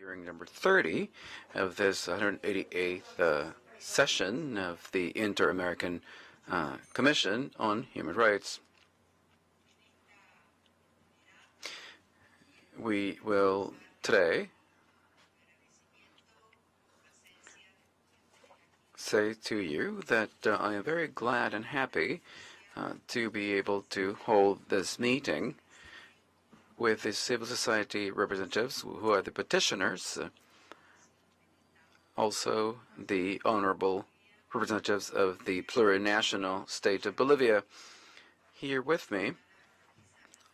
Hearing number 30 of this 188th session of the Inter-American Commission on Human Rights. We will today say to you that I am very glad and happy to be able to hold this meeting with the civil society representatives who are the petitioners, also the honorable representatives of the plurinational state of Bolivia. Here with me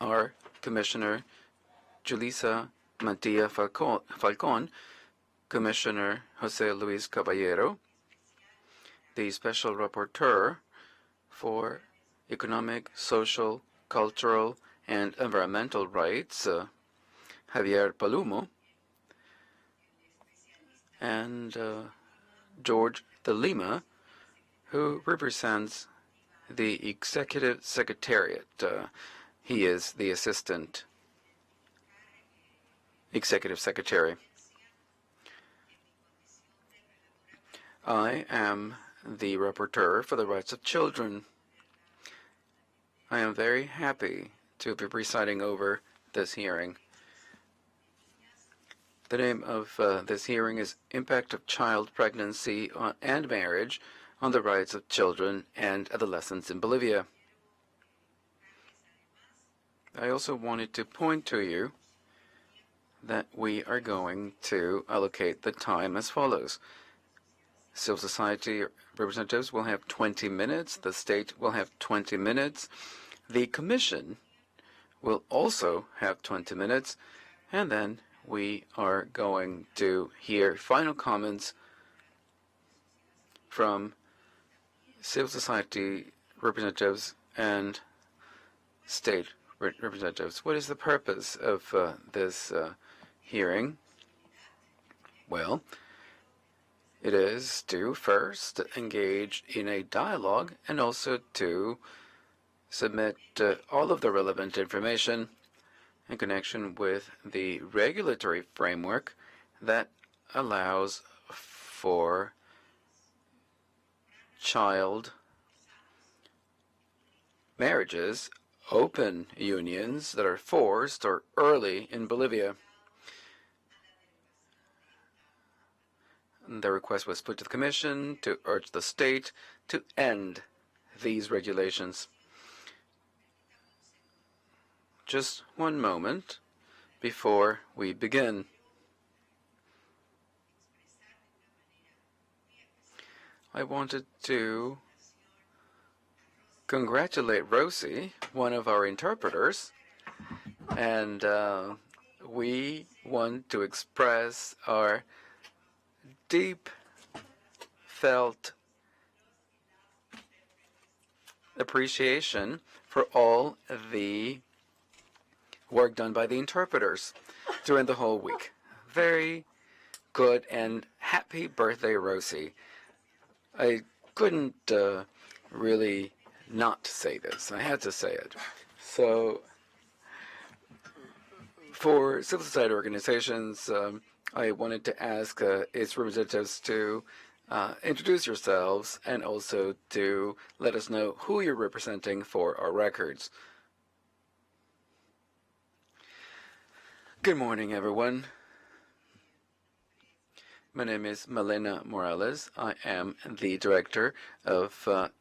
are Commissioner Julissa Mantilla Falcon, Commissioner Jose Luis Caballero, the Special Rapporteur for Economic, Social, Cultural, and Environmental Rights, Javier Palumo, and George de Lima, who represents the Executive Secretariat. He is the Assistant Executive Secretary. I am the Rapporteur for the Rights of Children. I am very happy to be presiding over this hearing. The name of this hearing is Impact of Child Pregnancy and Marriage on the Rights of Children and Adolescents in Bolivia. I also wanted to point to you that we are going to allocate the time as follows. Civil society representatives will have 20 minutes. The state will have 20 minutes. The commission will also have 20 minutes. And then we are going to hear final comments from civil society representatives and state representatives. What is the purpose of this hearing? Well, it is to first engage in a dialogue and also to submit all of the relevant information in connection with the regulatory framework that allows for child marriages, open unions that are forced or early in Bolivia. The request was put to the Commission to urge the state to end these regulations. Just one moment before we begin. I wanted to congratulate Rosie, one of our interpreters, and we want to express our deep felt appreciation for all the work done by the interpreters during the whole week. Very good, and happy birthday, Rosie. I couldn't really not say this. I had to say it. So, for civil society organizations, I wanted to ask its representatives to introduce yourselves and also to let us know who you're representing for our records. Good morning, everyone. My name is Malena Morales. I am the director of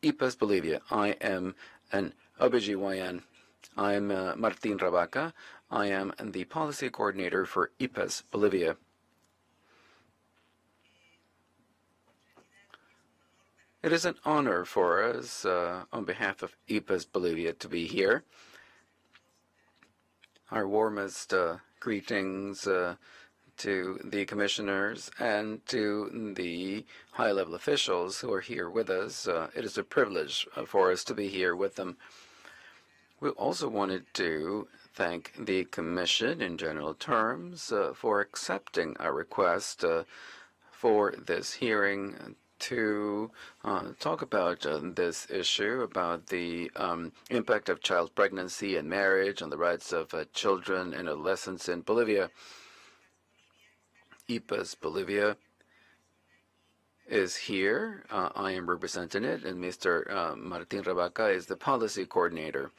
IPAS Bolivia. I am an OBGYN. I'm Martin Rabaca. I am the policy coordinator for IPAS Bolivia. It is an honor for us, on behalf of IPAS Bolivia, to be here. Our warmest greetings to the commissioners and to the high-level officials who are here with us. It is a privilege for us to be here with them. We also wanted to thank the Commission in general terms for accepting our request for this hearing to talk about this issue, about the impact of child pregnancy and marriage on the rights of children and adolescents in Bolivia. IPAS Bolivia is here. I am representing it, and Mr. Martin Rabaca is the policy coordinator.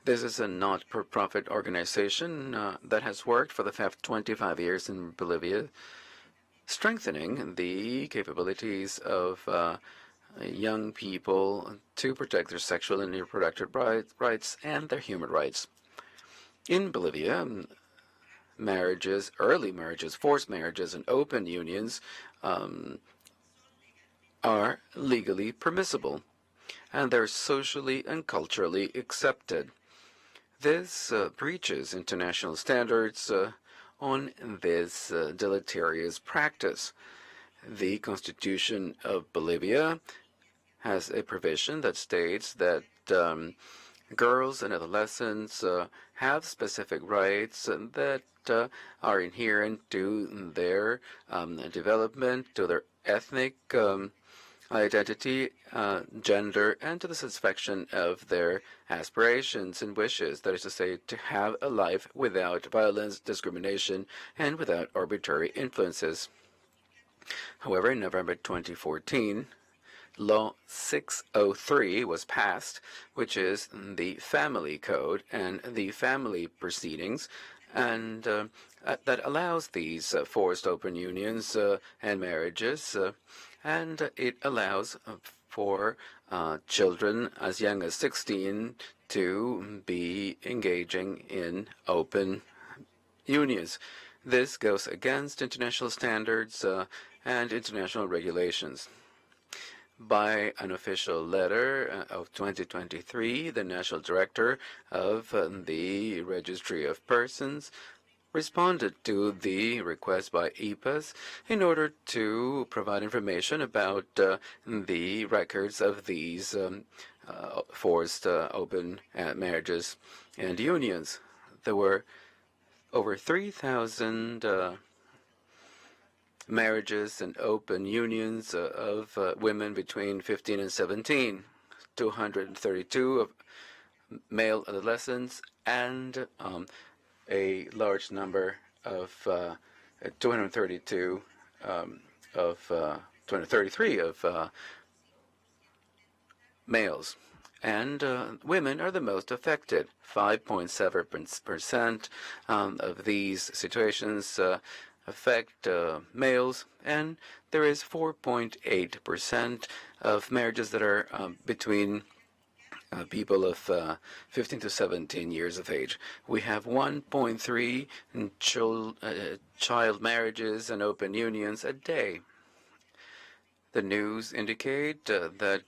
This is a not-for-profit organization that has worked for the past 25 years in Bolivia, strengthening the capabilities of young people to protect their sexual and reproductive rights and their human rights. In Bolivia, marriages, early marriages, forced marriages, and open unions are legally permissible, and they're socially and culturally accepted. This breaches international standards on this deleterious practice. The Constitution of Bolivia has a provision that states that girls and adolescents have specific rights that are inherent to their development, to their ethnic identity, gender, and to the satisfaction of their aspirations and wishes. That is to say, to have a life without violence, discrimination, and without arbitrary influences. However, in November 2014, Law 603 was passed, which is the Family Code and the family proceedings, and that allows these forced open unions and marriages, and it allows for children as young as 16 to be engaging in open unions. This goes against international standards and international regulations. By an official letter of 2023, the National Director of the Registry of Persons responded to the request by IPAS in order to provide information about the records of these forced open marriages and unions. There were over 3,000 marriages and open unions of women between 15 and 17, 232 of male adolescents, and a large number of 233 of males. And women are the most affected. 5.7% of these situations affect males, and there is 4.8% of marriages that are between people of 15 to 17 years of age. We have 1.3 child marriages and open unions a day. The news indicate that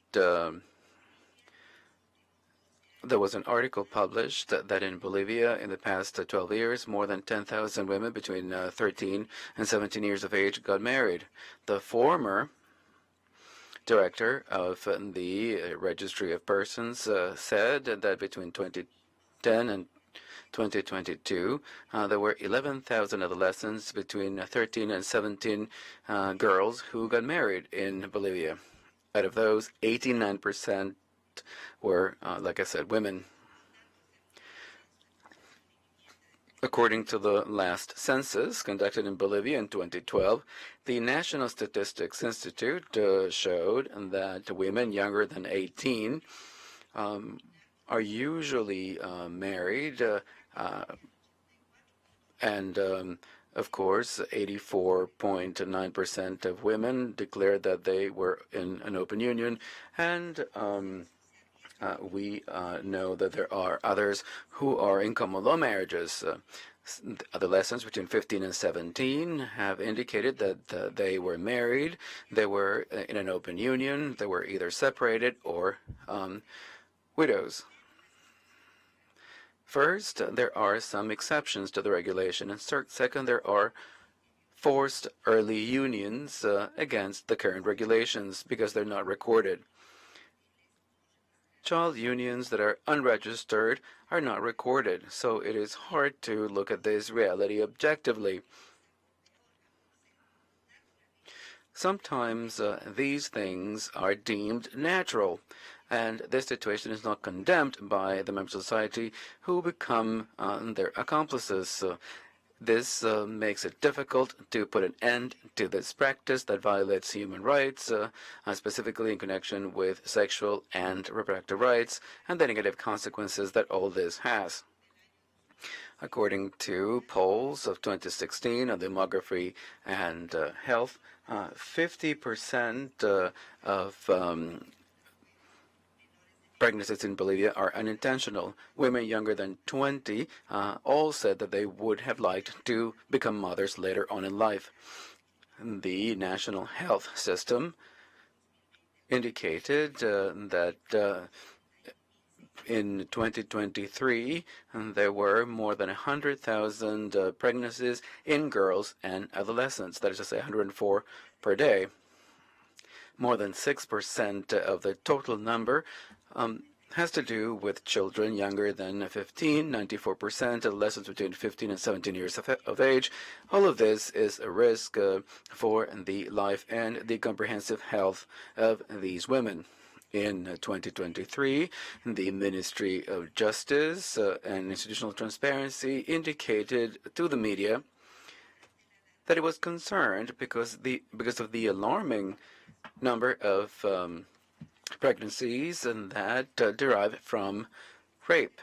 there was an article published that in Bolivia, in the past 12 years, more than 10,000 women between 13 and 17 years of age got married. The former director of the Registry of Persons said that between 2010 and 2022, there were 11,000 adolescents between 13 and 17 girls who got married in Bolivia. Out of those, 89% were, like I said, women. According to the last census conducted in Bolivia in 2012, the National Statistics Institute showed that women younger than 18 are usually married, and of course, 84.9% of women declared that they were in an open union, and we know that there are others who are in common law marriages. Adolescents between 15 and 17 have indicated that they were married, they were in an open union, they were either separated or widows. First, there are some exceptions to the regulation, and second, there are forced early unions against the current regulations because they're not recorded. Child unions that are unregistered are not recorded, so it is hard to look at this reality objectively. Sometimes these things are deemed natural, and this situation is not condemned by the members of society who become their accomplices. This makes it difficult to put an end to this practice that violates human rights, specifically in connection with sexual and reproductive rights, and the negative consequences that all this has. According to polls of 2016 on demography and health, 50% of pregnancies in Bolivia are unintentional. Women younger than 20 all said that they would have liked to become mothers later on in life. The national health system indicated that in 2023, there were more than 100,000 pregnancies in girls and adolescents. That is to say, 104 per day. More than 6% of the total number has to do with children younger than 15, 94%, adolescents between 15 and 17 years of age. All of this is a risk for the life and the comprehensive health of these women. In 2023, the Ministry of Justice and Institutional Transparency indicated to the media that it was concerned because of the alarming number of pregnancies and that derive from rape.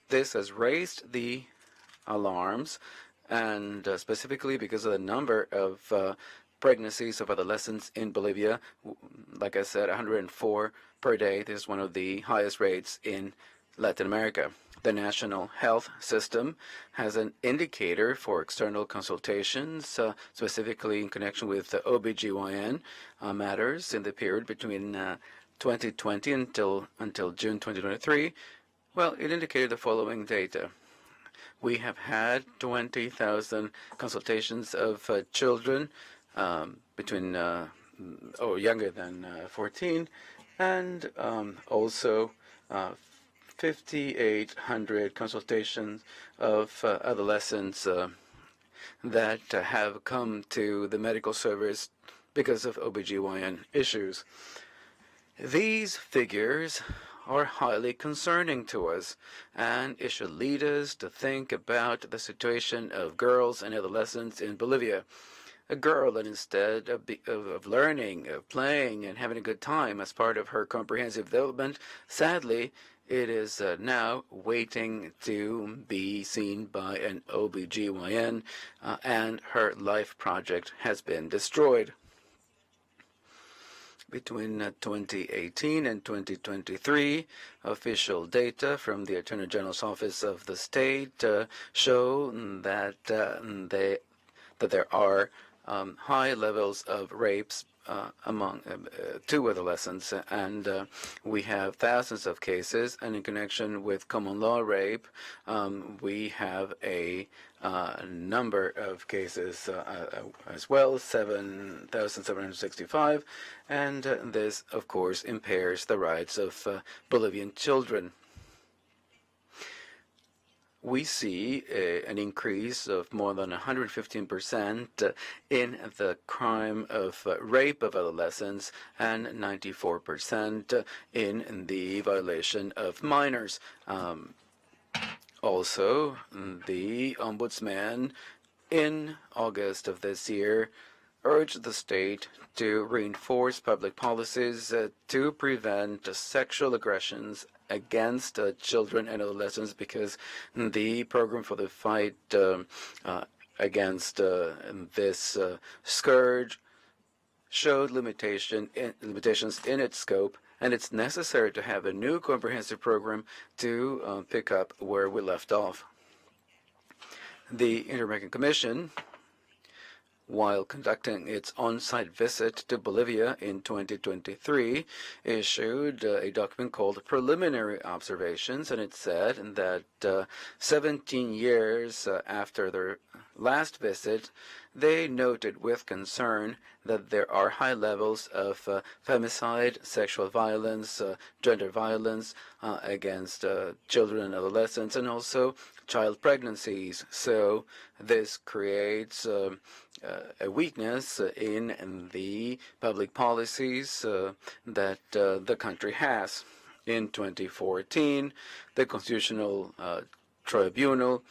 This has raised the alarms, and specifically because of the number of pregnancies of adolescents in Bolivia. Like I said, 104 per day. This is one of the highest rates in Latin America. The National Health System has an indicator for external consultations, specifically in connection with OBGYN matters in the period between 2020 until June 2023. Well, it indicated the following data. We have had 20,000 consultations of children between younger than 14, and also 5,800 consultations of adolescents that have come to the medical service because of OBGYN issues. These figures are highly concerning to us, and it should lead us to think about the situation of girls and adolescents in Bolivia. A girl that instead of learning, of playing, and having a good time as part of her comprehensive development, sadly, it is now waiting to be seen by an OBGYN, and her life project has been destroyed. Between 2018 and 2023, official data from the Attorney General's Office of the State show that there are high levels of rapes among two adolescents, and we have thousands of cases. And in connection with common law rape, we have a number of cases as well, 7,765, and this, of course, impairs the rights of Bolivian children. We see an increase of more than 115% in the crime of rape of adolescents and 94% in the violation of minors. Also, the Ombudsman in August of this year urged the state to reinforce public policies to prevent sexual aggressions against children and adolescents, because the program for the fight against this scourge showed limitations in its scope, and it's necessary to have a new comprehensive program to pick up where we left off. The Inter-American Commission, while conducting its on-site visit to Bolivia in 2023, issued a document called Preliminary Observations, and it said that 17 years after their last visit, they noted with concern that there are high levels of femicide, sexual violence, gender violence against children and adolescents, and also child pregnancies. So this creates a weakness in the public policies that the country has. In 2014, the Constitutional Tribunal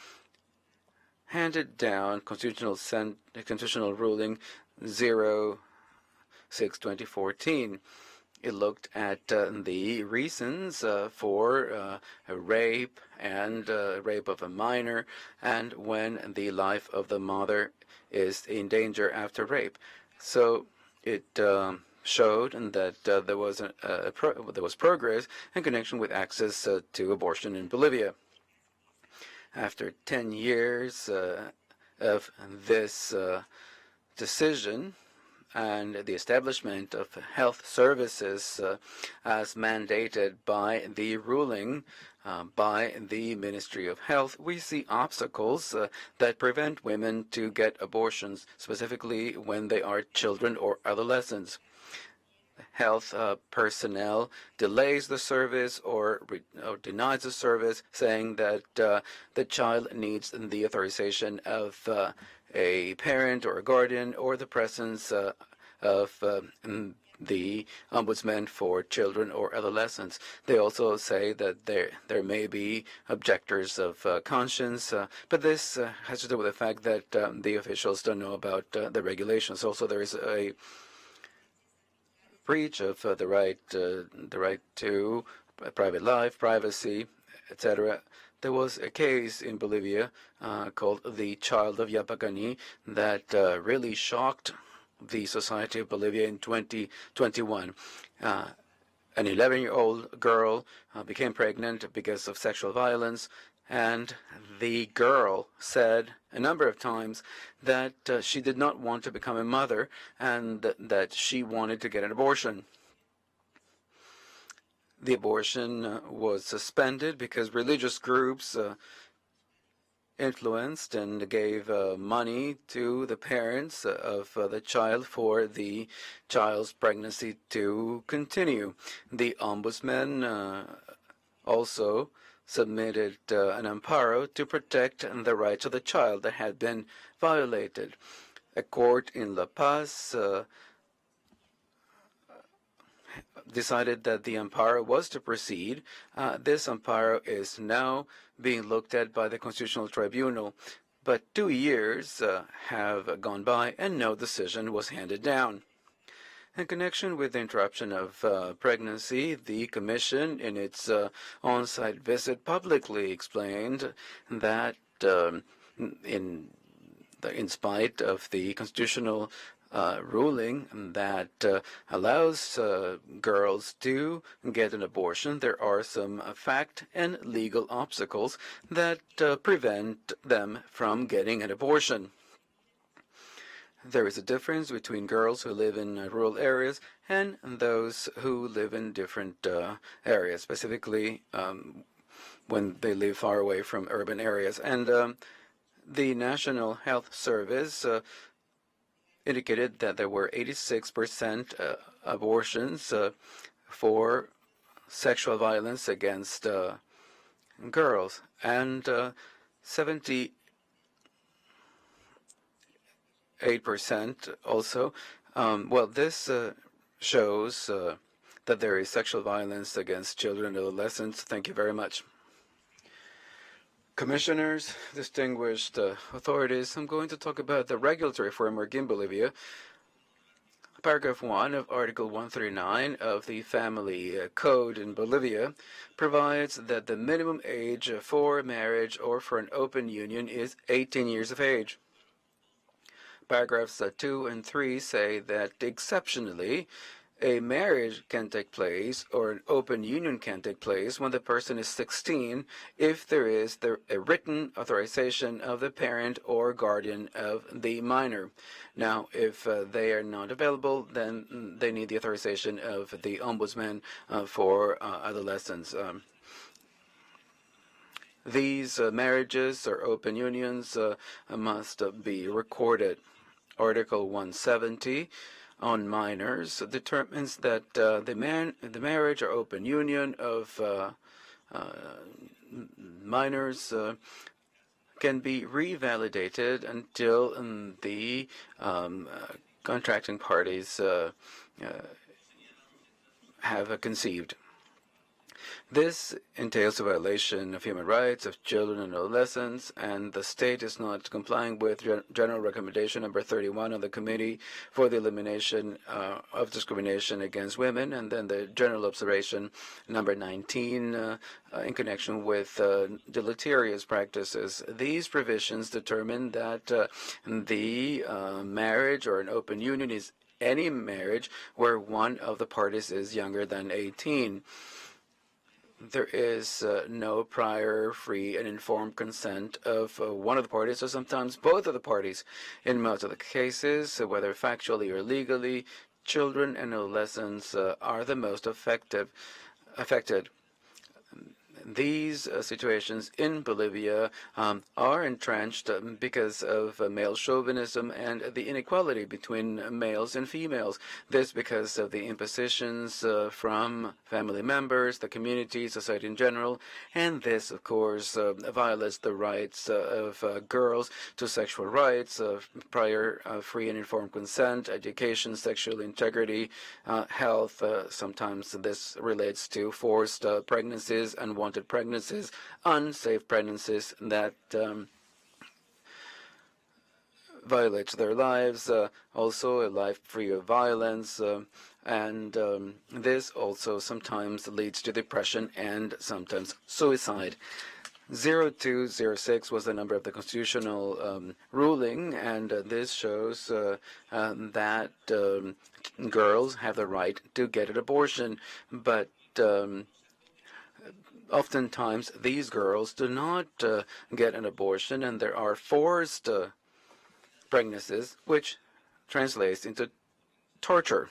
handed down constitutional ruling 06/2014. It looked at the reasons for rape and rape of a minor, and when the life of the mother is in danger after rape. So it showed that there was progress in connection with access to abortion in Bolivia. After 10 years of this decision, and the establishment of health services as mandated by the ruling by the Ministry of Health, we see obstacles that prevent women to get abortions, specifically when they are children or adolescents. Health personnel delays the service or denies the service, saying that the child needs the authorization of a parent or a guardian or the presence of the ombudsman for children or adolescents. They also say that there may be objectors of conscience, but this has to do with the fact that the officials don't know about the regulations. Also, there is a breach of the right to private life, privacy, etc. There was a case in Bolivia called the Child of Yapacani that really shocked the society of Bolivia in 2021. An 11-year-old girl became pregnant because of sexual violence, and the girl said a number of times that she did not want to become a mother and that she wanted to get an abortion. The abortion was suspended because religious groups influenced and gave money to the parents of the child for the child's pregnancy to continue. The ombudsman also submitted an amparo to protect the rights of the child that had been violated. A court in La Paz decided that the amparo was to proceed. This amparo is now being looked at by the Constitutional Tribunal, but 2 years have gone by and no decision was handed down. In connection with the interruption of pregnancy, the Commission, in its on-site visit, publicly explained that in spite of the constitutional ruling that allows girls to get an abortion, there are some fact and legal obstacles that prevent them from getting an abortion. There is a difference between girls who live in rural areas and those who live in different areas, specifically when they live far away from urban areas. And the National Health Service indicated that there were 86% abortions for sexual violence against girls, and 78% also. This shows that there is sexual violence against children and adolescents. Thank you very much. Commissioners, distinguished authorities, I'm going to talk about the regulatory framework in Bolivia. Paragraph 1 of Article 139 of the Family Code in Bolivia provides that the minimum age for marriage or for an open union is 18 years of age. Paragraphs 2 and 3 say that exceptionally, a marriage can take place or an open union can take place when the person is 16 if there is a written authorization of the parent or guardian of the minor. Now, if they are not available, then they need the authorization of the ombudsman for adolescents. These marriages or open unions must be recorded. Article 170 on minors determines that the marriage or open union of minors can be revalidated until the contracting parties have conceived. This entails a violation of human rights of children and adolescents, and the state is not complying with General Recommendation number 31 of the Committee for the Elimination of Discrimination Against Women, and then the General Observation number 19 in connection with deleterious practices. These provisions determine that the marriage or an open union is any marriage where one of the parties is younger than 18. There is no prior, free, and informed consent of one of the parties, or sometimes both of the parties. In most of the cases, whether factually or legally, children and adolescents are the most affected. These situations in Bolivia are entrenched because of male chauvinism and the inequality between males and females. This because of the impositions from family members, the community, society in general, and this, of course, violates the rights of girls to sexual rights, prior free and informed consent, education, sexual integrity, health. Sometimes this relates to forced pregnancies, unwanted pregnancies, unsafe pregnancies that violates their lives, also a life free of violence, and this also sometimes leads to depression and sometimes suicide. 0206 was the number of the constitutional ruling, and this shows that girls have the right to get an abortion, but oftentimes these girls do not get an abortion, and there are forced pregnancies, which translates into torture.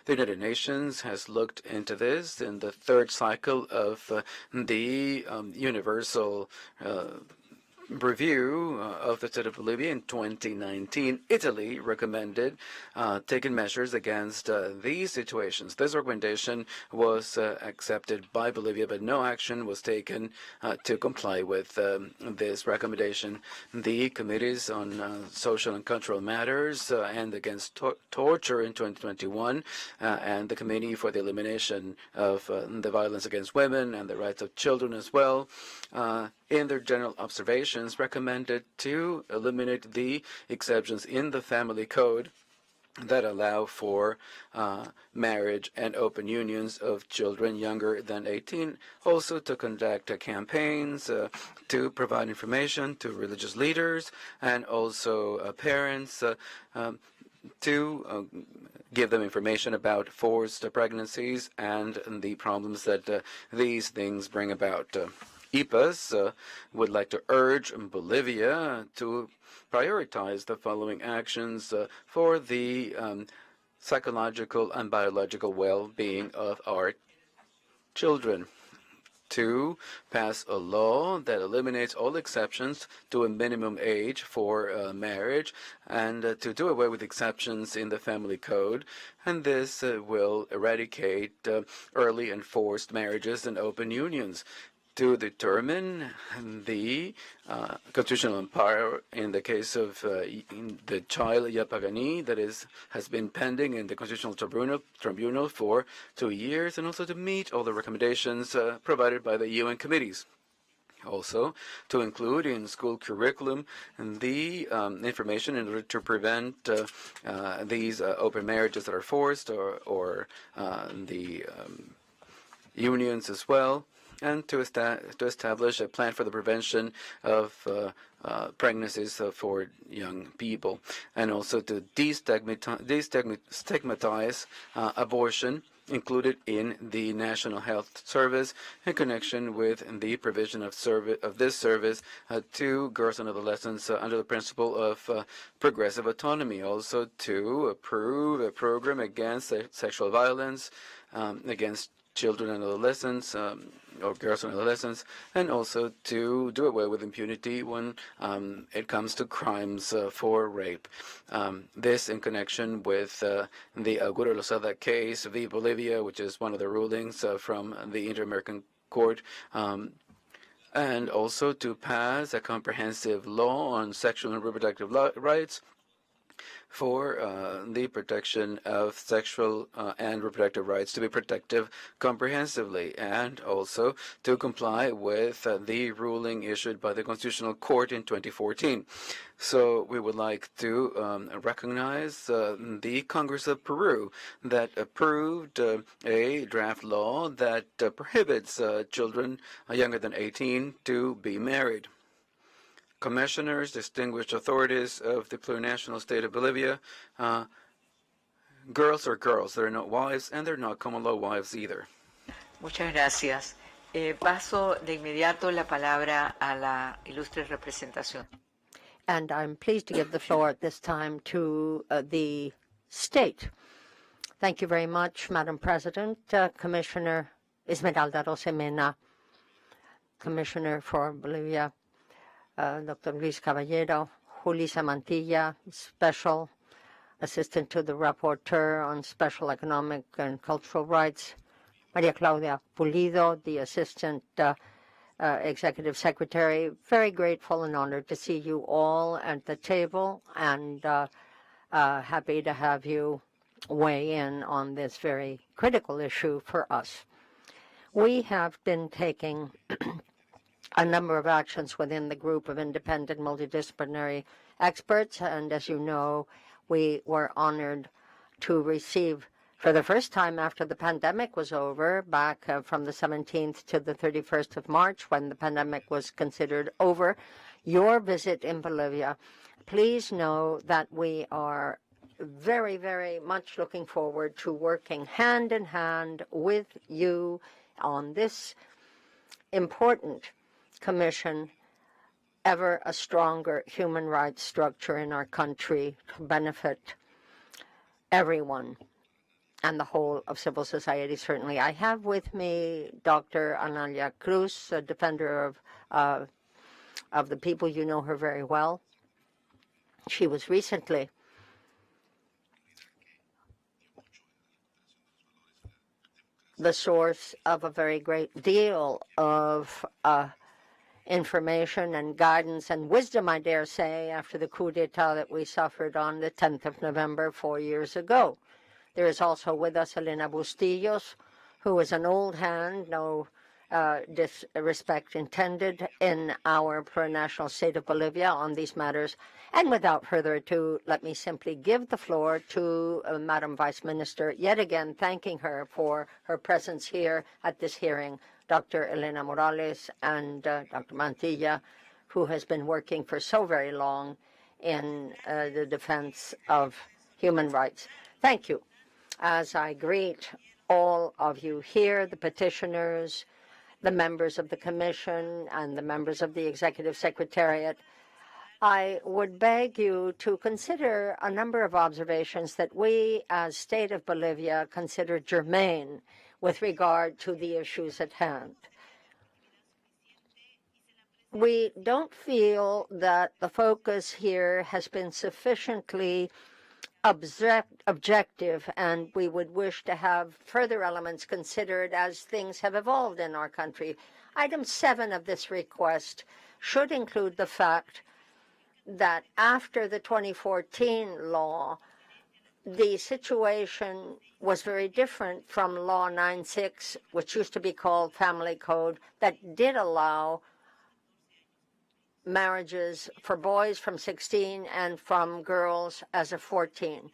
The United Nations has looked into this in the third cycle of the Universal review of the state of Bolivia in 2019. Italy recommended taking measures against these situations. This recommendation was accepted by Bolivia, but no action was taken to comply with this recommendation. The committees on social and cultural matters and against torture in 2021 and the Committee for the Elimination of the Violence Against Women and the Rights of Children as well, in their general observations, recommended to eliminate the exceptions in the family code that allow for marriage and open unions of children younger than 18, also to conduct campaigns to provide information to religious leaders and also parents to give them information about forced pregnancies and the problems that these things bring about. IPAS would like to urge Bolivia to prioritize the following actions for the psychological and biological well-being of our children. To pass a law that eliminates all exceptions to a minimum age for marriage and to do away with exceptions in the family code. And this will eradicate early and forced marriages and open unions. To determine the constitutional power in the case of the child Yapagani that has been pending in the Constitutional Tribunal for 2 years, and also to meet all the recommendations provided by the UN committees. Also, to include in school curriculum the information in order to prevent these open marriages that are forced or the unions as well, and to establish a plan for the prevention of pregnancies for young people, and also to destigmatize abortion included in the National Health Service in connection with the provision of this service to girls and adolescents under the principle of progressive autonomy. Also to approve a program against sexual violence against children and adolescents, or girls and adolescents, and also to do away with impunity when it comes to crimes for rape. This in connection with the Aguirre Lozada case v. Bolivia, which is one of the rulings from the Inter-American Court, and also to pass a comprehensive law on sexual and reproductive rights, for the protection of sexual and reproductive rights to be protected comprehensively, and also to comply with the ruling issued by the Constitutional Court in 2014. So we would like to recognize the Congress of Peru that approved a draft law that prohibits children younger than 18 to be married. Commissioners, distinguished authorities of the plurinational state of Bolivia, girls are girls. They're not wives, and they're not common law wives either. Muchas gracias. Paso de inmediato la palabra a la ilustre representación. And I'm pleased to give the floor at this time to the state. Thank you very much, Madam President. Commissioner Esmeralda Rosemena, Commissioner for Bolivia, Dr. Luis Caballero, Julissa Mantilla, Special Assistant to the Rapporteur on Special Economic and Cultural Rights, Maria Claudia Pulido, the Assistant Executive Secretary. Very grateful and honored to see you all at the table, and happy to have you weigh in on this very critical issue for us. We have been taking a number of actions within the group of independent multidisciplinary experts, and as you know, we were honored to receive, for the first time after the pandemic was over, back from the 17th to the 31st of March, when the pandemic was considered over, your visit in Bolivia. Please know that we are very, very much looking forward to working hand in hand with you on this important commission, ever a stronger human rights structure in our country to benefit everyone and the whole of civil society, certainly. I have with me Dr. Analia Cruz, a defender of the people. You know her very well. She was recently the source of a very great deal of information and guidance and wisdom, I dare say, after the coup d'etat that we suffered on the 10th of November 4 years ago. There is also with us Elena Bustillos, who is an old hand, no disrespect intended, in our plurinational state of Bolivia on these matters. And without further ado, let me simply give the floor to Madam Vice Minister, yet again thanking her for her presence here at this hearing, Dr. Elena Morales and Dr. Mantilla, who has been working for so very long in the defense of human rights. Thank you. As I greet all of you here, the petitioners, the members of the Commission, and the members of the Executive Secretariat, I would beg you to consider a number of observations that we, as State of Bolivia, consider germane with regard to the issues at hand. We don't feel that the focus here has been sufficiently objective, and we would wish to have further elements considered as things have evolved in our country. Item 7 of this request should include the fact that after the 2014 law, the situation was very different from Law 96, which used to be called Family Code, that did allow marriages for boys from 16 and from girls as of 14.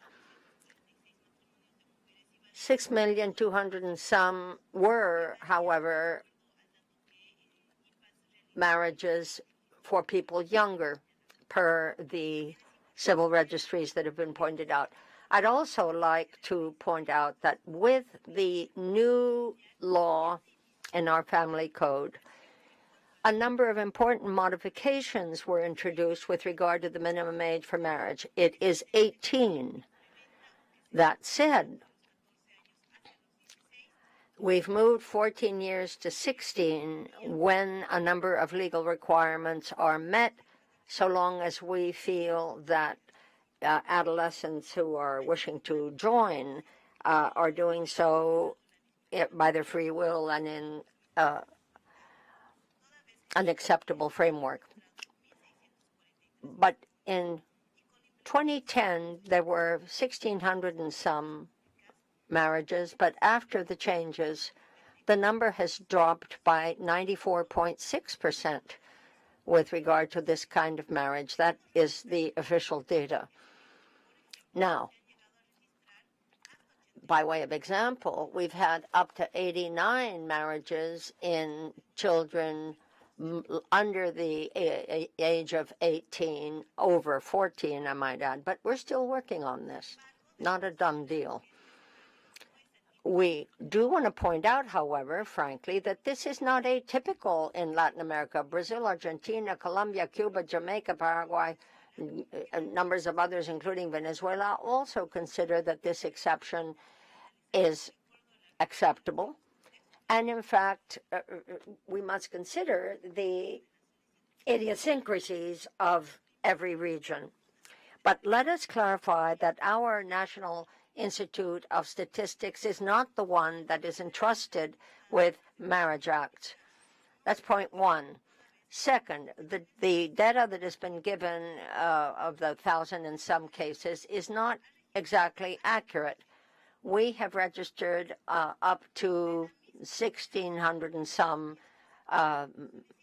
6,200,000 and some were, however, marriages for people younger, per the civil registries that have been pointed out. I'd also like to point out that with the new law in our family code, a number of important modifications were introduced with regard to the minimum age for marriage. It is 18. That said, we've moved 14 years to 16 when a number of legal requirements are met, so long as we feel that adolescents who are wishing to join are doing so by their free will and in an acceptable framework. But in 2010, there were 1,600 and some marriages, but after the changes, the number has dropped by 94.6% with regard to this kind of marriage. That is the official data. Now, by way of example, we've had up to 89 marriages in children under the age of 18, over 14, I might add, but we're still working on this. Not a done deal. We do want to point out, however, frankly, that this is not atypical in Latin America. Brazil, Argentina, Colombia, Cuba, Jamaica, Paraguay, numbers of others, including Venezuela, also consider that this exception is acceptable. And in fact, we must consider the idiosyncrasies of every region. But let us clarify that our National Institute of Statistics is not the one that is entrusted with marriage acts. That's point one. Second, the data that has been given of the 1,000 and some cases is not exactly accurate. We have registered up to 1,600 and some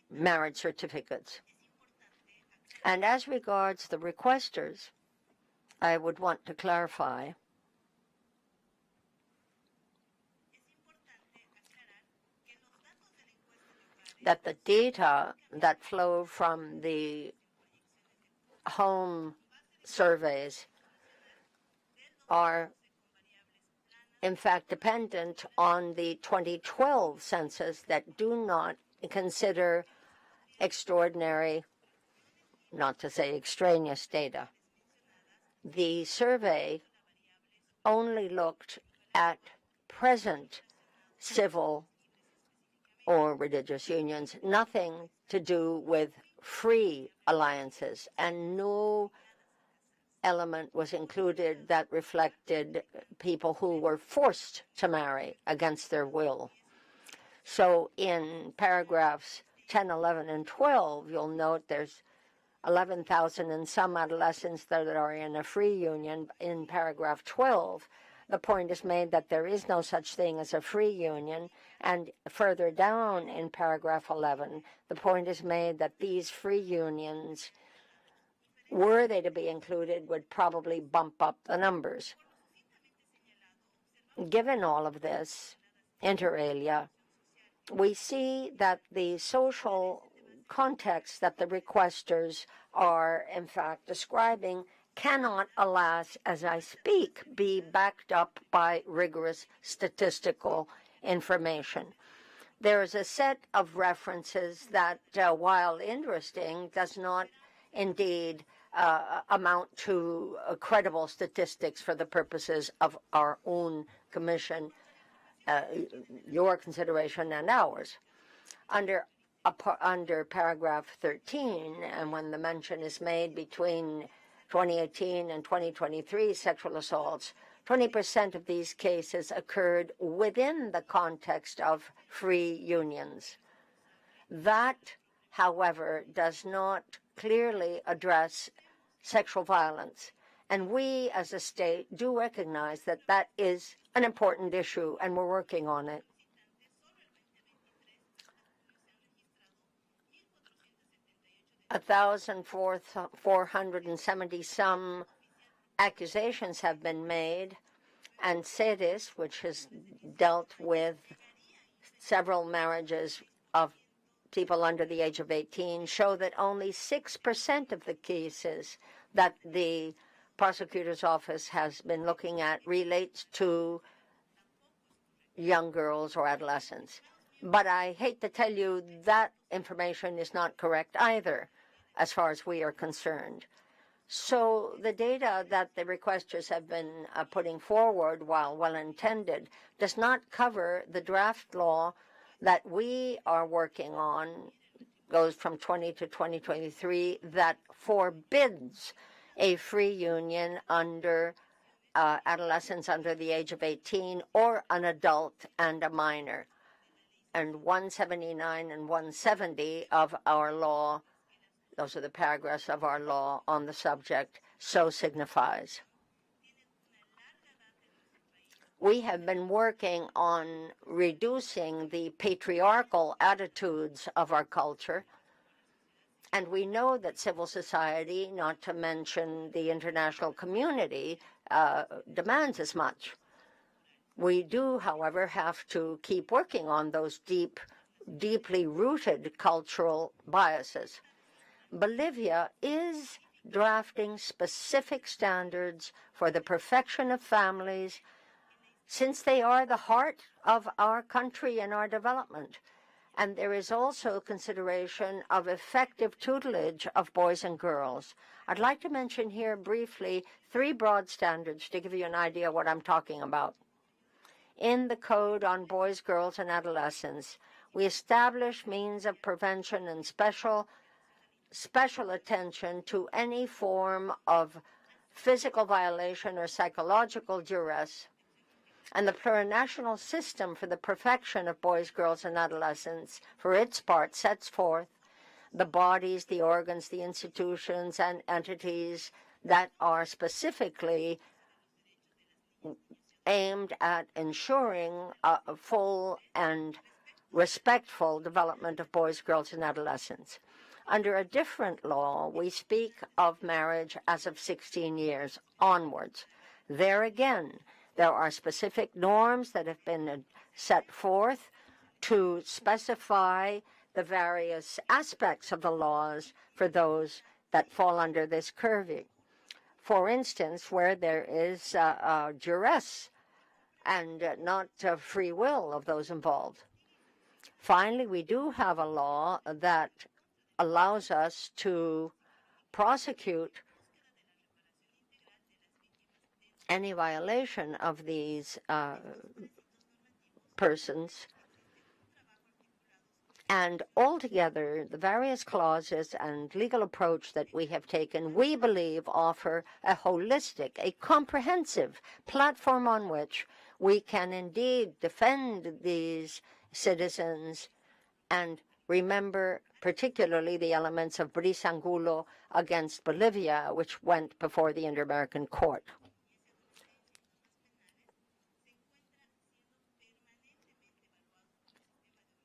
marriage certificates. And as regards the requesters, I would want to clarify that the data that flow from the home surveys are in fact dependent on the 2012 census that do not consider extraordinary, not to say extraneous data. The survey only looked at present civil or religious unions, nothing to do with free alliances, and no element was included that reflected people who were forced to marry against their will. So in paragraphs 10, 11, and 12, you'll note there's 11,000 and some adolescents that are in a free union. In paragraph 12, the point is made that there is no such thing as a free union, and further down in paragraph 11, the point is made that these free unions, were they to be included, would probably bump up the numbers. Given all of this, inter alia, we see that the social context that the requesters are in fact describing cannot, alas, as I speak, be backed up by rigorous statistical information. There is a set of references that, while interesting, does not indeed amount to credible statistics for the purposes of our own commission, your consideration and ours. Under paragraph 13, and when the mention is made between 2018 and 2023 sexual assaults, 20% of these cases occurred within the context of free unions. That, however, does not clearly address sexual violence. And we, as a state, do recognize that that is an important issue, and we're working on it. A 1,470 some accusations have been made, and CEDES, which has dealt with several marriages of people under the age of 18, show that only 6% of the cases that the prosecutor's office has been looking at relates to young girls or adolescents. But I hate to tell you that information is not correct either, as far as we are concerned. So the data that the requesters have been putting forward, while well-intended, does not cover the draft law that we are working on, goes from 20 to 2023, that forbids a free union under adolescents under the age of 18 or an adult and a minor. And 179 and 170 of our law, those are the paragraphs of our law on the subject, so signifies. We have been working on reducing the patriarchal attitudes of our culture, and we know that civil society, not to mention the international community, demands as much. We do, however, have to keep working on those deeply rooted cultural biases. Bolivia is drafting specific standards for the perfection of families, since they are the heart of our country and our development. And there is also consideration of effective tutelage of boys and girls. I'd like to mention here briefly 3 broad standards to give you an idea of what I'm talking about. In the Code on Boys, Girls, and Adolescents, we establish means of prevention and special attention to any form of physical violation or psychological duress. And the plurinational system for the perfection of boys, girls, and adolescents, for its part, sets forth the bodies, the organs, the institutions, and entities that are specifically aimed at ensuring a full and respectful development of boys, girls, and adolescents. Under a different law, we speak of marriage as of 16 years onwards. There again, there are specific norms that have been set forth to specify the various aspects of the laws for those that fall under this curving. For instance, where there is duress and not free will of those involved. Finally, we do have a law that allows us to prosecute any violation of these persons. And altogether, the various clauses and legal approach that we have taken, we believe offer a holistic, a comprehensive platform on which we can indeed defend these citizens and remember particularly the elements of Brisangulo against Bolivia, which went before the Inter-American Court.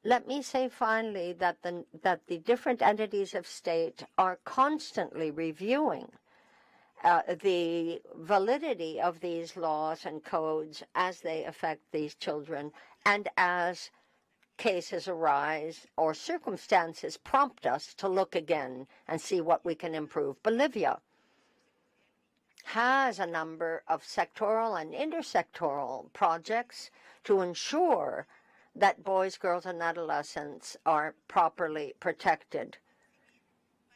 Let me say finally that the different entities of state are constantly reviewing the validity of these laws and codes as they affect these children, and as cases arise or circumstances prompt us to look again and see what we can improve. Bolivia has a number of sectoral and intersectoral projects to ensure that boys, girls, and adolescents are properly protected.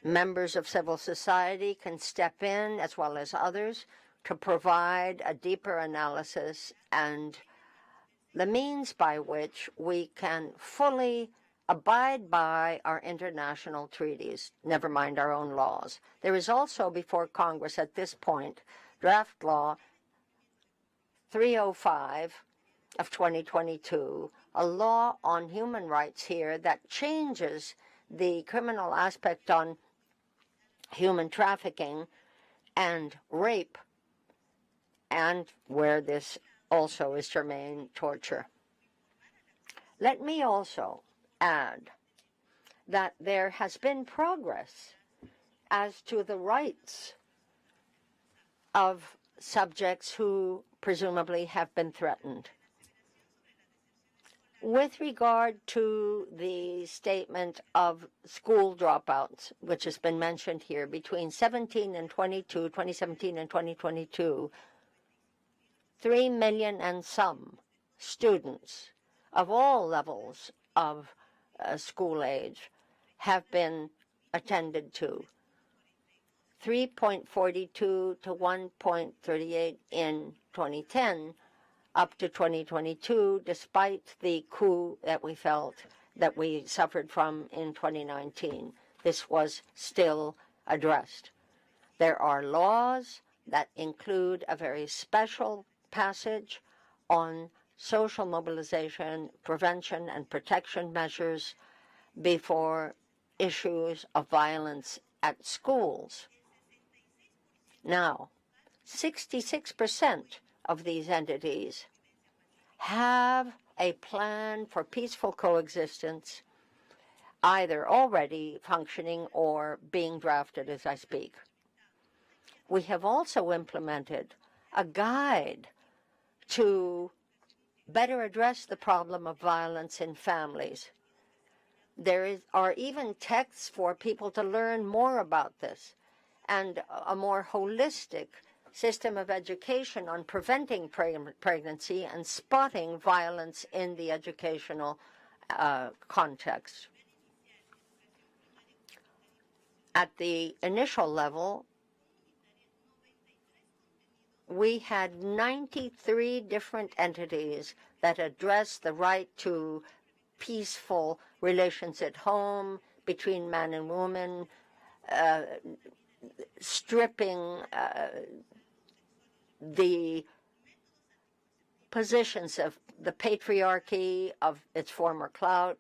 Members of civil society can step in, as well as others, to provide a deeper analysis and the means by which we can fully abide by our international treaties, never mind our own laws. There is also before Congress at this point draft law 305 of 2022, a law on human rights here that changes the criminal aspect on human trafficking and rape, and where this also is germane, torture. Let me also add that there has been progress as to the rights of subjects who presumably have been threatened. With regard to the statement of school dropouts, which has been mentioned here, between 2017 and 2022, 3 million and some students of all levels of school age have been attended to. 3.42 to 1.38 in 2010, up to 2022, despite the coup that we suffered from in 2019. This was still addressed. There are laws that include a very special passage on social mobilization, prevention, and protection measures before issues of violence at schools. Now, 66% of these entities have a plan for peaceful coexistence, either already functioning or being drafted as I speak. We have also implemented a guide to better address the problem of violence in families. There are even texts for people to learn more about this, and a more holistic system of education on preventing pregnancy and spotting violence in the educational context. At the initial level, we had 93 different entities that address the right to peaceful relations at home between man and woman, stripping the positions of the patriarchy of its former clout,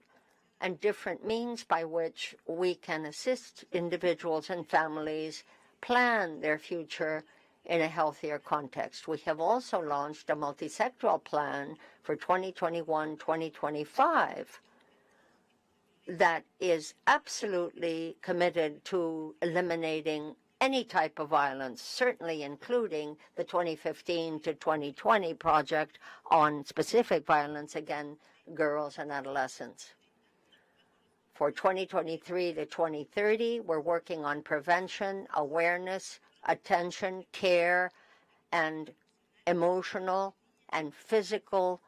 and different means by which we can assist individuals and families plan their future in a healthier context. We have also launched a multisectoral plan for 2021-2025 that is absolutely committed to eliminating any type of violence, certainly including the 2015 to 2020 project on specific violence against girls and adolescents. For 2023 to 2030, we're working on prevention, awareness, attention, care, and emotional and physical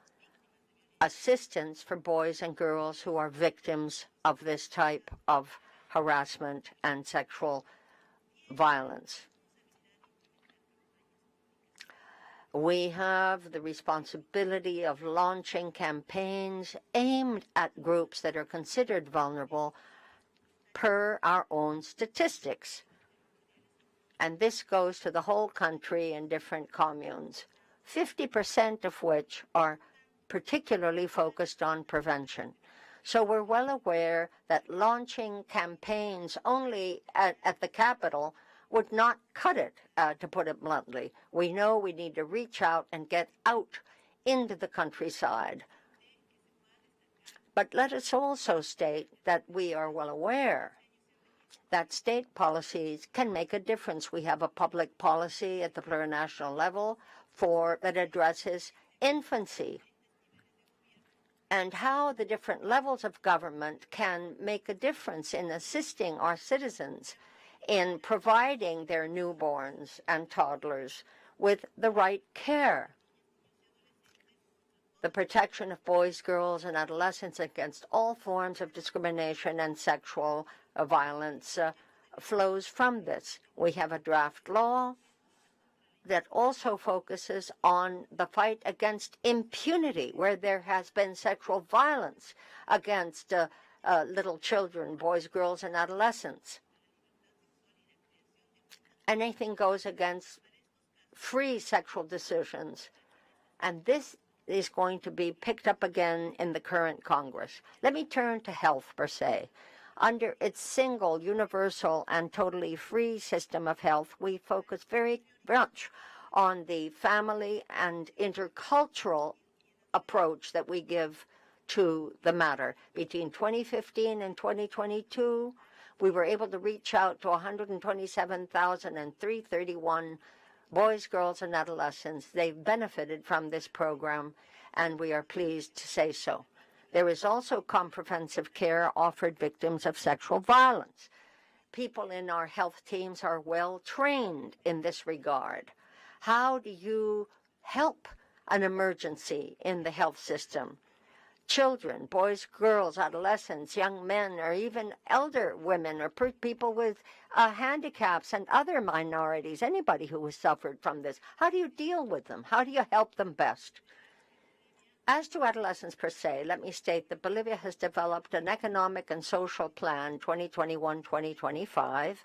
assistance for boys and girls who are victims of this type of harassment and sexual violence. We have the responsibility of launching campaigns aimed at groups that are considered vulnerable per our own statistics. And this goes to the whole country in different communes, 50% of which are particularly focused on prevention. So we're well aware that launching campaigns only at the capital would not cut it, to put it bluntly. We know we need to reach out and get out into the countryside. But let us also state that we are well aware that state policies can make a difference. We have a public policy at the plurinational level that addresses infancy and how the different levels of government can make a difference in assisting our citizens in providing their newborns and toddlers with the right care. The protection of boys, girls, and adolescents against all forms of discrimination and sexual violence flows from this. We have a draft law that also focuses on the fight against impunity, where there has been sexual violence against little children, boys, girls, and adolescents. Anything goes against free sexual decisions. And this is going to be picked up again in the current Congress. Let me turn to health per se. Under its single, universal, and totally free system of health, we focus very much on the family and intercultural approach that we give to the matter. Between 2015 and 2022, we were able to reach out to 127,331 boys, girls, and adolescents. They've benefited from this program, and we are pleased to say so. There is also comprehensive care offered victims of sexual violence. People in our health teams are well trained in this regard. How do you help an emergency in the health system? Children, boys, girls, adolescents, young men, or even elder women, or people with handicaps and other minorities, anybody who has suffered from this. How do you deal with them? How do you help them best? As to adolescents per se, let me state that Bolivia has developed an economic and social plan 2021-2025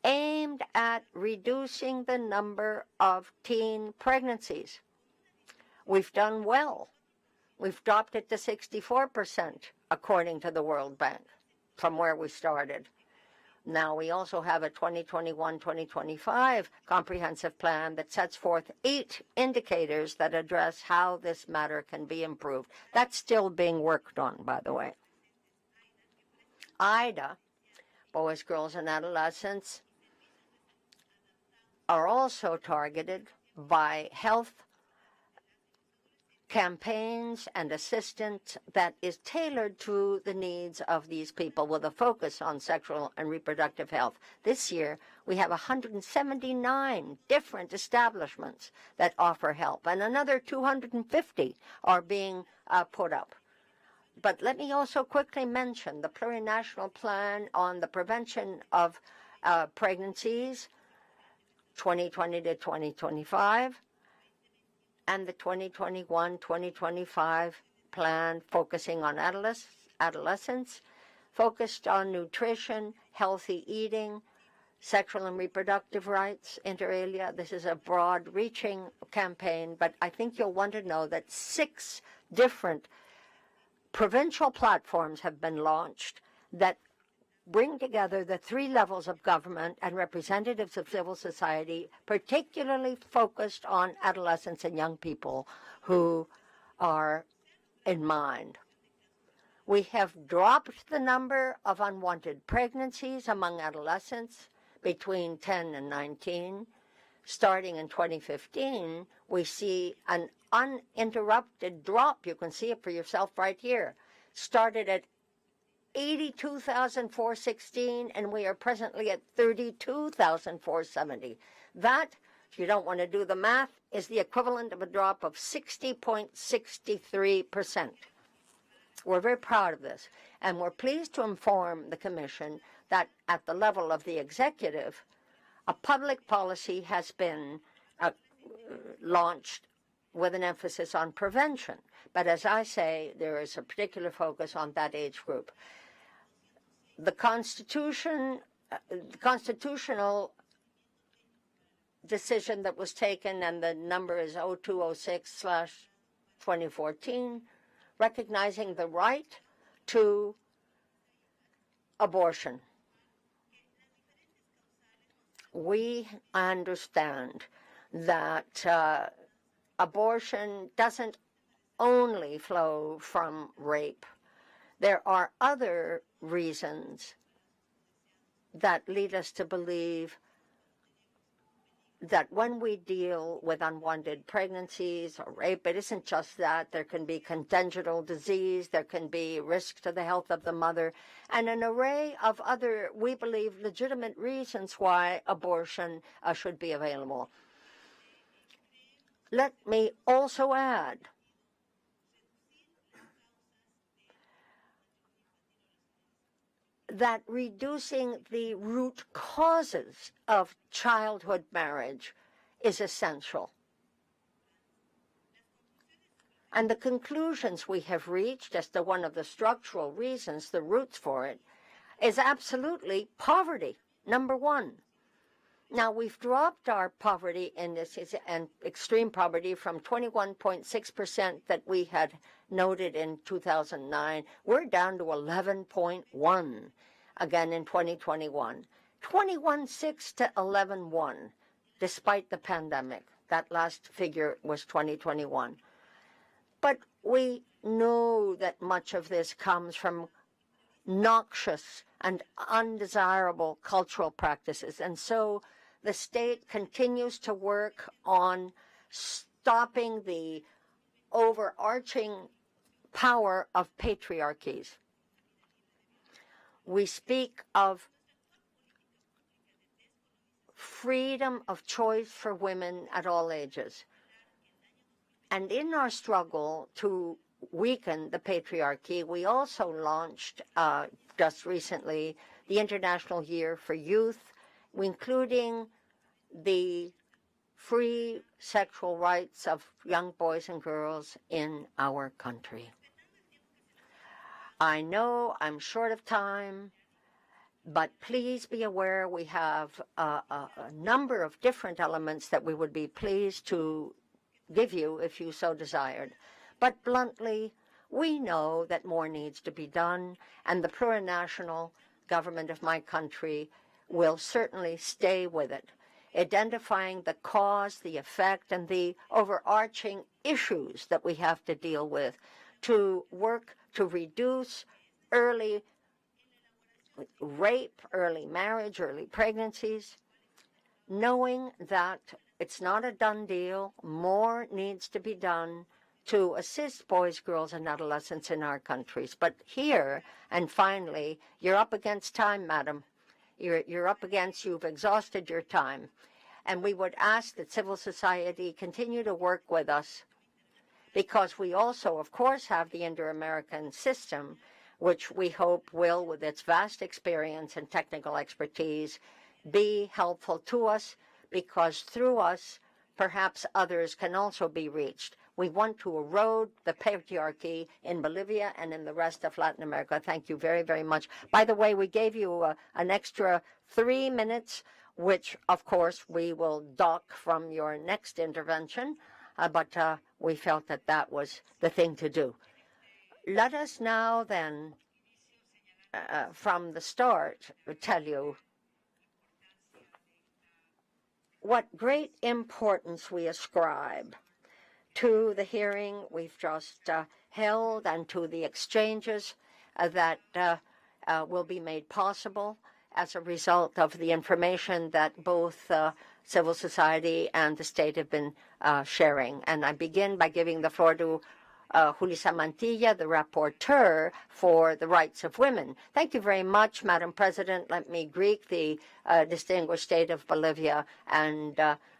aimed at reducing the number of teen pregnancies. We've done well. We've dropped it to 64%, according to the World Bank, from where we started. Now, we also have a 2021-2025 comprehensive plan that sets forth 8 indicators that address how this matter can be improved. That's still being worked on, by the way. IDA, boys, girls, and adolescents, are also targeted by health campaigns and assistance that is tailored to the needs of these people with a focus on sexual and reproductive health. This year, we have 179 different establishments that offer help, and another 250 are being put up. But let me also quickly mention the plurinational plan on the prevention of pregnancies, 2020 to 2025, and the 2021-2025 plan focusing on adolescents, focused on nutrition, healthy eating, sexual and reproductive rights, inter alia. This is a broad-reaching campaign, but I think you'll want to know that 6 different provincial platforms have been launched that bring together the 3 levels of government and representatives of civil society, particularly focused on adolescents and young people who are in mind. We have dropped the number of unwanted pregnancies among adolescents between 10 and 19. Starting in 2015, we see an uninterrupted drop. You can see it for yourself right here. Started at 82,416, and we are presently at 32,470. That, if you don't want to do the math, is the equivalent of a drop of 60.63%. We're very proud of this, and we're pleased to inform the Commission that at the level of the executive, a public policy has been launched with an emphasis on prevention. But as I say, there is a particular focus on that age group. The constitutional decision that was taken, and the number is 0206/2014, recognizing the right to abortion. We understand that abortion doesn't only flow from rape. There are other reasons that lead us to believe that when we deal with unwanted pregnancies or rape, it isn't just that. There can be congenital disease, there can be risk to the health of the mother, and an array of other, we believe, legitimate reasons why abortion should be available. Let me also add that reducing the root causes of childhood marriage is essential. And the conclusions we have reached as to one of the structural reasons, the roots for it, is absolutely poverty, number 1. Now, we've dropped our poverty indices and extreme poverty from 21.6% that we had noted in 2009. We're down to 11.1 again in 2021. 21.6 to 11.1, despite the pandemic. That last figure was 2021. But we know that much of this comes from noxious and undesirable cultural practices, and so the state continues to work on stopping the overarching power of patriarchies. We speak of freedom of choice for women at all ages. And in our struggle to weaken the patriarchy, we also launched just recently the International Year for Youth, including the free sexual rights of young boys and girls in our country. I know I'm short of time, but please be aware we have a number of different elements that we would be pleased to give you if you so desired. But bluntly, we know that more needs to be done, and the plurinational government of my country will certainly stay with it, identifying the cause, the effect, and the overarching issues that we have to deal with to work to reduce early rape, early marriage, early pregnancies, knowing that it's not a done deal. More needs to be done to assist boys, girls, and adolescents in our countries. But here, and finally, you're up against time, madam. You're up against, you've exhausted your time. And we would ask that civil society continue to work with us, because we also, of course, have the Inter-American system, which we hope will, with its vast experience and technical expertise, be helpful to us, because through us, perhaps others can also be reached. We want to erode the patriarchy in Bolivia and in the rest of Latin America. Thank you very, very much. By the way, we gave you an extra 3 minutes, which, of course, we will dock from your next intervention, but we felt that that was the thing to do. Let us now then, from the start, tell you what great importance we ascribe to the hearing we've just held and to the exchanges that will be made possible as a result of the information that both civil society and the state have been sharing. And I begin by giving the floor to Julissa Mantilla, the rapporteur for the rights of women. Thank you very much, Madam President. Let me greet the distinguished state of Bolivia and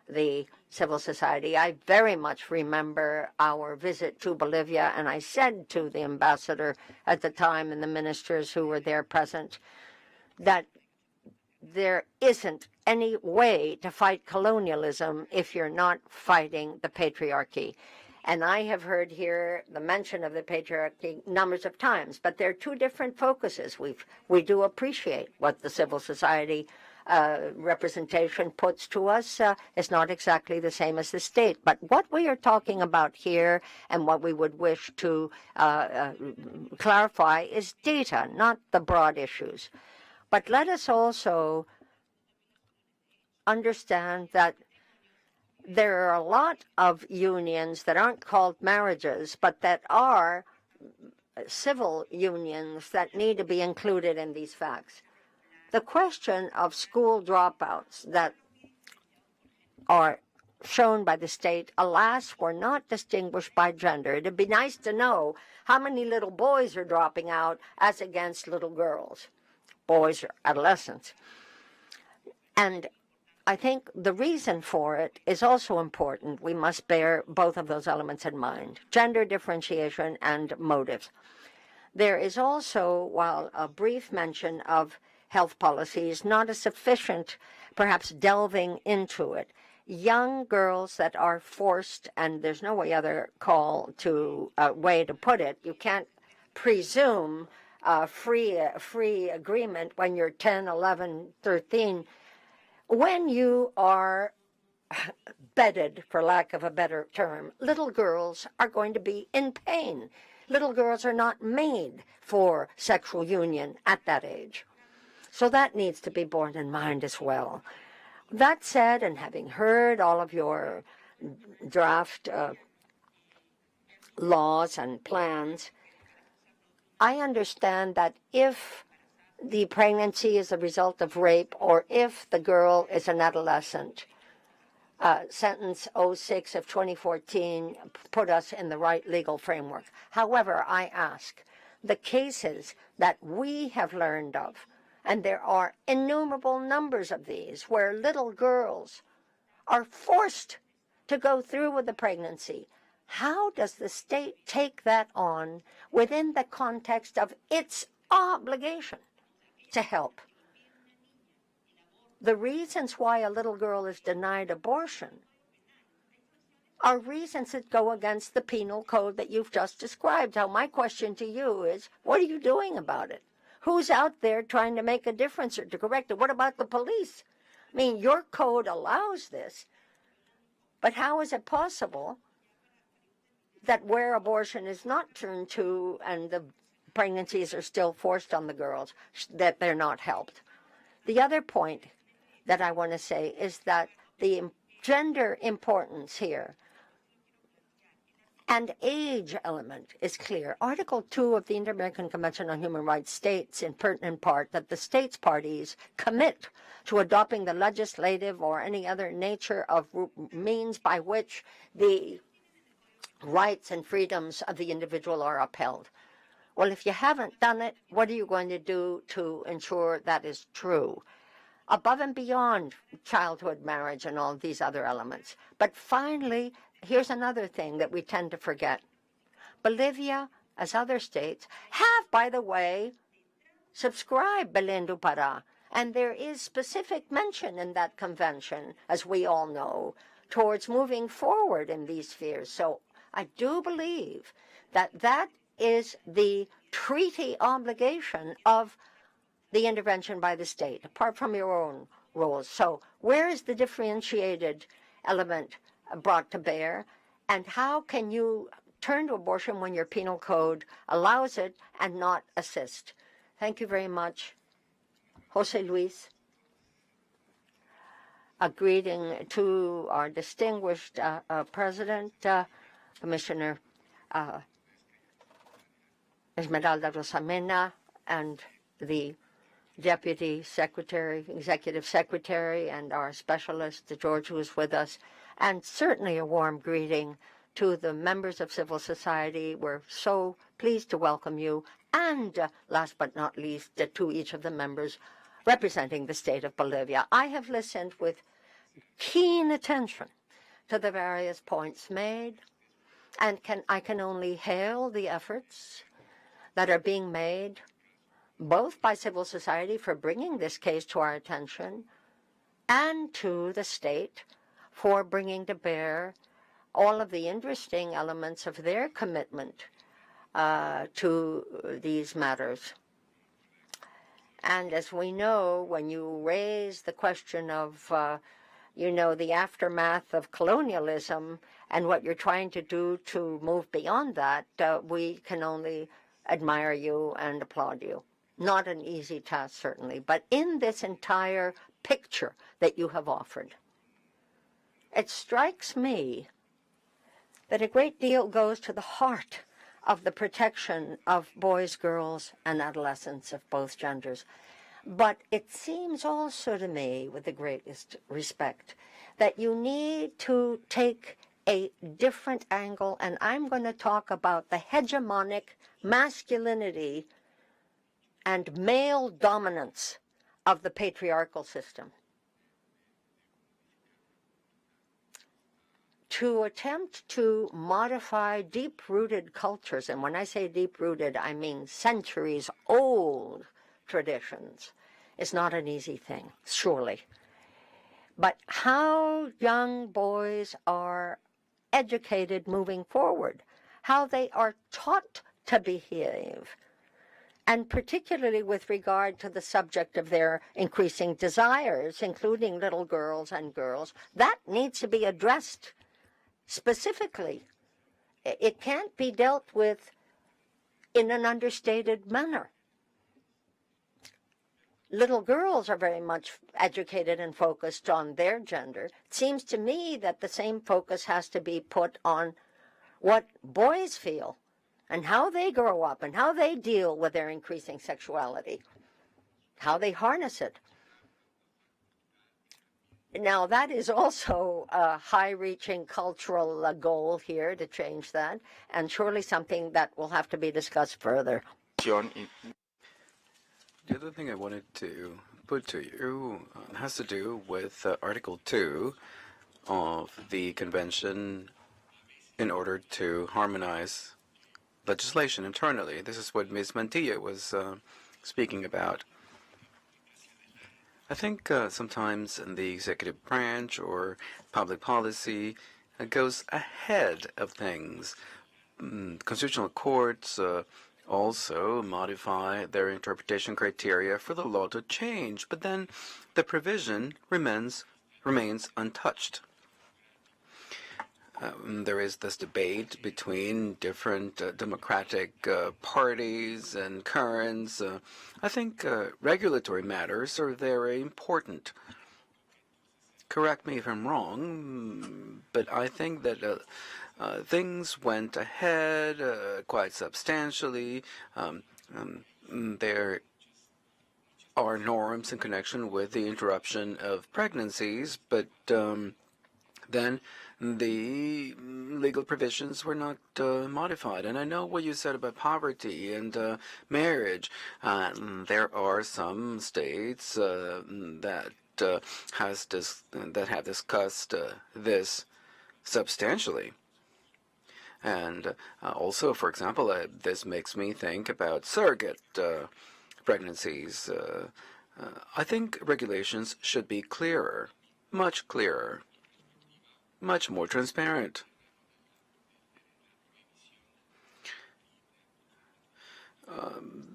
the civil society. I very much remember our visit to Bolivia, and I said to the ambassador at the time and the ministers who were there present that there isn't any way to fight colonialism if you're not fighting the patriarchy. And I have heard here the mention of the patriarchy numbers of times, but there are two different focuses. We do appreciate what the civil society representation puts to us. It's not exactly the same as the state. But what we are talking about here and what we would wish to clarify is data, not the broad issues. But let us also understand that there are a lot of unions that aren't called marriages, but that are civil unions that need to be included in these facts. The question of school dropouts that are shown by the state, alas, were not distinguished by gender. It'd be nice to know how many little boys are dropping out as against little girls, boys or adolescents. And I think the reason for it is also important. We must bear both of those elements in mind, gender differentiation and motives. There is also, while a brief mention of health policy is not a sufficient, perhaps delving into it, young girls that are forced, and there's no way other way to put it, you can't presume free agreement when you're 10, 11, 13, when you are bedded, for lack of a better term, little girls are going to be in pain. Little girls are not made for sexual union at that age. So that needs to be borne in mind as well. That said, and having heard all of your draft laws and plans, I understand that if the pregnancy is a result of rape, or if the girl is an adolescent, sentence 06 of 2014 put us in the right legal framework. However, I ask, the cases that we have learned of, and there are innumerable numbers of these, where little girls are forced to go through with the pregnancy, how does the state take that on within the context of its obligation to help? The reasons why a little girl is denied abortion are reasons that go against the penal code that you've just described. Now, my question to you is, what are you doing about it? Who's out there trying to make a difference or to correct it? What about the police? I mean, your code allows this, but how is it possible that where abortion is not turned to and the pregnancies are still forced on the girls, that they're not helped. The other point that I want to say is that the gender importance here and age element is clear. Article 2 of the Inter-American Convention on Human Rights states in pertinent part that the states parties commit to adopting the legislative or any other nature of means by which the rights and freedoms of the individual are upheld. Well, if you haven't done it, what are you going to do to ensure that is true? Above and beyond childhood, marriage, and all these other elements. But finally, here's another thing that we tend to forget. Bolivia, as other states, have, by the way, subscribed Belén do Pará. And there is specific mention in that convention, as we all know, towards moving forward in these spheres. So I do believe that that is the treaty obligation of the intervention by the state, apart from your own rules. So where is the differentiated element brought to bear, and how can you turn to abortion when your penal code allows it and not assist? Thank you very much. Jose Luis. A greeting to our distinguished President, Commissioner Esmeralda Rosamena, and the Deputy Secretary, Executive Secretary, and our specialist, George, who is with us, and certainly a warm greeting to the members of civil society. We're so pleased to welcome you, and last but not least, to each of the members representing the state of Bolivia. I have listened with keen attention to the various points made, and I can only hail the efforts that are being made both by civil society for bringing this case to our attention and to the state for bringing to bear all of the interesting elements of their commitment to these matters. And as we know, when you raise the question of, the aftermath of colonialism and what you're trying to do to move beyond that, we can only admire you and applaud you. Not an easy task, certainly, but in this entire picture that you have offered, it strikes me that a great deal goes to the heart of the protection of boys, girls, and adolescents of both genders. But it seems also to me, with the greatest respect, that you need to take a different angle, and I'm going to talk about the hegemonic masculinity and male dominance of the patriarchal system. To attempt to modify deep-rooted cultures, and when I say deep-rooted, I mean centuries-old traditions, is not an easy thing, surely. But how young boys are educated moving forward, how they are taught to behave, and particularly with regard to the subject of their increasing desires, including little girls and girls, that needs to be addressed specifically. It can't be dealt with in an understated manner. Little girls are very much educated and focused on their gender. It seems to me that the same focus has to be put on what boys feel and how they grow up and how they deal with their increasing sexuality, how they harness it. Now, that is also a high-reaching cultural goal here to change that, and surely something that will have to be discussed further. The other thing I wanted to put to you has to do with Article 2 of the Convention in order to harmonize legislation internally. This is what Ms. Mantilla was speaking about. I think sometimes the executive branch or public policy goes ahead of things. Constitutional courts also modify their interpretation criteria for the law to change, but then the provision remains untouched. there is this debate between different democratic parties and currents. I think regulatory matters are very important. Correct me if I'm wrong, but I think that things went ahead quite substantially. There are norms in connection with the interruption of pregnancies, but then the legal provisions were not modified. And I know what you said about poverty and marriage. There are some states that have discussed this substantially. And also, for example, this makes me think about surrogate pregnancies. I think regulations should be clearer, much clearer, much more transparent.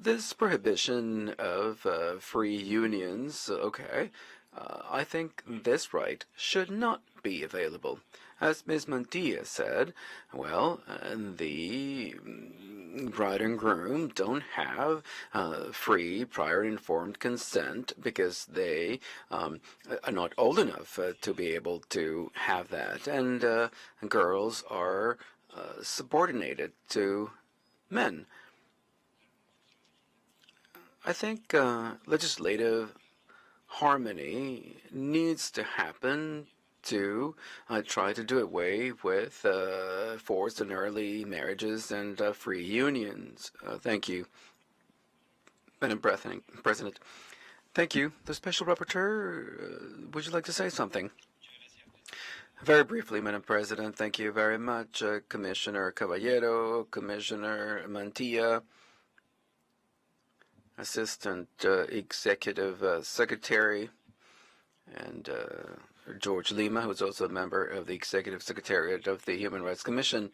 This prohibition of free unions, okay, I think this right should not be available. As Ms. Mantilla said, well, the bride and groom don't have free prior informed consent because they are not old enough to be able to have that. And girls are subordinated to men. I think legislative harmony needs to happen to try to do away with forced and early marriages and free unions. Thank you, Madam President. Thank you. The Special Rapporteur, would you like to say something? Very briefly, Madam President, thank you very much, Commissioner Caballero, Commissioner Mantilla, Assistant Executive Secretary, and George Lima, who is also a member of the Executive Secretariat of the Human Rights Commission.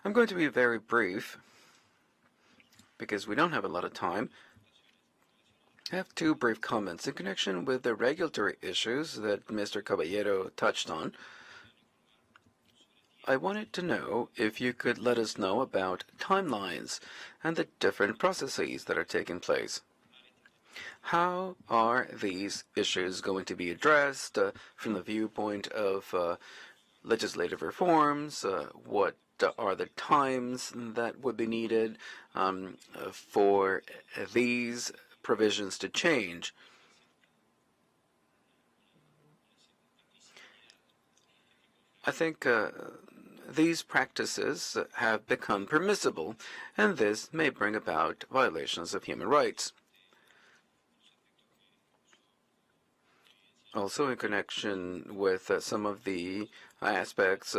I'm going to be very brief because we don't have a lot of time. I have two brief comments in connection with the regulatory issues that Mr. Caballero touched on. I wanted to know if you could let us know about timelines and the different processes that are taking place. How are these issues going to be addressed from the viewpoint of legislative reforms? What are the times that would be needed for these provisions to change? I think these practices have become permissible, and this may bring about violations of human rights. Also, in connection with some of the aspects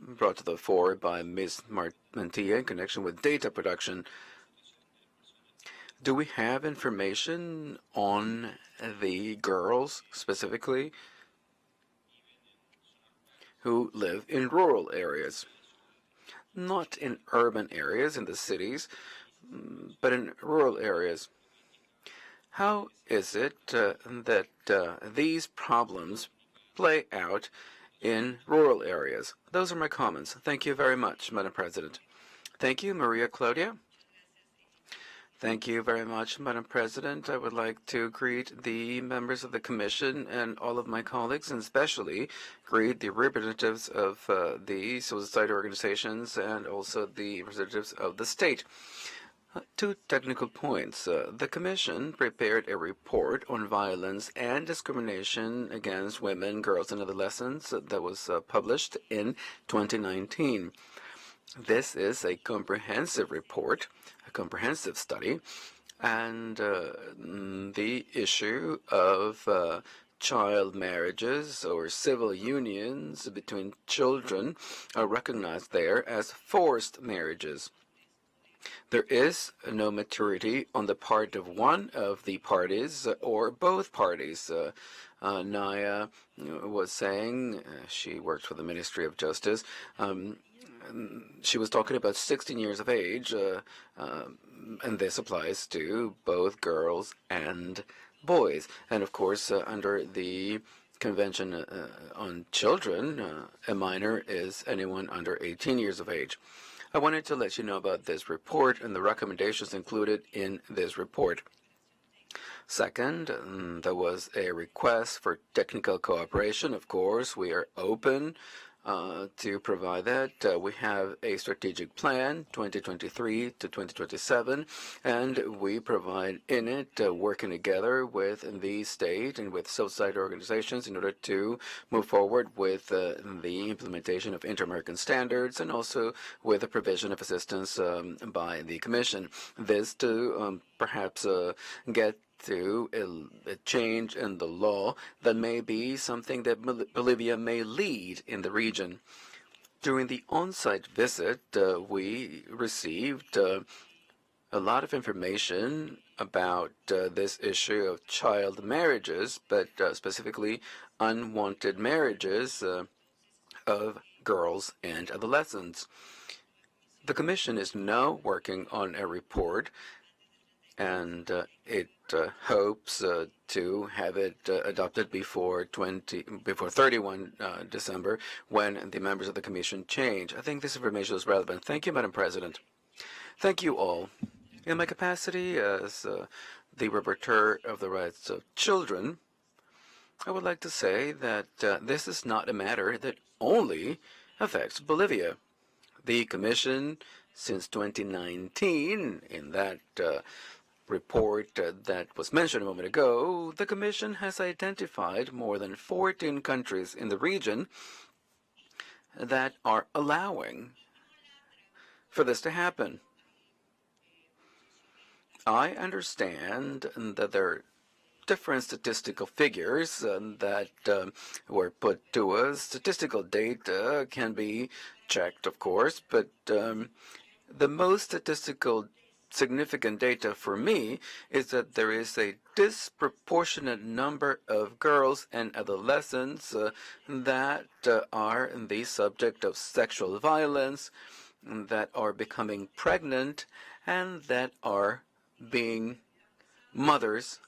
brought to the fore by Ms. Mantilla in connection with data production, do we have information on the girls specifically who live in rural areas? Not in urban areas, in the cities, but in rural areas. How is it that these problems play out in rural areas? Those are my comments. Thank you very much, Madam President. Thank you, Maria Claudia. Thank you very much, Madam President. I would like to greet the members of the Commission and all of my colleagues, and especially greet the representatives of the civil society organizations and also the representatives of the state. Two technical points. The Commission prepared a report on violence and discrimination against women, girls, and adolescents that was published in 2019. This is a comprehensive report, a comprehensive study, and the issue of child marriages or civil unions between children are recognized there as forced marriages. There is no maturity on the part of one of the parties or both parties. Naya was saying, she worked for the Ministry of Justice, she was talking about 16 years of age, and this applies to both girls and boys. And of course, under the Convention on Children, a minor is anyone under 18 years of age. I wanted to let you know about this report and the recommendations included in this report. Second, there was a request for technical cooperation. Of course, we are open to provide that. We have a strategic plan, 2023 to 2027, and we provide in it working together with the state and with society organizations in order to move forward with the implementation of inter-American standards and also with the provision of assistance by the Commission. This to perhaps get to a change in the law that may be something that Bolivia may lead in the region. During the on-site visit, we received a lot of information about this issue of child marriages, but specifically unwanted marriages of girls and adolescents. The Commission is now working on a report, and it hopes to have it adopted before 31 December, when the members of the Commission change. I think this information is relevant. Thank you, Madam President. Thank you all. In my capacity as the rapporteur of the rights of children, I would like to say that this is not a matter that only affects Bolivia. The Commission, since 2019, in that report that was mentioned a moment ago, the Commission has identified more than 14 countries in the region that are allowing for this to happen. I understand that there are different statistical figures that were put to us. Statistical data can be checked, of course, but the most statistical significant data for me is that there is a disproportionate number of girls and adolescents that are the subject of sexual violence, that are becoming pregnant, and that are being mothers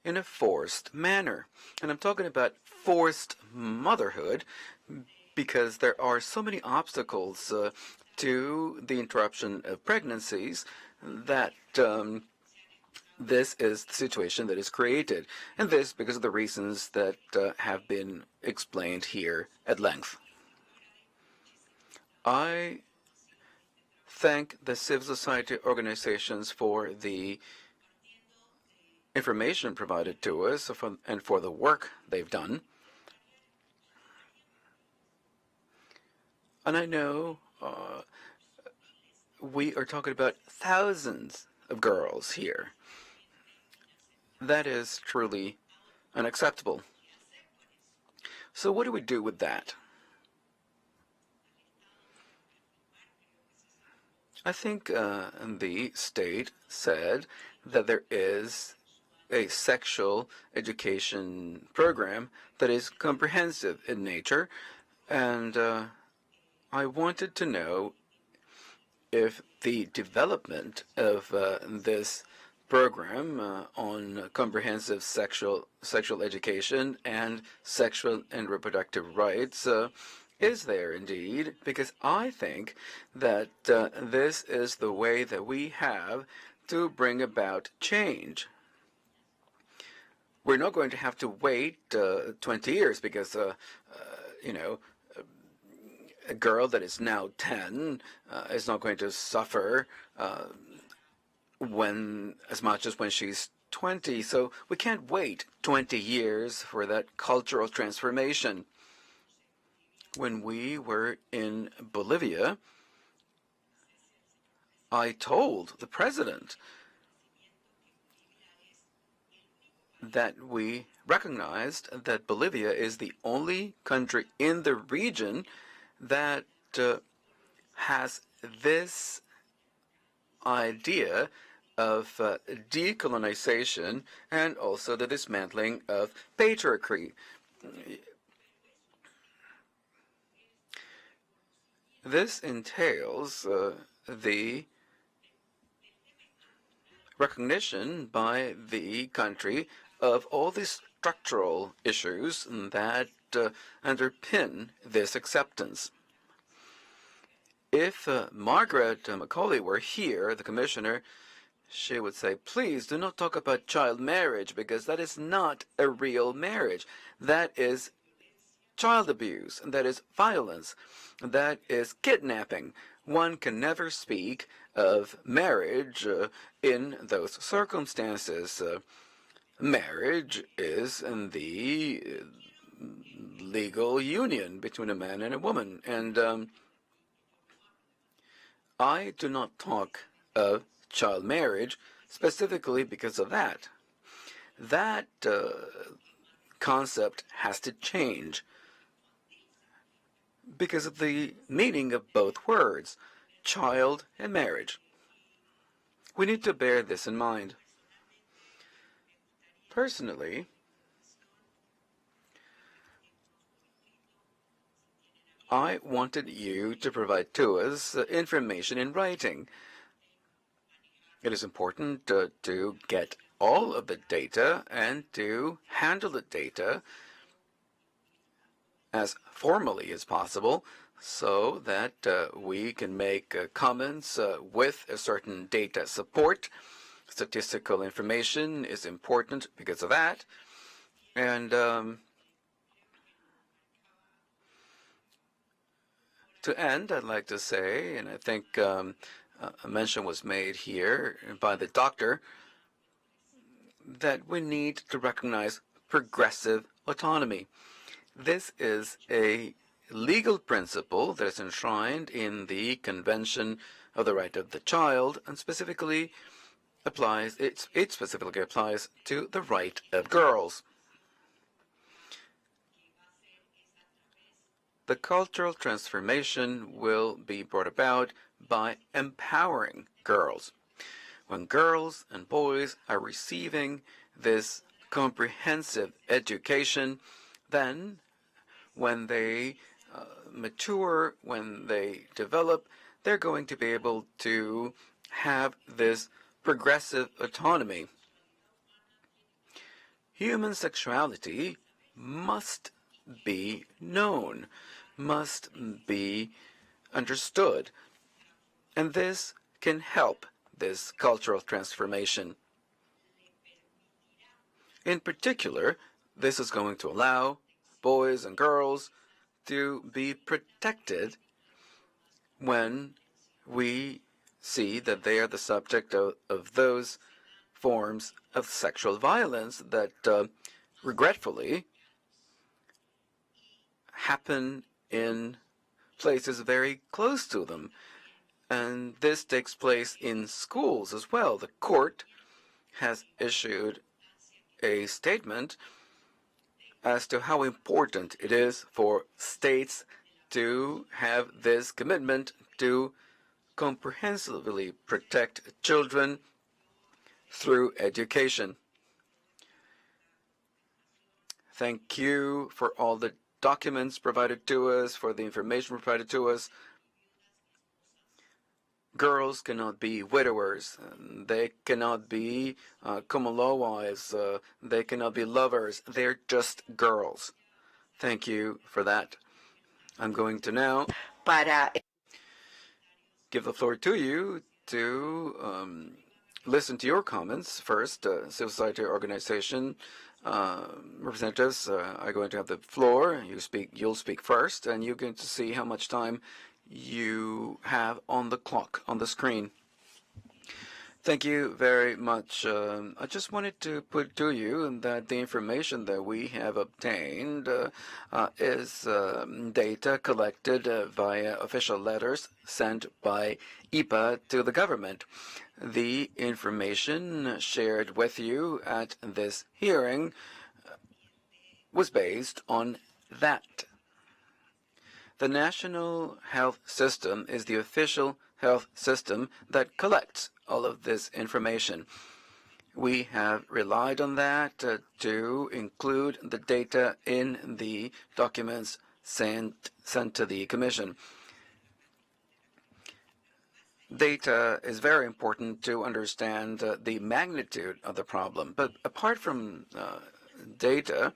in a forced manner. And I'm talking about forced motherhood because there are so many obstacles to the interruption of pregnancies that this is the situation that is created, and this because of the reasons that have been explained here at length. I thank the civil society organizations for the information provided to us and for the work they've done. And I know we are talking about thousands of girls here. That is truly unacceptable. So what do we do with that? I think the state said that there is a sexual education program that is comprehensive in nature, and I wanted to know if the development of this program on comprehensive sexual education and sexual and reproductive rights is there indeed, because I think that this is the way that we have to bring about change. We're not going to have to wait 20 years because, a girl that is now 10 is not going to suffer as much as when she's 20. So we can't wait 20 years for that cultural transformation. When we were in Bolivia, I told the president that we recognized that Bolivia is the only country in the region that has this idea of decolonization and also the dismantling of patriarchy. This entails the recognition by the country of all the structural issues that underpin this acceptance. If Margaret Macaulay were here, the commissioner, she would say, please do not talk about child marriage, because that is not a real marriage. That is child abuse, and that is violence, that is kidnapping. One can never speak of marriage in those circumstances. Marriage is in the legal union between a man and a woman, and I do not talk of child marriage specifically because of that. That concept has to change because of the meaning of both words, child and marriage. We need to bear this in mind. Personally, I wanted you to provide to us information in writing. It is important to get all of the data and to handle the data as formally as possible so that we can make comments with a certain data support. Statistical information is important because of that. And to end, I'd like to say, and I think a mention was made here by the doctor, that we need to recognize progressive autonomy. This is a legal principle that is enshrined in the Convention of the Right of the Child, and specifically it specifically applies to the right of girls. The cultural transformation will be brought about by empowering girls. When girls and boys are receiving this comprehensive education, then when they mature, when they develop, they're going to be able to have this progressive autonomy. Human sexuality must be known, must be understood, and this can help this cultural transformation. In particular, this is going to allow boys and girls to be protected when we see that they are the subject of those forms of sexual violence that regretfully happen in places very close to them. And this takes place in schools as well. The court has issued a statement as to how important it is for states to have this commitment to comprehensively protect children through education. Thank you for all the documents provided to us, for the information provided to us. Girls cannot be widowers. They cannot be common law wives. They cannot be lovers. They're just girls. Thank you for that. I'm going to now give the floor to you to listen to your comments first. Civil society organization representatives are going to have the floor. You'll speak first, and you're going to see how much time you have on the clock, on the screen. Thank you very much. I just wanted to put to you that the information that we have obtained is data collected via official letters sent by IPA to the government. The information shared with you at this hearing was based on that. The National Health System is the official health system that collects all of this information. We have relied on that to include the data in the documents sent to the Commission. Data is very important to understand the magnitude of the problem, but apart from data,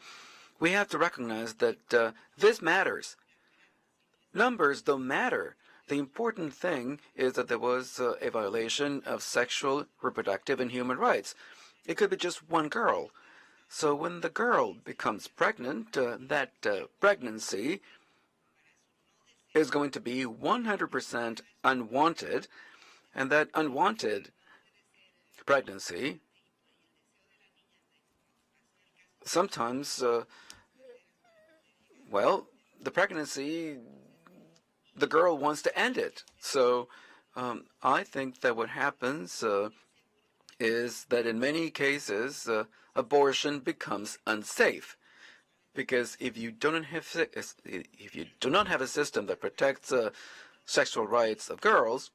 we have to recognize that this matters. Numbers don't matter. The important thing is that there was a violation of sexual, reproductive, and human rights. It could be just one girl. So when the girl becomes pregnant, that pregnancy is going to be 100% unwanted, and that unwanted pregnancy sometimes, well, the pregnancy, the girl wants to end it. So I think that what happens is that in many cases, abortion becomes unsafe. Because if you do not have a system that protects sexual rights of girls,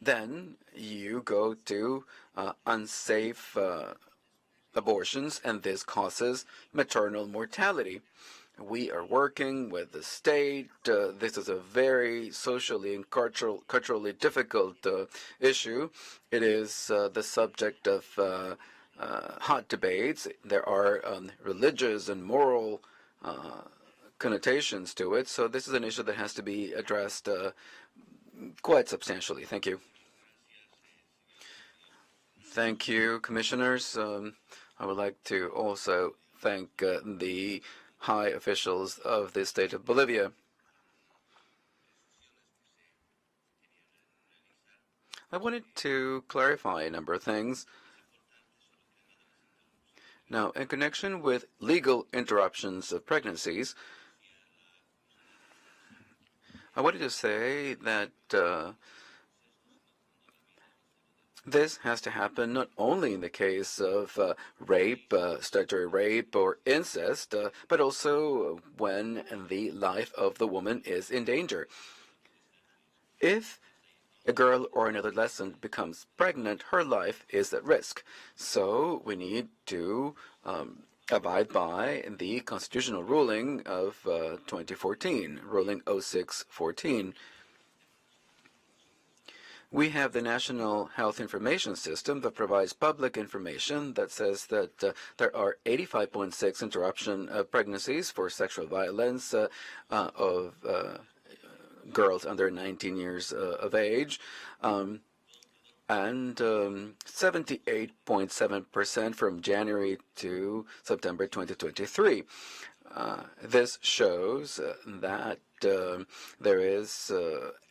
then you go to unsafe abortions, and this causes maternal mortality. We are working with the state. This is a very socially and culturally difficult issue. It is the subject of hot debates. There are religious and moral connotations to it. So this is an issue that has to be addressed quite substantially. Thank you. Thank you, commissioners. I would like to also thank the high officials of the state of Bolivia. I wanted to clarify a number of things. Now, in connection with legal interruptions of pregnancies, I wanted to say that this has to happen not only in the case of rape, statutory rape, or incest, but also when the life of the woman is in danger. If a girl or an adolescent becomes pregnant, her life is at risk. So we need to abide by the constitutional ruling of 2014, ruling 0614. We have the National Health Information System that provides public information that says that there are 85.6 interruption of pregnancies for sexual violence of girls under 19 years of age, and 78.7% from January to September 2023. This shows that there is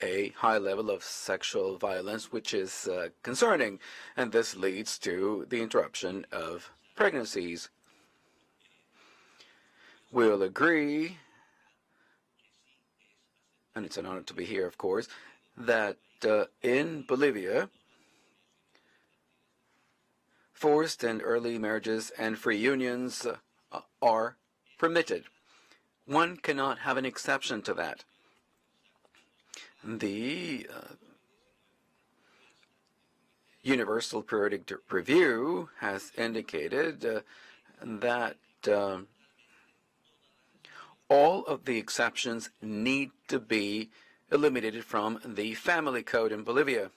a high level of sexual violence, which is concerning, and this leads to the interruption of pregnancies. We'll agree, and it's an honor to be here, of course, that in Bolivia, forced and early marriages and free unions are permitted. One cannot have an exception to that. The Universal Periodic Review has indicated that all of the exceptions need to be eliminated from the family code in Bolivia.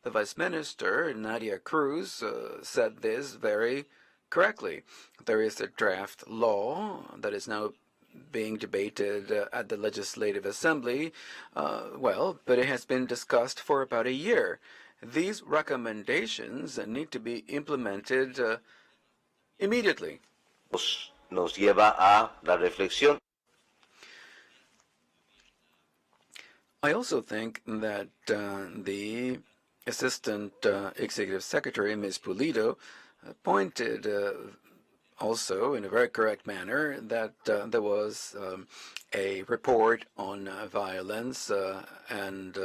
The Vice Minister, Nadia Cruz, said this very correctly. There is a draft law that is now being debated at the Legislative Assembly, but it has been discussed for about a year. These recommendations need to be implemented immediately. Nos lleva a la reflexión. I also think that the Assistant Executive Secretary, Ms. Pulido, pointed also in a very correct manner that there was a report on violence and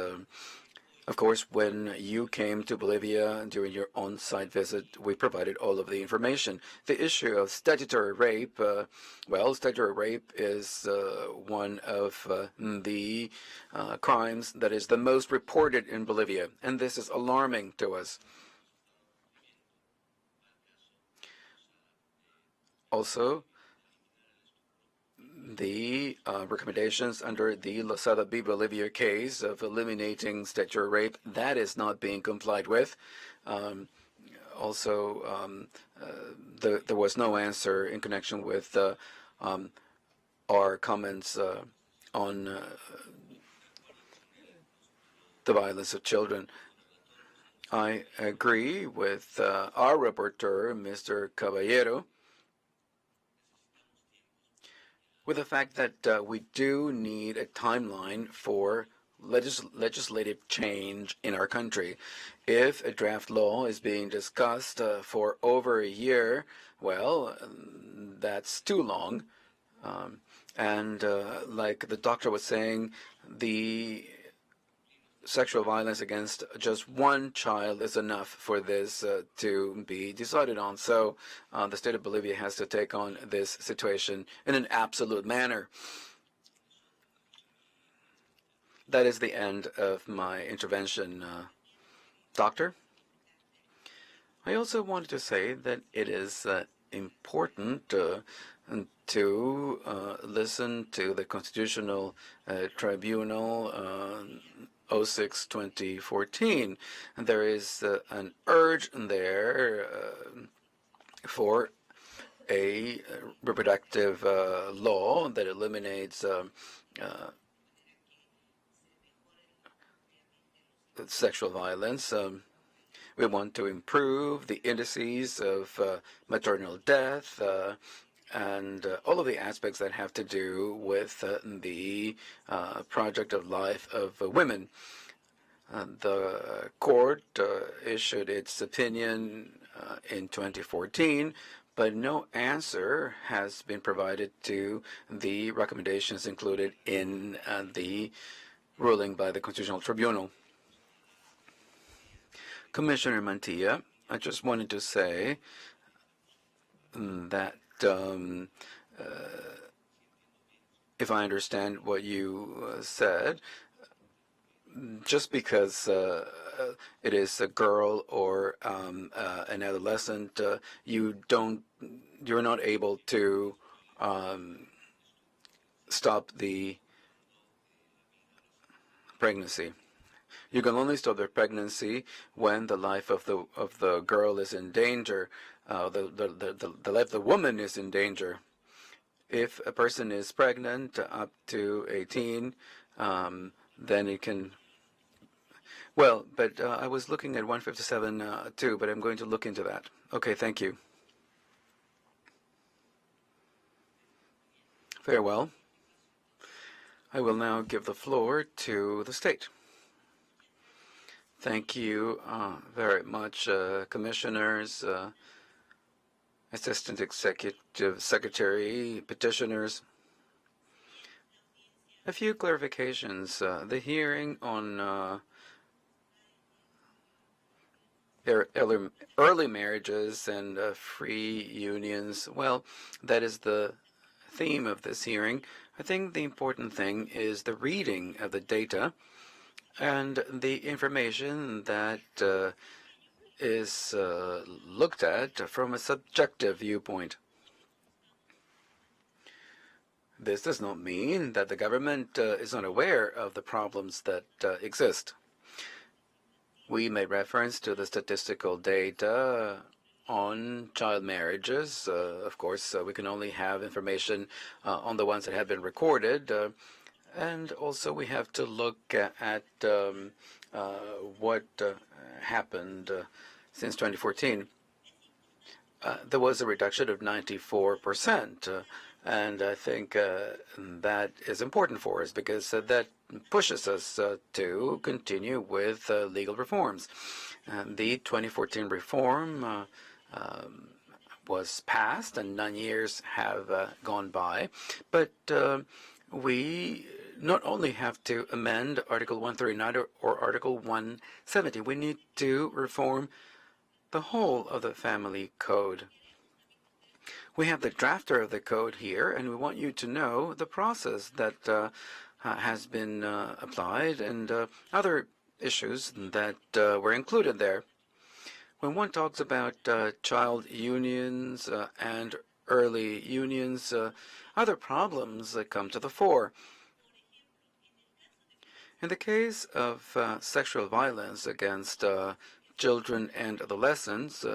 of course, when you came to Bolivia during your on-site visit, we provided all of the information. The issue of statutory rape, statutory rape is one of the crimes that is the most reported in Bolivia, and this is alarming to us. the recommendations under the Lozada B. Bolivia case of eliminating statutory rape, that is not being complied with. There was no answer in connection with our comments on the violence of children. I agree with our rapporteur, Mr. Caballero, with the fact that we do need a timeline for legislative change in our country. If a draft law is being discussed for over a year, well, that's too long. Like the doctor was saying, the sexual violence against just one child is enough for this to be decided on. So the state of Bolivia has to take on this situation in an absolute manner. That is the end of my intervention, Doctor. I also wanted to say that it is important to listen to the Constitutional Tribunal 06/2014. And there is an urge there for a reproductive law that eliminates sexual violence. We want to improve the indices of maternal death and all of the aspects that have to do with the project of life of women. The court issued its opinion in 2014, but no answer has been provided to the recommendations included in the ruling by the Constitutional Tribunal. Commissioner Mantilla, I just wanted to say that if I understand what you said, just because it is a girl or an adolescent, you're not able to stop the pregnancy. You can only stop the pregnancy when the life of the girl is in danger. The life of the woman is in danger. If a person is pregnant up to 18, then it can. Well, but I was looking at 157 too, but I'm going to look into that. Okay, thank you. Very well. I will now give the floor to the state. Thank you very much, commissioners, Assistant Executive Secretary, petitioners. A few clarifications. The hearing on early marriages and free unions, well, that is the theme of this hearing. I think the important thing is the reading of the data and the information that is looked at from a subjective viewpoint. This does not mean that the government is unaware of the problems that exist. We made reference to the statistical data on child marriages. Of course, we can only have information on the ones that have been recorded. And also we have to look at what happened since 2014. There was a reduction of 94%, and I think that is important for us because that pushes us to continue with legal reforms. The 2014 reform was passed, and 9 years have gone by, but we not only have to amend Article 139 or Article 170, we need to reform the whole of the family code. We have the drafter of the code here, and we want you to know the process that has been applied and other issues that were included there. When one talks about child unions and early unions, other problems that come to the fore. In the case of sexual violence against children and adolescents,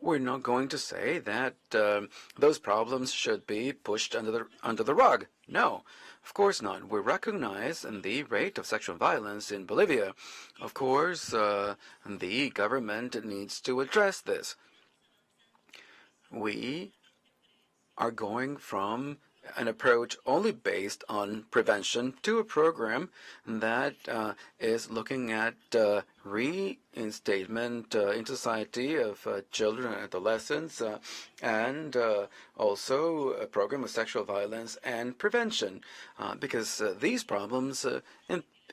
we're not going to say that those problems should be pushed under the rug. No, of course not. We recognize the rate of sexual violence in Bolivia. Of course, the government needs to address this. We are going from an approach only based on prevention to a program that is looking at reinstatement in society of children and adolescents, and also a program of sexual violence and prevention, because these problems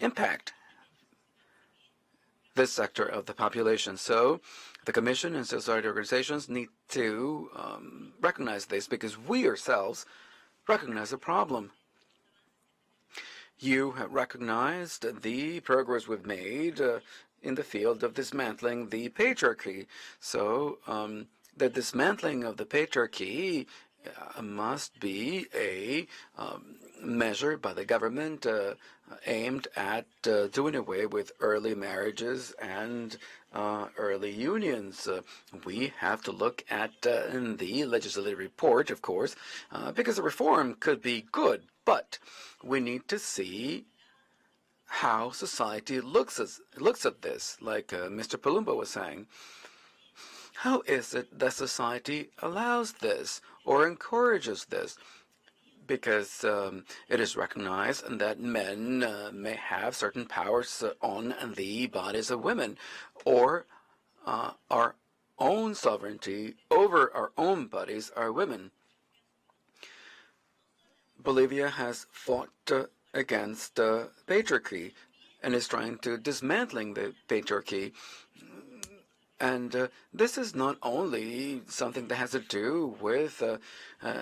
impact this sector of the population. So the Commission and society organizations need to recognize this, because we ourselves recognize the problem. You have recognized the progress we've made in the field of dismantling the patriarchy. So the dismantling of the patriarchy must be a measure by the government aimed at doing away with early marriages and early unions. We have to look at the legislative report, of course, because the reform could be good, but we need to see how society looks at this, like Mr. Palumbo was saying. How is it that society allows this or encourages this? Because it is recognized that men may have certain powers on the bodies of women, or our own sovereignty over our own bodies are women. Bolivia has fought against patriarchy and is trying to dismantling the patriarchy. And this is not only something that has to do with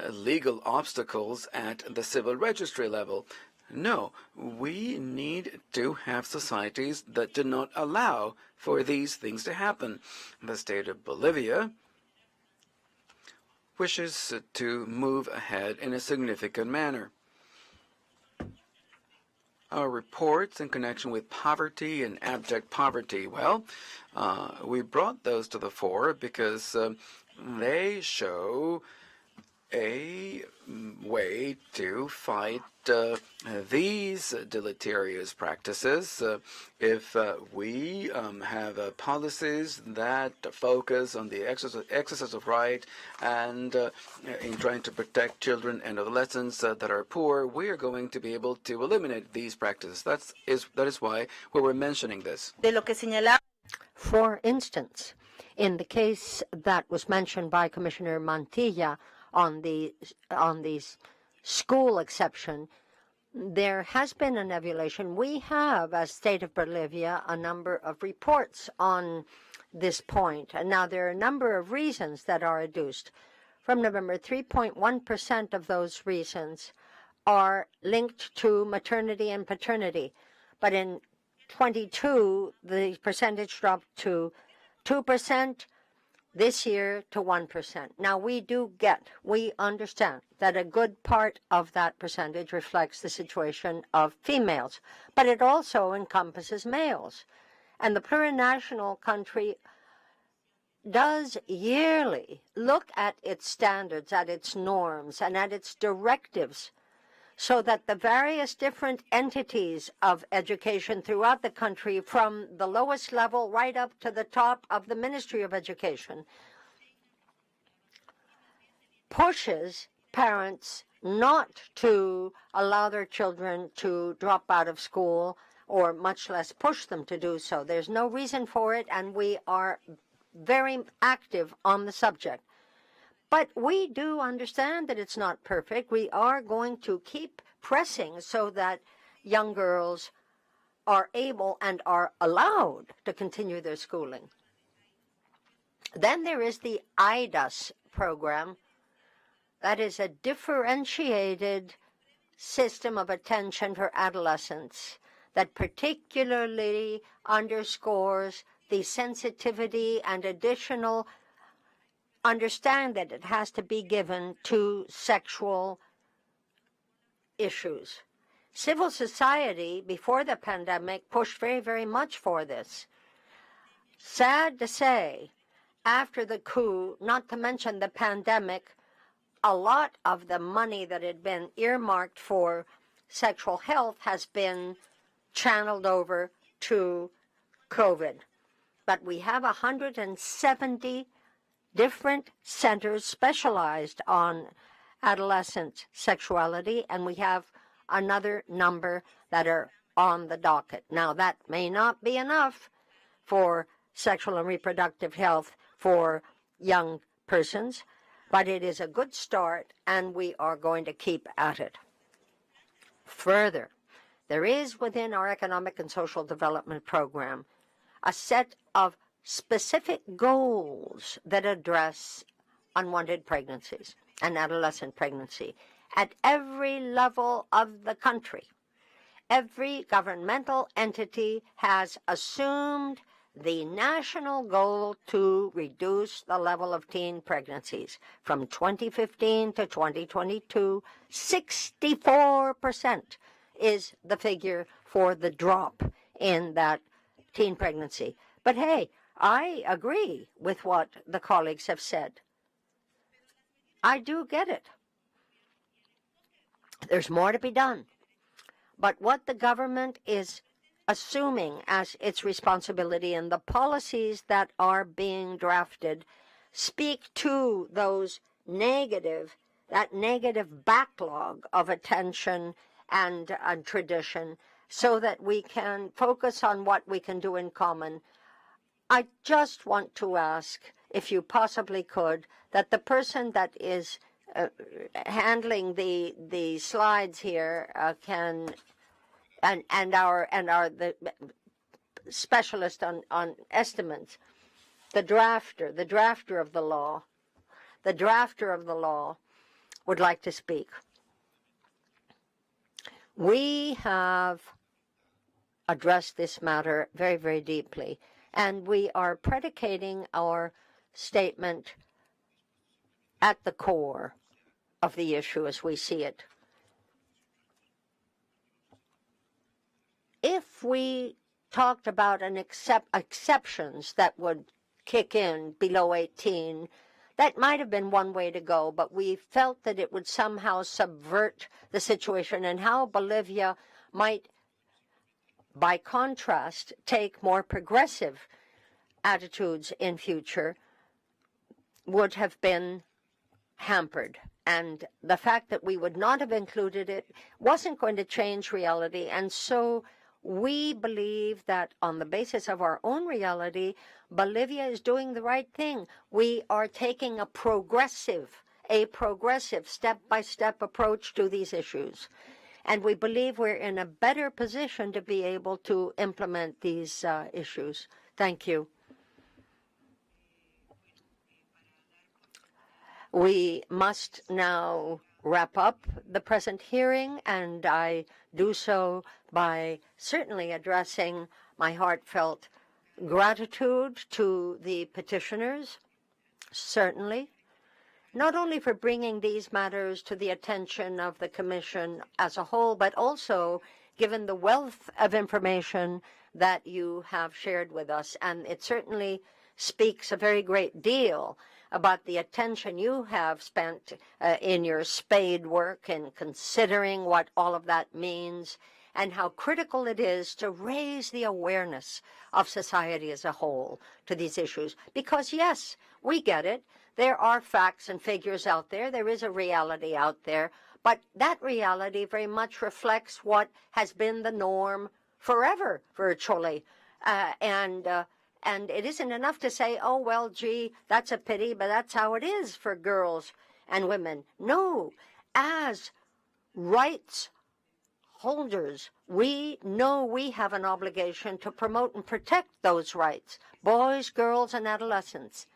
legal obstacles at the civil registry level. No, we need to have societies that do not allow for these things to happen. The state of Bolivia wishes to move ahead in a significant manner. Our reports in connection with poverty and abject poverty, well, we brought those to the fore because they show a way to fight these deleterious practices. If we have policies that focus on the exercise of right and in trying to protect children and adolescents that are poor, we are going to be able to eliminate these practices. That is why we were mentioning this. For instance, in the case that was mentioned by Commissioner Mantilla on the school exception, there has been an evaluation. We have, as State of Bolivia, a number of reports on this point. And now there are a number of reasons that are adduced. From November, 3.1% of those reasons are linked to maternity and paternity. But in 22, the percentage dropped to 2%. This year to 1%. Now we understand that a good part of that percentage reflects the situation of females, but it also encompasses males. And the plurinational country does yearly look at its standards, at its norms, and at its directives, so that the various different entities of education throughout the country, from the lowest level right up to the top of the Ministry of Education, pushes parents not to allow their children to drop out of school, or much less push them to do so. There's no reason for it, and we are very active on the subject. But we do understand that it's not perfect. We are going to keep pressing so that young girls are able and are allowed to continue their schooling. Then there is the IDAS program. That is a differentiated system of attention for adolescents that particularly underscores the sensitivity and additional understand that it has to be given to sexual issues. Civil society, before the pandemic, pushed very, very much for this. Sad to say, after the coup, not to mention the pandemic, a lot of the money that had been earmarked for sexual health has been channeled over to COVID. But we have 170 different centers specialized on adolescent sexuality, and we have another number that are on the docket. Now, that may not be enough for sexual and reproductive health for young persons, but it is a good start, and we are going to keep at it. Further, there is within our economic and social development program a set of specific goals that address unwanted pregnancies and adolescent pregnancy at every level of the country. Every governmental entity has assumed the national goal to reduce the level of teen pregnancies. From 2015 to 2022, 64% is the figure for the drop in that teen pregnancy. But hey, I agree with what the colleagues have said. I do get it. There's more to be done. But what the government is assuming as its responsibility and the policies that are being drafted speak to that negative backlog of attention and tradition so that we can focus on what we can do in common. I just want to ask, if you possibly could, that the person that is handling the slides here can and the specialist on estimates, the drafter of the law would like to speak. We have addressed this matter very, very deeply, and we are predicating our statement at the core of the issue as we see it. If we talked about exceptions that would kick in below 18, that might have been one way to go, but we felt that it would somehow subvert the situation, and how Bolivia might, by contrast, take more progressive attitudes in future would have been hampered. And the fact that we would not have included it wasn't going to change reality, and so we believe that on the basis of our own reality, Bolivia is doing the right thing. We are taking a progressive step-by-step approach to these issues. And we believe we're in a better position to be able to implement these issues. Thank you. We must now wrap up the present hearing, and I do so by certainly addressing my heartfelt gratitude to the petitioners, certainly, not only for bringing these matters to the attention of the Commission as a whole, but also given the wealth of information that you have shared with us. And it certainly speaks a very great deal about the attention you have spent in your spade work and considering what all of that means and how critical it is to raise the awareness of society as a whole to these issues. Because, yes, we get it. There are facts and figures out there. There is a reality out there. But that reality very much reflects what has been the norm forever, virtually. And it isn't enough to say, oh, well, gee, that's a pity, but that's how it is for girls and women. No, as rights holders, we know we have an obligation to promote and protect those rights, boys, girls, and adolescents.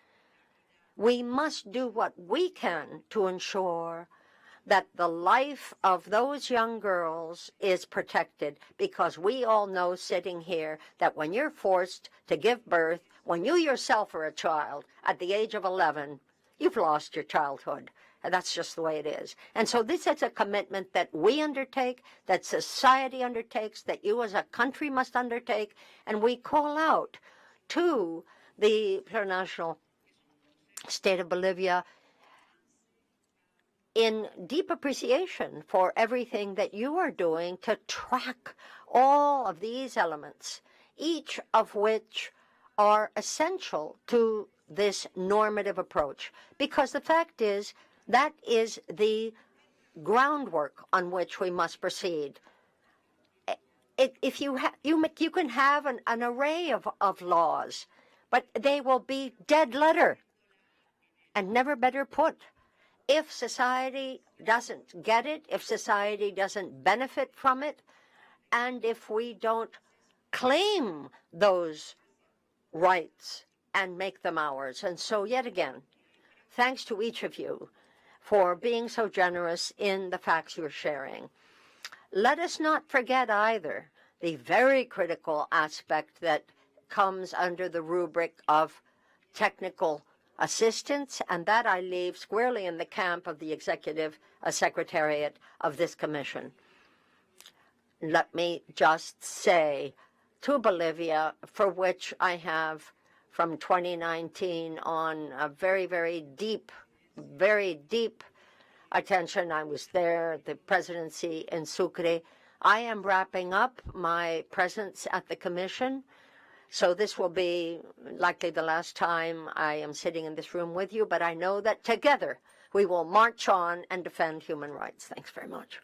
We must do what we can to ensure that the life of those young girls is protected, because we all know sitting here that when you're forced to give birth, when you yourself are a child at the age of 11, you've lost your childhood. And that's just the way it is. And so this is a commitment that we undertake, that society undertakes, that you as a country must undertake, and we call out to the plurinational state of Bolivia in deep appreciation for everything that you are doing to track all of these elements, each of which are essential to this normative approach. Because the fact is, that is the groundwork on which we must proceed. If you can have an array of laws, but they will be dead letter and never better put. If society doesn't get it, if society doesn't benefit from it, and if we don't claim those rights and make them ours. And so yet again, thanks to each of you for being so generous in the facts you're sharing. Let us not forget either the very critical aspect that comes under the rubric of technical assistance, and that I leave squarely in the camp of the executive secretariat of this commission. Let me just say to Bolivia, for which I have from 2019 on a very, very deep attention. I was there at the presidency in Sucre. I am wrapping up my presence at the commission. So this will be likely the last time I am sitting in this room with you, but I know that together we will march on and defend human rights. Thanks very much.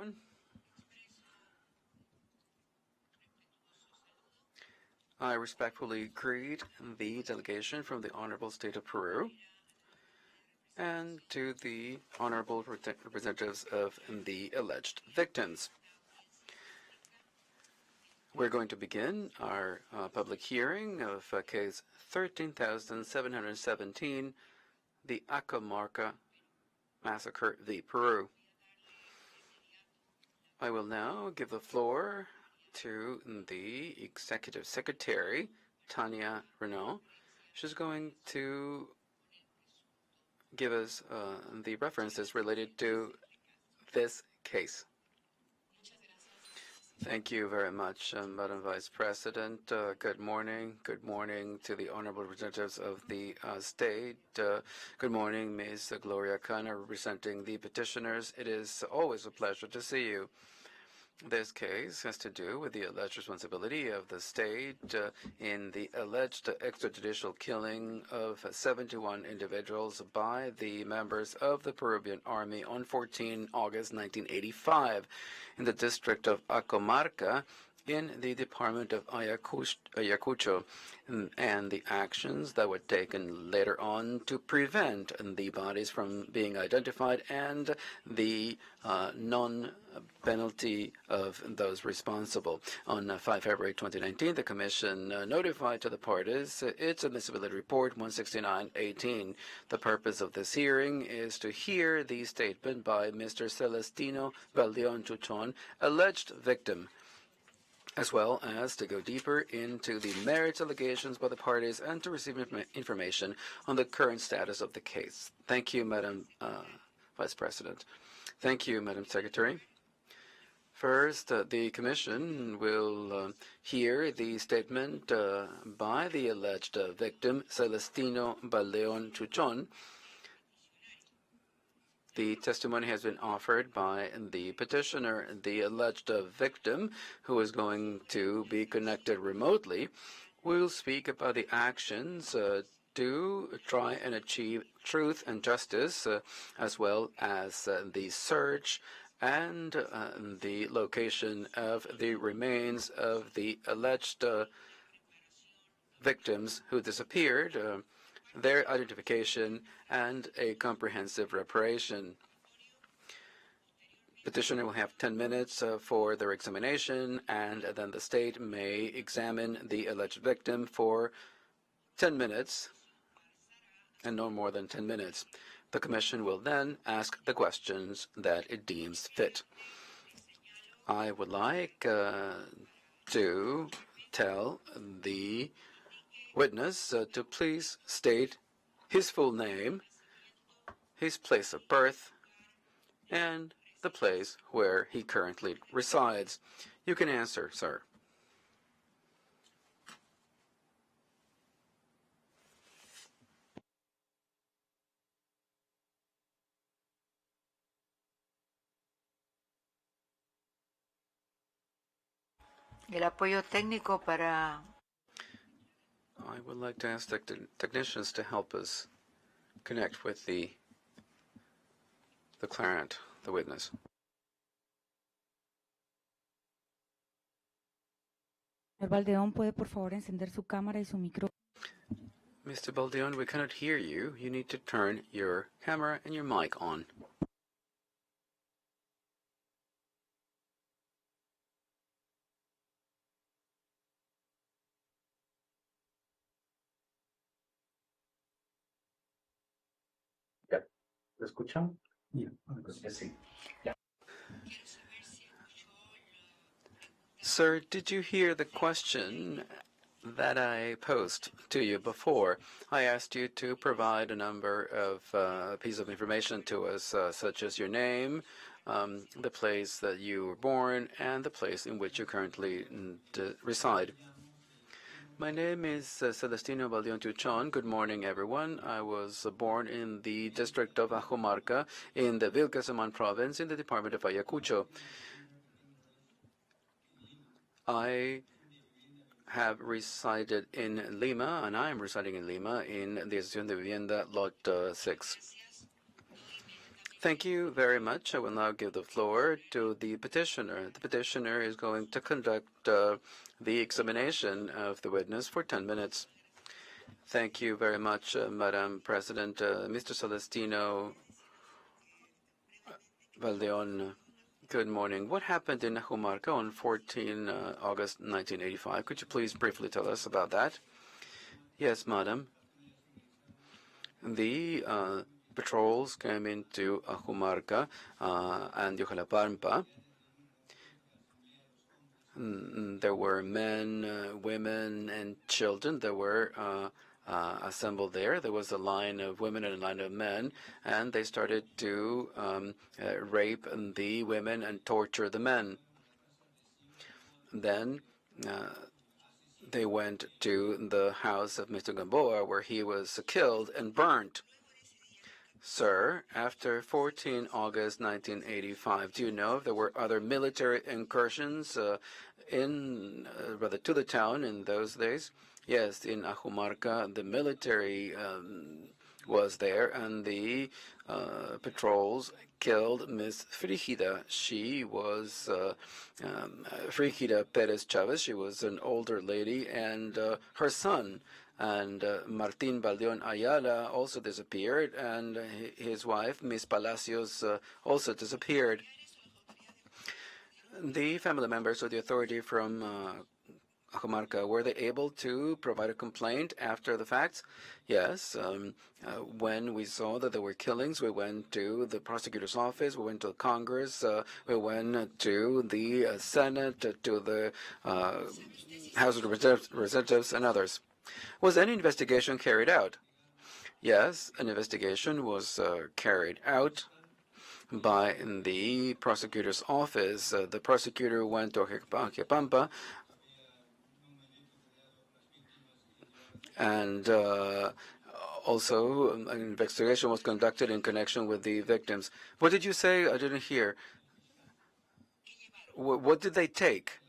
everyone. I respectfully greet the delegation from the Honorable State of Peru and to the honorable representatives of the alleged victims. We're going to begin our public hearing of case 13,717, the Accomarca Massacre v. Peru. I will now give the floor to the Executive Secretary, Tania Renault. She's going to give us the references related to this case. Thank you very much, Madam Vice President. Good morning. Good morning to the honorable representatives of the state. Good morning, Ms. Gloria Cana, representing the petitioners. It is always a pleasure to see you. This case has to do with the alleged responsibility of the state in the alleged extrajudicial killing of 71 individuals by the members of the Peruvian Army on 14 August 1985 in the district of Accomarca in the department of Ayacucho, and the actions that were taken later on to prevent the bodies from being identified and the non-penalty of those responsible. On 5 February 2019, the Commission notified to the parties its admissibility report 16918. The purpose of this hearing is to hear the statement by Mr. Celestino Valdeon Chuchon, alleged victim, as well as to go deeper into the merits allegations by the parties and to receive information on the current status of the case. Thank you, Madam Vice President. Thank you, Madam Secretary. First, the Commission will hear the statement by the alleged victim, Celestino Valdeon Chuchon. The testimony has been offered by the petitioner, the alleged victim, who is going to be connected remotely. Will speak about the actions to try and achieve truth and justice, as well as the search and the location of the remains of the alleged victims who disappeared, their identification, and a comprehensive reparation. Petitioner will have 10 minutes for their examination, and then the state may examine the alleged victim for 10 minutes, and no more than 10 minutes. The Commission will then ask the questions that it deems fit. I would like to tell the witness to please state his full name, his place of birth, and the place where he currently resides. You can answer, sir. El apoyo técnico para I would like to ask the technicians to help us connect with the declarant, the witness. Señor Valdeón, ¿puede por favor encender su cámara y su micrófono? Mr. Baldeon, we cannot hear you. You need to turn your camera and your mic on. ¿Lo escuchan? Sí. Sir, did you hear the question that I posed to you before? I asked you to provide a number of pieces of information to us, such as your name, the place that you were born, and the place in which you currently reside. My name is Celestino Valdeon Chuchon. Good morning, everyone. I was born in the district of Accomarca in the Vilcasomán province in the department of Ayacucho. I have resided in Lima, and I am residing in Lima in the Asociación de Vivienda Lot 6. Thank you very much. I will now give the floor to the petitioner. The petitioner is going to conduct the examination of the witness for 10 minutes. Thank you very much, Madam President. Mr. Celestino Valdeon, good morning. What happened in Accomarca on 14 August 1985? Could you please briefly tell us about that? Yes, Madam. The patrols came into Accomarca and Pampa. There were men, women, and children that were assembled there. There was a line of women and a line of men, and they started to rape the women and torture the men. Then they went to the house of Mr. Gamboa, where he was killed and burnt. Sir, after 14 August 1985, do you know if there were other military incursions to the town in those days? Yes, in Accomarca, the military was there, and the patrols killed Miss Frigida. She was Frigida Perez Chavez. She was an older lady, and her son. And Martin Baldeon Ayala also disappeared, and his wife, Miss Palacios, also disappeared. The family members of the authority from Accomarca, were they able to provide a complaint after the facts? Yes. When we saw that there were killings, we went to the prosecutor's office, we went to Congress, we went to the Senate, to the House of Representatives, and others. Was any investigation carried out? Yes, an investigation was carried out by the prosecutor's office. The prosecutor went to Pampa, and also an investigation was conducted in connection with the victims. What did you say? I didn't hear. What did they take?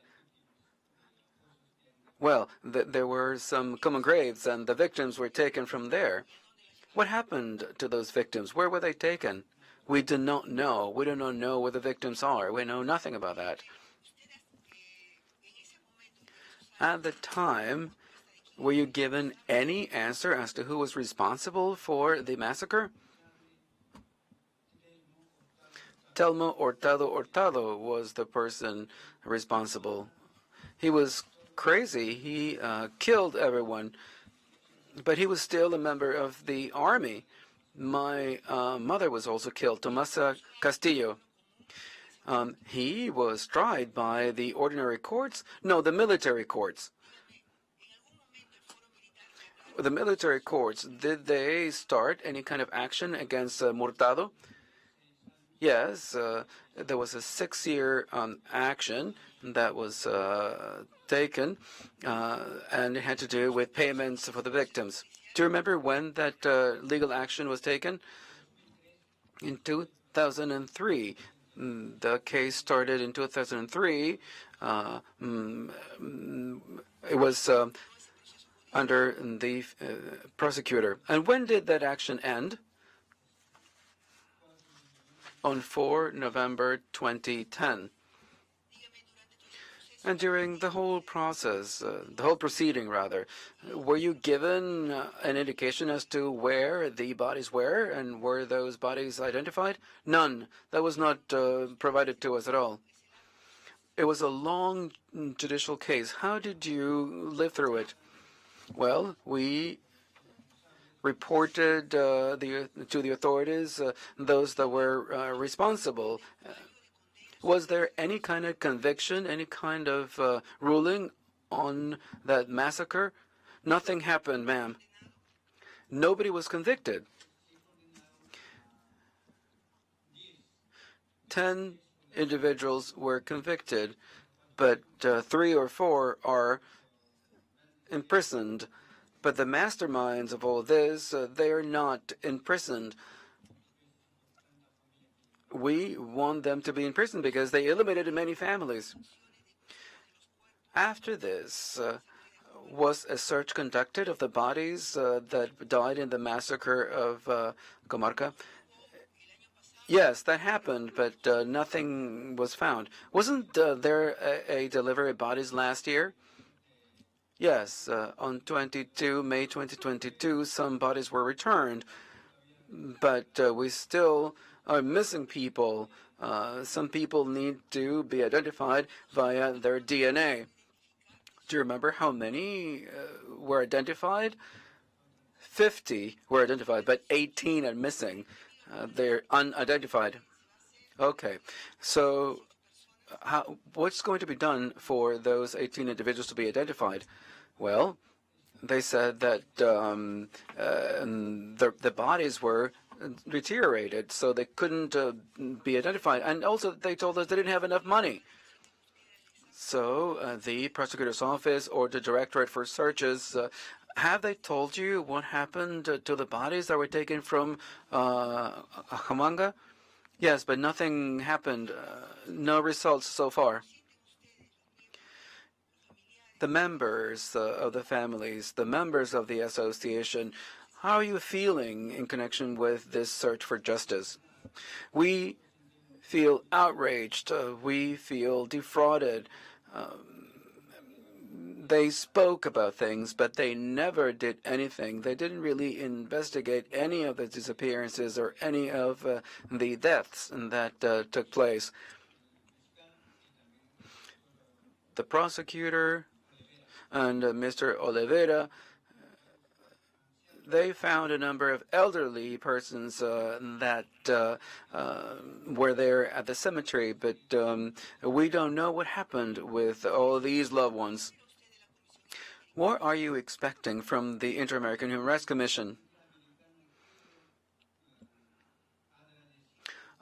Well, there were some common graves, and the victims were taken from there. What happened to those victims? Where were they taken? We do not know. We do not know where the victims are. We know nothing about that. At the time, were you given any answer as to who was responsible for the massacre? Telmo Hurtado was the person responsible. He was crazy. He killed everyone, but he was still a member of the army. My mother was also killed, Tomasa Castillo. He was tried by the ordinary courts? No, the military courts. The military courts, did they start any kind of action against Hurtado? Yes, there was a 6-year action that was taken, and it had to do with payments for the victims. Do you remember when that legal action was taken? In 2003. The case started in 2003. It was under the prosecutor. And when did that action end? On 4 November 2010. And during the whole process, the whole proceeding rather, were you given an indication as to where the bodies were, and were those bodies identified? None. That was not provided to us at all. It was a long judicial case. How did you live through it? Well, we reported to the authorities those that were responsible. Was there any kind of conviction, any kind of ruling on that massacre? Nothing happened, ma'am. Nobody was convicted. 10 individuals were convicted, but 3 or 4 are imprisoned. But the masterminds of all this, they are not imprisoned. We want them to be in prison because they eliminated many families. After this, was a search conducted of the bodies that died in the massacre of Accomarca? Yes, that happened, but nothing was found. Wasn't there a delivery of bodies last year? Yes, on May 2022, some bodies were returned, but we still are missing people. Some people need to be identified via their DNA. Do you remember how many were identified? 50 were identified, but 18 are missing. They're unidentified. Okay, so what's going to be done for those 18 individuals to be identified? Well, they said that the bodies were deteriorated, so they couldn't be identified. And also, they told us they didn't have enough money. So the prosecutor's office or the Directorate for Searches, have they told you what happened to the bodies that were taken from Accomarca? Yes, but nothing happened. No results so far. The members of the families, the members of the association, how are you feeling in connection with this search for justice? We feel outraged. We feel defrauded. They spoke about things, but they never did anything. They didn't really investigate any of the disappearances or any of the deaths that took place. The prosecutor and Mr. Oliveira, they found a number of elderly persons that were there at the cemetery, but we don't know what happened with all these loved ones. What are you expecting from the Inter-American Human Rights Commission?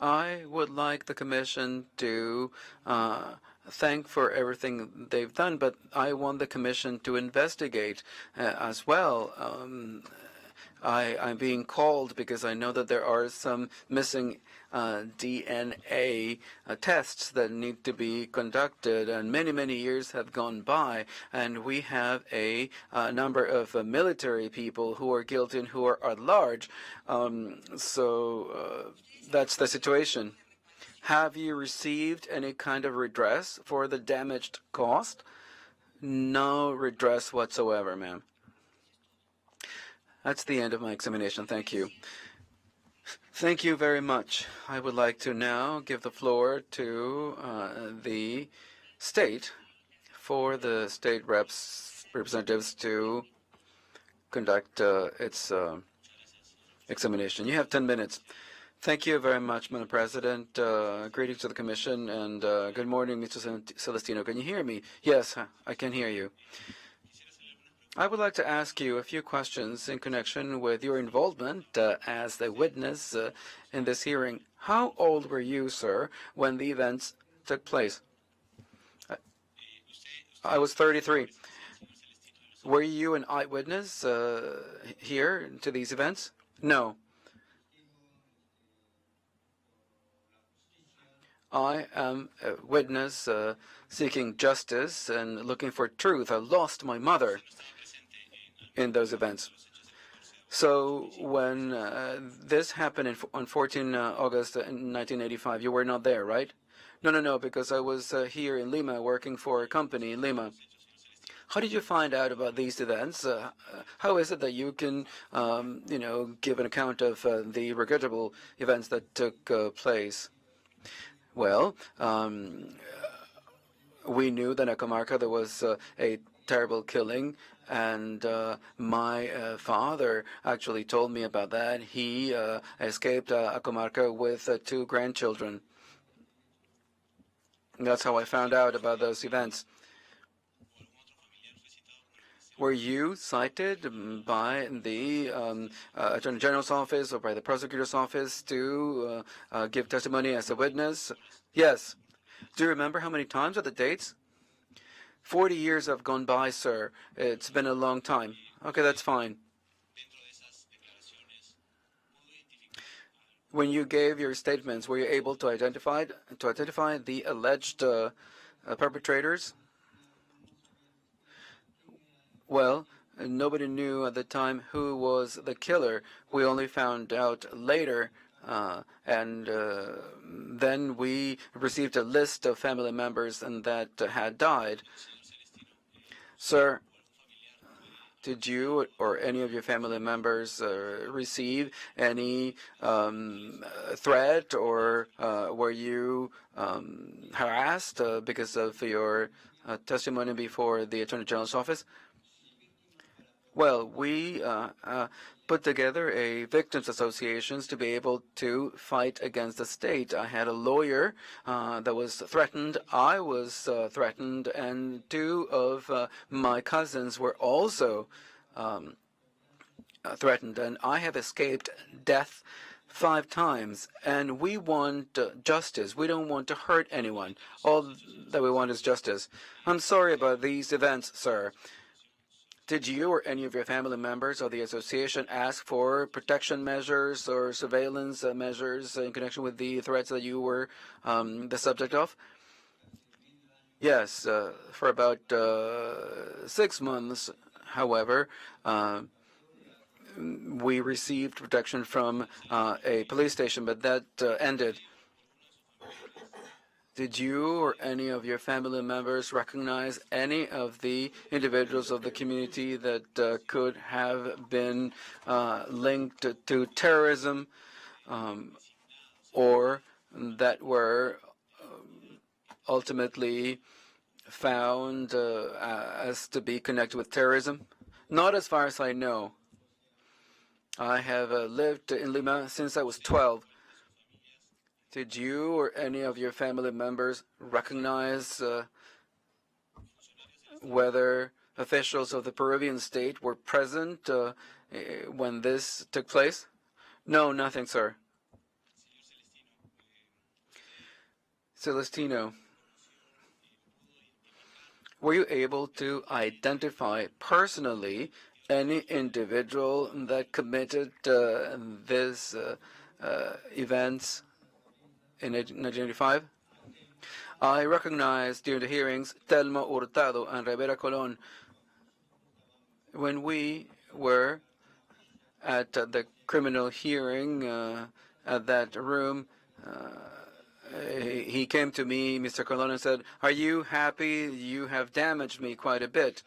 I would like the Commission to thank for everything they've done, but I want the Commission to investigate as well. I'm being called because I know that there are some missing DNA tests that need to be conducted, and many years have gone by, and we have a number of military people who are guilty and who are at large. So that's the situation. Have you received any kind of redress for the damaged cost? No redress whatsoever, ma'am. That's the end of my examination. Thank you. Thank you very much. I would like to now give the floor to the state for the state representatives to conduct its examination. You have 10 minutes. Thank you very much, Madam President. Greetings to the Commission, and good morning, Mr. Celestino. Can you hear me? Yes, I can hear you. I would like to ask you a few questions in connection with your involvement as the witness in this hearing. How old were you, sir, when the events took place? I was 33. Were you an eyewitness here to these events? No. I am a witness seeking justice and looking for truth. I lost my mother in those events. So when this happened on 14 August 1985, you were not there, right? No, because I was here in Lima working for a company in Lima. How did you find out about these events? How is it that you can, give an account of the regrettable events that took place? Well, we knew that in Accomarca there was a terrible killing, and my father actually told me about that. He escaped Accomarca with 2 grandchildren. That's how I found out about those events. Were you cited by the Attorney General's office or by the prosecutor's office to give testimony as a witness? Yes. Do you remember how many times or the dates? 40 years have gone by, sir. It's been a long time. Okay, that's fine. When you gave your statements, were you able to identify the alleged perpetrators? Well, nobody knew at the time who was the killer. We only found out later and then we received a list of family members and that had died. Sir, did you or any of your family members receive any threat, or were you harassed because of your testimony before the Attorney General's office? Well, we put together a victims associations to be able to fight against the state. I had a lawyer that was threatened. I was threatened, and two of my cousins were also threatened, and I have escaped death 5 times, and we want justice. We don't want to hurt anyone. All that we want is justice. I'm sorry about these events, sir. Did you or any of your family members of the association ask for protection measures or surveillance measures in connection with the threats that you were the subject of? Yes, for about 6 months, however, we received protection from a police station, but that ended. Did you or any of your family members recognize any of the individuals of the community that could have been linked to terrorism or that were ultimately found as to be connected with terrorism? Not as far as I know. I have lived in Lima since I was 12. Did you or any of your family members recognize whether officials of the Peruvian state were present when this took place? No, nothing, sir. Celestino, were you able to identify personally any individual that committed this events in 1985? I recognized during the hearings Telmo Hurtado and Rivera Colon. When we were at the criminal hearing at that room, he came to me, Mr. Colon, and said, "Are you happy? You have damaged me quite a bit."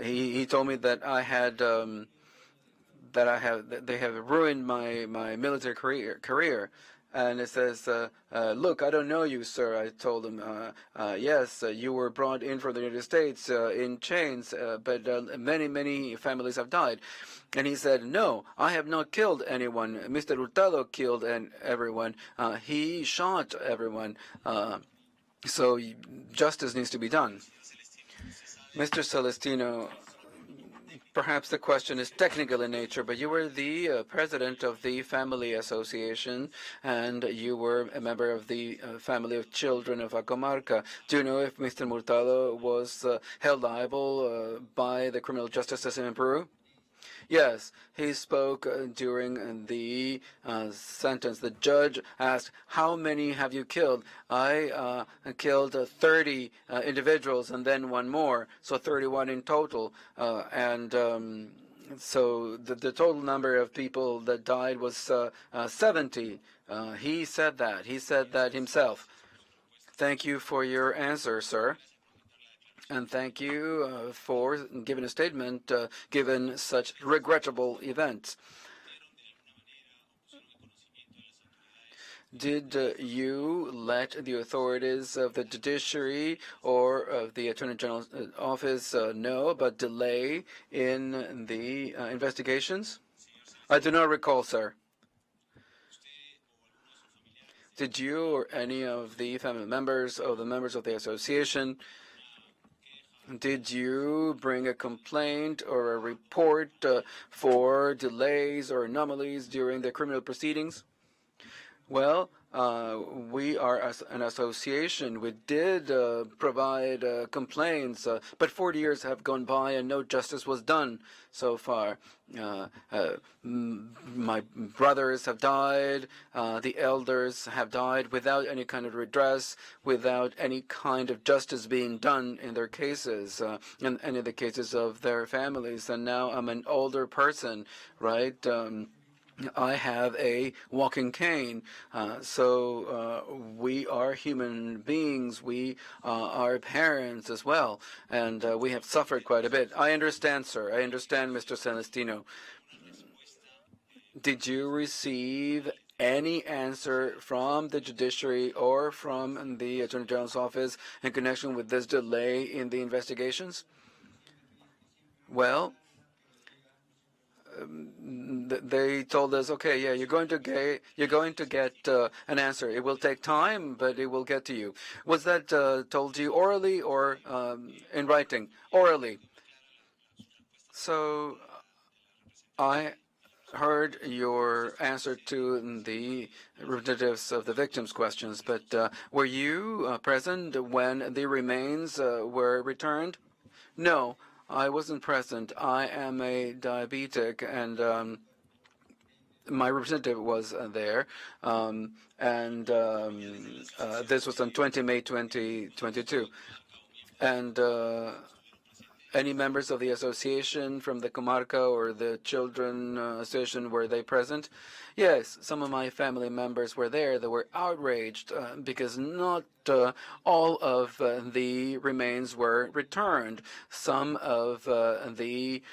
He told me that they have ruined my military career. And it says, "Look, I don't know you, sir." I told him, "Yes, you were brought in from the United States in chains, but many families have died." And he said, "No, I have not killed anyone. Mr. Hurtado killed everyone. He shot everyone. So justice needs to be done." Mr. Celestino, perhaps the question is technical in nature, but you were the president of the Family Association, and you were a member of the Family of Children of Accomarca. Do you know if Mr. Hurtado was held liable by the criminal justice system in Peru? Yes, he spoke during the sentence. The judge asked, "How many have you killed?" "I killed 30 individuals and then one more, so 31 in total." So the total number of people that died was 70. He said that. He said that himself. Thank you for your answer, sir. And thank you for giving a statement given such regrettable events. Did you let the authorities of the judiciary or of the Attorney General's office know about delay in the investigations? I do not recall, sir. Did you or any of the family members of the association, did you bring a complaint or a report for delays or anomalies during the criminal proceedings? Well, we are an association. We did provide complaints, but 40 years have gone by and no justice was done so far. My brothers have died, the elders have died without any kind of redress, without any kind of justice being done in their cases, in any of the cases of their families. And now I'm an older person, right? I have a walking cane, so we are human beings. We are parents as well, and we have suffered quite a bit. I understand, sir. I understand, Mr. Celestino. Did you receive any answer from the judiciary or from the Attorney General's office in connection with this delay in the investigations? Well, they told us, okay, yeah, you're going to get an answer. It will take time, but it will get to you. Was that told to you orally or in writing? Orally. So I heard your answer to the representatives of the victims' questions, but were you present when the remains were returned? No. I wasn't present. I am a diabetic, and my representative was there, this was on 20 May 2022. And any members of the association from the Accomarca or the Children Association, were they present? Yes, some of my family members were there. They were outraged because not all of the remains were returned. Some of the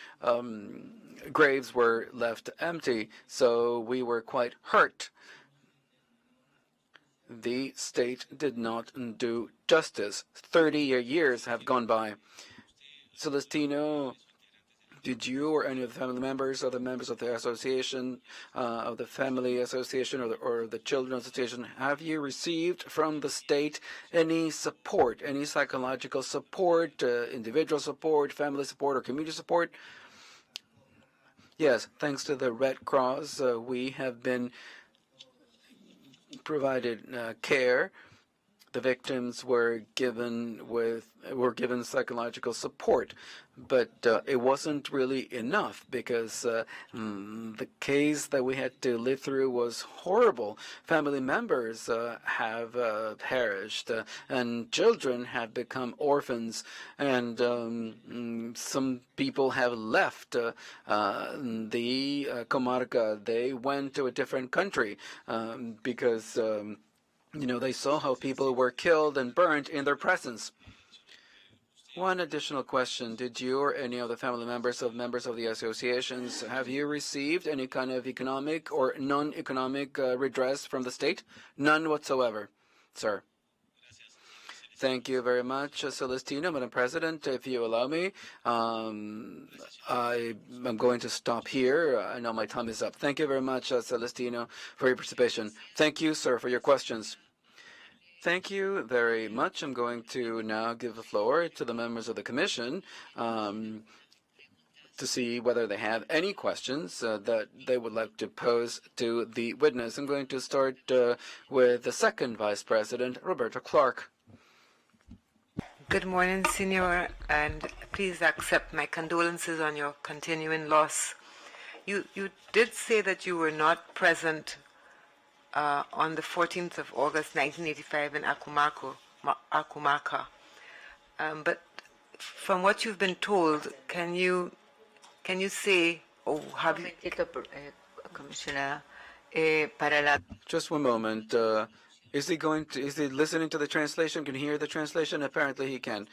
graves were left empty, so we were quite hurt. The state did not do justice. 30 years have gone by. Celestino, did you or any of the family members or the members of the association, of the family association or the children association, have you received from the state any support, any psychological support, individual support, family support, or community support? Yes, thanks to the Red Cross, we have been provided care. The victims were given psychological support, but it wasn't really enough because the case that we had to live through was horrible. Family members have perished, and children have become orphans, and some people have left the Comarca. They went to a different country because they saw how people were killed and burned in their presence. One additional question. Did you or any of the family members of the associations, have you received any kind of economic or non-economic redress from the state? None whatsoever, sir. Thank you very much, Celestino. Madam President, if you allow me, I'm going to stop here. I know my time is up. Thank you very much, Celestino, for your participation. Thank you, sir, for your questions. Thank you very much. I'm going to now give the floor to the members of the Commission to see whether they have any questions that they would like to pose to the witness. I'm going to start with the second Vice President, Roberta Clark. Good morning, Senor, and please accept my condolences on your continuing loss. You did say that you were not present on the 14th of August, 1985 in Accomarca. But from what you've been told, can you say, or have you... Commissioner, para la... Just one moment. Is he listening to the translation? Can he hear the translation? Apparently he can.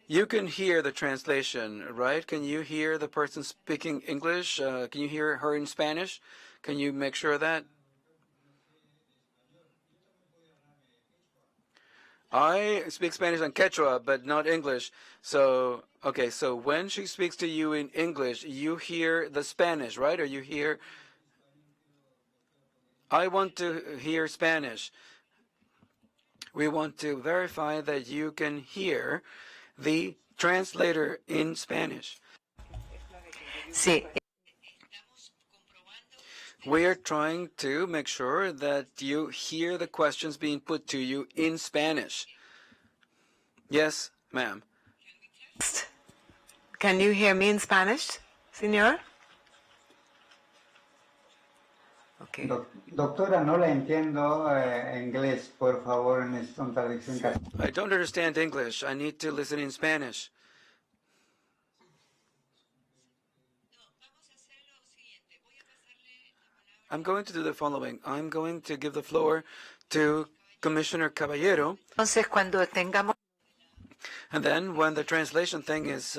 You can hear the translation, right? Can you hear the person speaking English? Can you hear her in Spanish? Can you make sure of that? I speak Spanish and Quechua, but not English. So, okay, so when she speaks to you in English, you hear the Spanish, right? Or you hear... I want to hear Spanish. We want to verify that you can hear the translator in Spanish. Sí. We are trying to make sure that you hear the questions being put to you in Spanish. Yes, ma'am. Can you hear me in Spanish, Senor? Okay. Doctora, no la entiendo inglés. Por favor, necesito una traducción. I don't understand English. I need to listen in Spanish. I'm going to do the following. I'm going to give the floor to Commissioner Caballero, Entonces, cuando tengamos and then when the translation thing is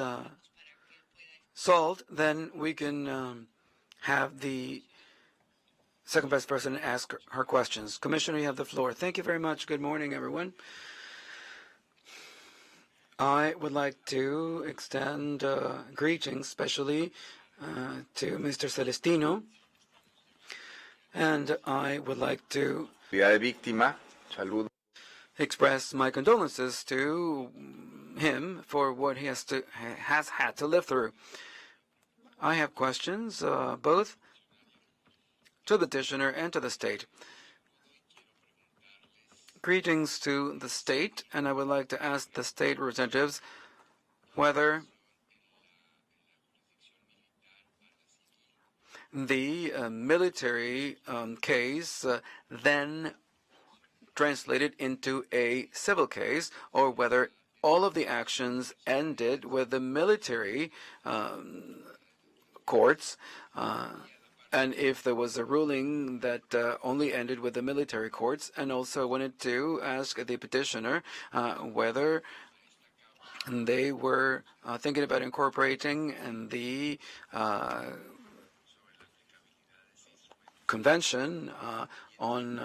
solved, then we can have the Second Vice President ask her questions. Commissioner, you have the floor. Thank you very much. Good morning, everyone. I would like to extend greetings, especially to Mr. Celestino, and I would like to express my condolences to him for what he has had to live through. I have questions both to the petitioner and to the state. Greetings to the state, and I would like to ask the state representatives whether the military case then translated into a civil case, or whether all of the actions ended with the military courts, and if there was a ruling that only ended with the military courts. And also I wanted to ask the petitioner whether they were thinking about incorporating the Convention on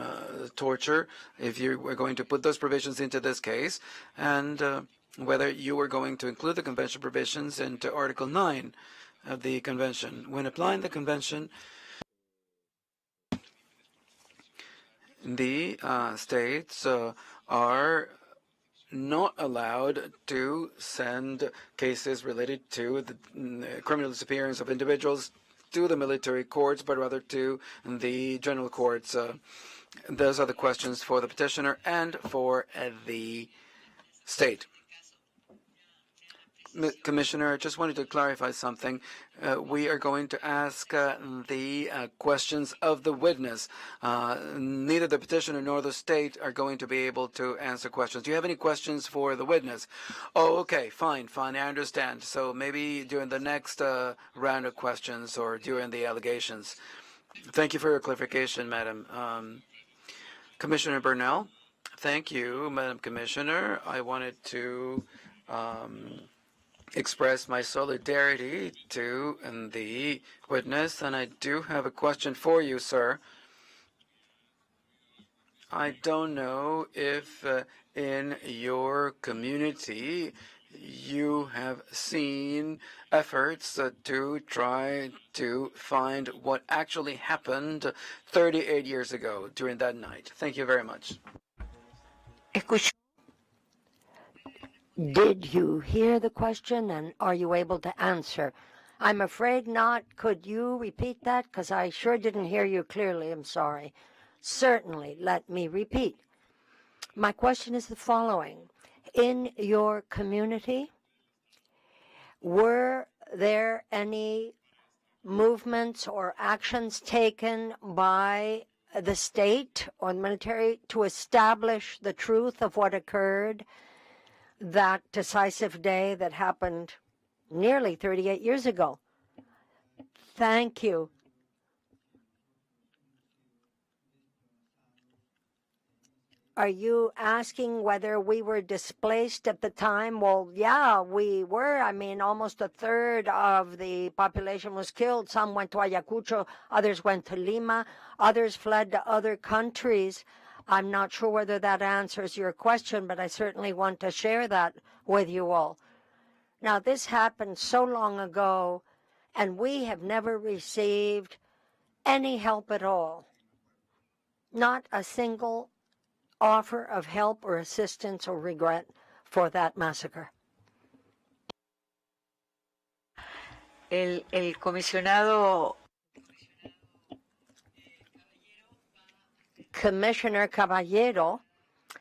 torture, if you were going to put those provisions into this case, and whether you were going to include the Convention provisions into Article 9 of the Convention. When applying the Convention, the states are not allowed to send cases related to the criminal disappearance of individuals to the military courts, but rather to the general courts. Those are the questions for the petitioner and for the state. Commissioner, I just wanted to clarify something. We are going to ask the questions of the witness. Neither the petitioner nor the state are going to be able to answer questions. Do you have any questions for the witness? Oh, okay, fine, I understand. So maybe during the next round of questions or during the allegations. Thank you for your clarification, Madam. Commissioner Burnell, thank you, Madam Commissioner. I wanted to express my solidarity to the witness, and I do have a question for you, sir. I don't know if in your community you have seen efforts to try to find what actually happened 38 years ago during that night. Thank you very much. escuchó. Did you hear the question, and are you able to answer? I'm afraid not. Could you repeat that? Because I sure didn't hear you clearly. I'm sorry. Certainly, let me repeat. My question is the following. In your community, were there any movements or actions taken by the state or the military to establish the truth of what occurred that decisive day that happened nearly 38 years ago? Thank you. Are you asking whether we were displaced at the time? Well, yeah, we were. I mean, almost a third of the population was killed. Some went to Ayacucho, others went to Lima, others fled to other countries. I'm not sure whether that answers your question, but I certainly want to share that with you all. Now, this happened so long ago, and we have never received any help at all. Not a single offer of help or assistance or regret for that massacre. El comisionado Commissioner Caballero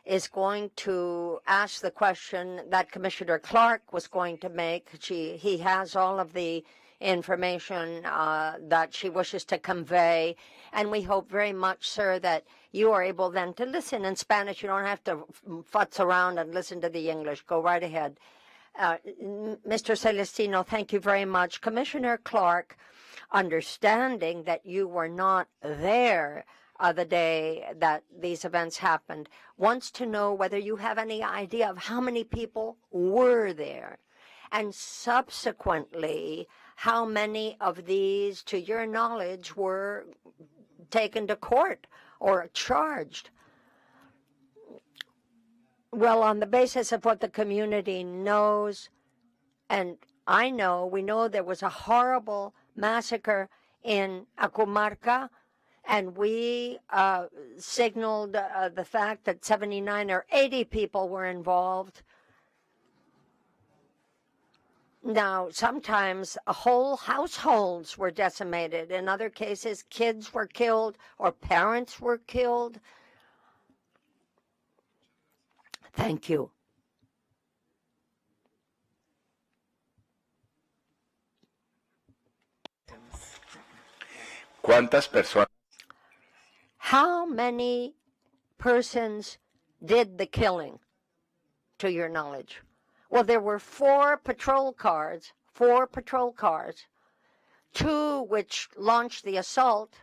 is going to ask the question that Commissioner Clark was going to make. He has all of the information that she wishes to convey, and we hope very much, sir, that you are able then to listen in Spanish. You don't have to futz around and listen to the English. Go right ahead. Mr. Celestino, thank you very much. Commissioner Clark, understanding that you were not there the day that these events happened, wants to know whether you have any idea of how many people were there, and subsequently, how many of these, to your knowledge, were taken to court or charged. Well, on the basis of what the community knows, and I know, we know there was a horrible massacre in Accomarca, and we signaled the fact that 79 or 80 people were involved. Now, sometimes whole households were decimated. In other cases, kids were killed or parents were killed. Thank you. ¿Cuántas personas? How many persons did the killing, to your knowledge? Well, there were four patrol cars, two which launched the assault,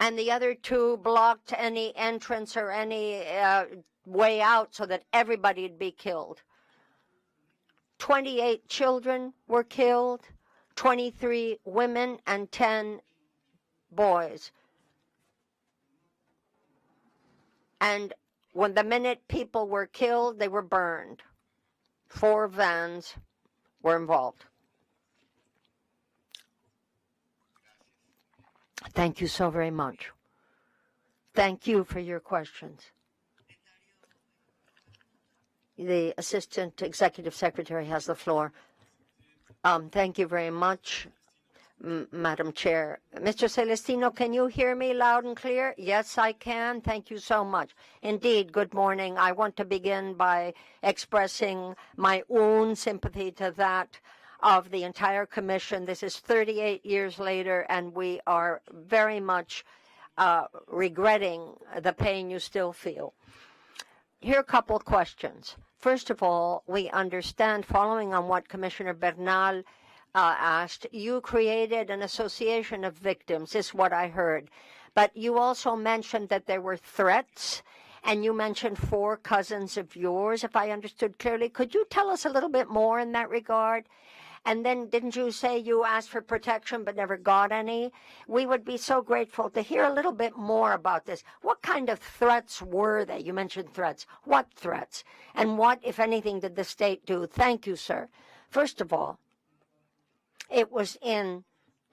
and the other two blocked any entrance or any way out so that everybody'd be killed. 28 children were killed, 23 women, and 10 boys. And when the minute people were killed, they were burned. 4 vans were involved. Thank you so very much. Thank you for your questions. The Assistant Executive Secretary has the floor. Thank you very much, Madam Chair. Mr. Celestino, can you hear me loud and clear? Yes, I can. Thank you so much. Indeed, good morning. I want to begin by expressing my own sympathy to that of the entire Commission. This is 38 years later, and we are very much regretting the pain you still feel. Here are a couple of questions. First of all, we understand, following on what Commissioner Bernal asked, you created an association of victims, is what I heard. But you also mentioned that there were threats, and you mentioned 4 cousins of yours, if I understood clearly. Could you tell us a little bit more in that regard? And then didn't you say you asked for protection but never got any? We would be so grateful to hear a little bit more about this. What kind of threats were they? You mentioned threats. What threats? And what, if anything, did the state do? Thank you, sir. First of all, it was in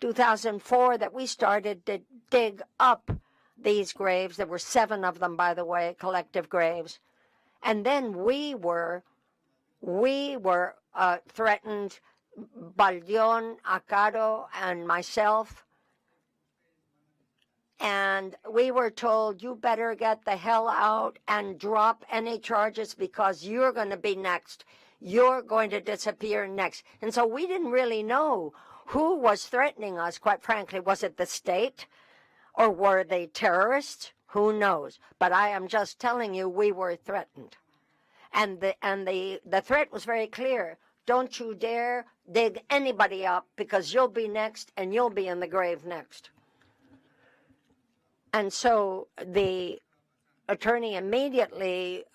2004 that we started to dig up these graves. There were 7 of them, by the way, collective graves. And then we were threatened, Baldion, Acado, and myself, and we were told, you better get the hell out and drop any charges because you're going to be next. You're going to disappear next. And so we didn't really know who was threatening us, quite frankly. Was it the state or were they terrorists? Who knows? But I am just telling you, we were threatened. And the threat was very clear. Don't you dare dig anybody up because you'll be next and you'll be in the grave next. And so the attorney immediately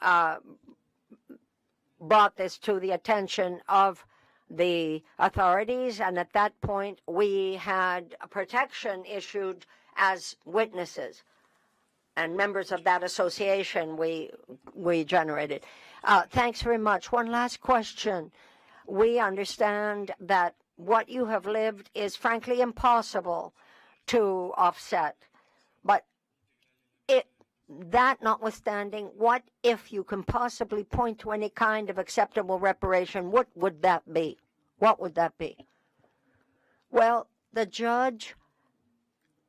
brought this to the attention of the authorities, and at that point we had protection issued as witnesses and members of that association we generated. Thanks very much. One last question. We understand that what you have lived is frankly impossible to offset. But that notwithstanding, what if you can possibly point to any kind of acceptable reparation? What would that be? What would that be? Well, the judge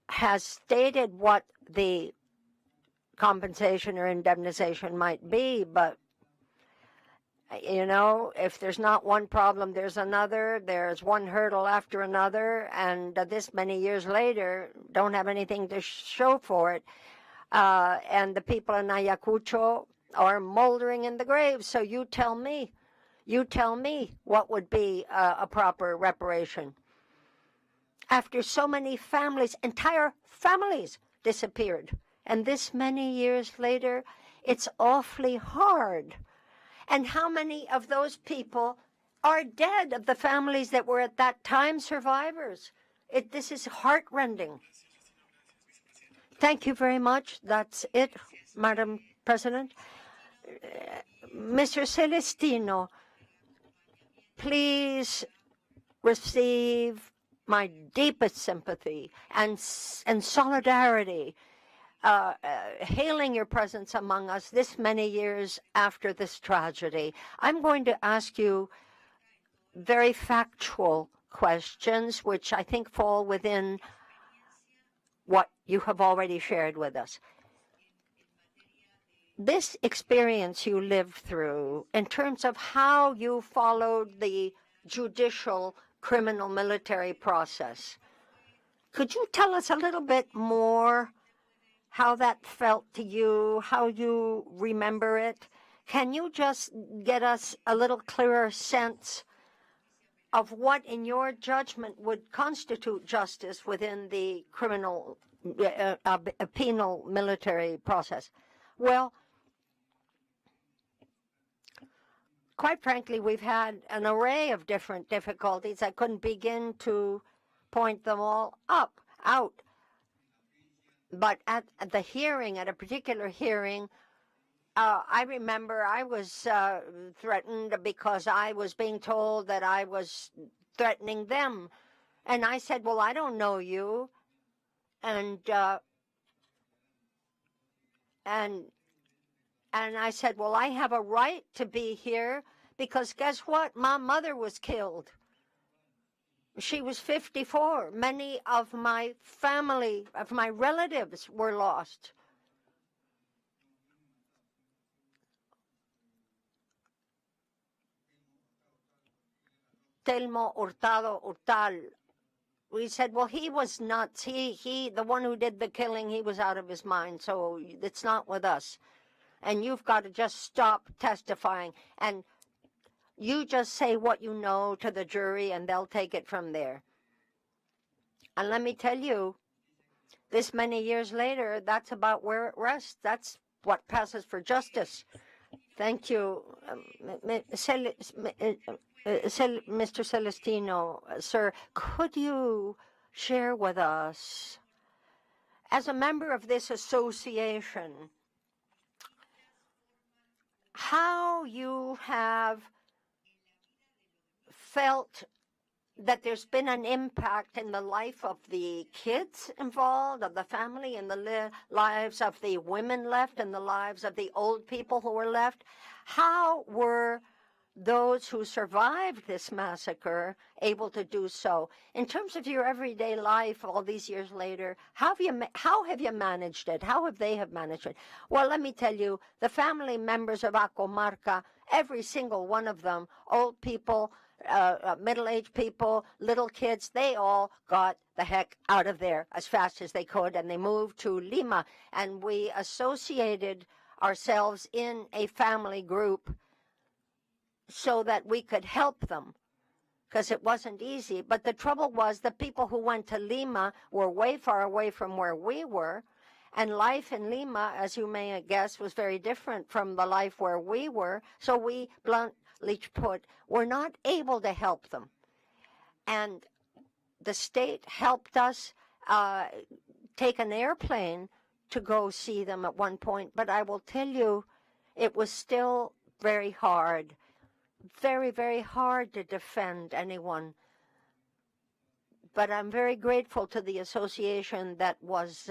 has stated what the compensation or indemnization might be, but you know, if there's not one problem, there's another. There's one hurdle after another, and this many years later, don't have anything to show for it. And the people in Ayacucho are moldering in the grave. So you tell me what would be a proper reparation. After so many families, entire families disappeared. And this many years later, it's awfully hard. And how many of those people are dead, of the families that were at that time survivors? This is heartrending. Thank you very much. That's it, Madam President. Mr. Celestino, please receive my deepest sympathy and solidarity, hailing your presence among us this many years after this tragedy. I'm going to ask you very factual questions, which I think fall within what you have already shared with us. This experience you lived through, in terms of how you followed the judicial criminal military process, could you tell us a little bit more how that felt to you, how you remember it? Can you just get us a little clearer sense of what, in your judgment, would constitute justice within the criminal, penal military process? Well, quite frankly, we've had an array of different difficulties. I couldn't begin to point them all out. But at the hearing, at a particular hearing, I remember I was threatened because I was being told that I was threatening them. And I said, well, I don't know you. And I said, well, I have a right to be here because guess what? My mother was killed. She was 54. Many of my family, of my relatives were lost. Telmo Hurtado Hurtal. We said, well, he was nuts. The one who did the killing, he was out of his mind, so it's not with us. And you've got to just stop testifying. And you just say what you know to the jury, and they'll take it from there. And let me tell you, this many years later, that's about where it rests. That's what passes for justice. Thank you. Mr. Celestino, sir, could you share with us, as a member of this association, how you have felt that there's been an impact in the life of the kids involved, of the family, and the lives of the women left, and the lives of the old people who were left? How were those who survived this massacre able to do so? In terms of your everyday life all these years later, how have you managed it? How have they managed it? Well, let me tell you, the family members of Accomarca, every single one of them, old people, middle-aged people, little kids, they all got the heck out of there as fast as they could, and they moved to Lima, and we associated ourselves in a family group so that we could help them, because it wasn't easy. But the trouble was the people who went to Lima were way far away from where we were, and life in Lima, as you may guess, was very different from the life where we were. So we bluntly put, we're not able to help them. And the state helped us take an airplane to go see them at one point. But I will tell you, it was still very hard. Very, very hard to defend anyone. But I'm very grateful to the association that was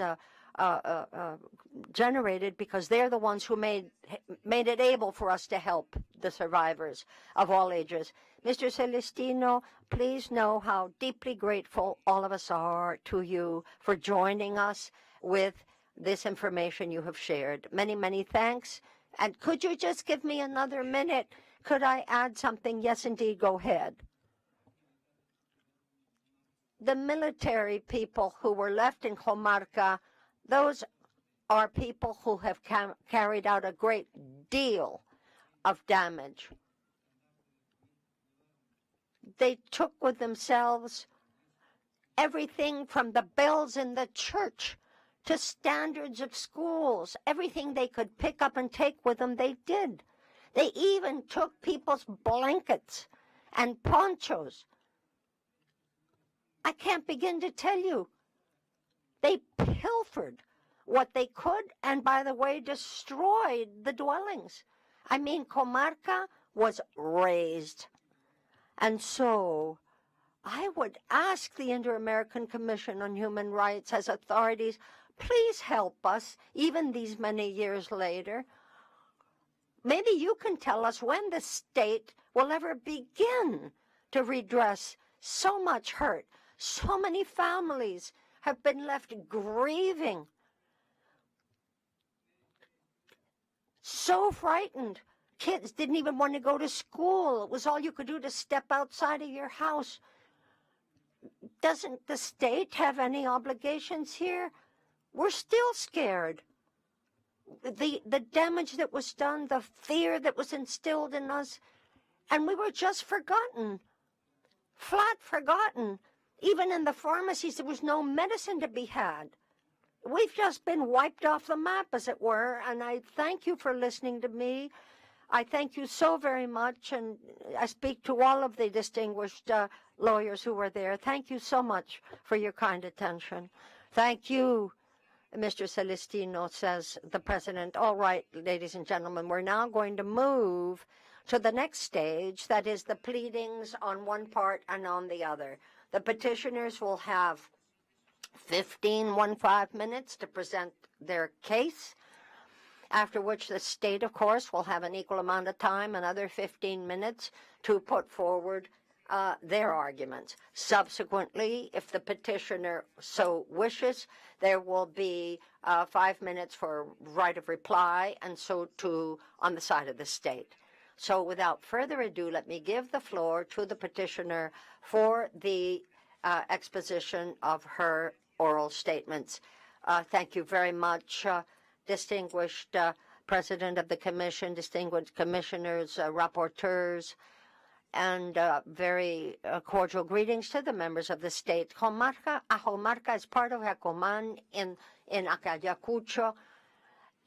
generated, because they're the ones who made it able for us to help the survivors of all ages. Mr. Celestino, please know how deeply grateful all of us are to you for joining us with this information you have shared. Many, many thanks. And could you just give me another minute? Could I add something? Yes, indeed, go ahead. The military people who were left in Accomarca, those are people who have carried out a great deal of damage. They took with themselves everything from the bells in the church to standards of schools. Everything they could pick up and take with them, they did. They even took people's blankets and ponchos. I can't begin to tell you. They pilfered what they could, and by the way, destroyed the dwellings. I mean, Accomarca was razed. And so I would ask the Inter-American Commission on Human Rights as authorities, please help us, even these many years later. Maybe you can tell us when the state will ever begin to redress so much hurt. So many families have been left grieving, so frightened. Kids didn't even want to go to school. It was all you could do to step outside of your house. Doesn't the state have any obligations here? We're still scared. The damage that was done, the fear that was instilled in us, and we were just forgotten, flat forgotten. Even in the pharmacies, there was no medicine to be had. We've just been wiped off the map, as it were, and I thank you for listening to me. I thank you so very much, and I speak to all of the distinguished lawyers who were there. Thank you so much for your kind attention. Thank you, Mr. Celestino, says the President. All right, ladies and gentlemen, we're now going to move to the next stage, that is the pleadings on one part and on the other. The petitioners will have 15 minutes to present their case, after which the state, of course, will have an equal amount of time, another 15 minutes, to put forward their arguments. Subsequently, if the petitioner so wishes, there will be 5 minutes for right of reply, and so too on the side of the state. So without further ado, let me give the floor to the petitioner for the exposition of her oral statements. Thank you very much, distinguished President of the Commission, distinguished commissioners, rapporteurs, and very cordial greetings to the members of the state. Accomarca is part of Accoman in Ayacucho,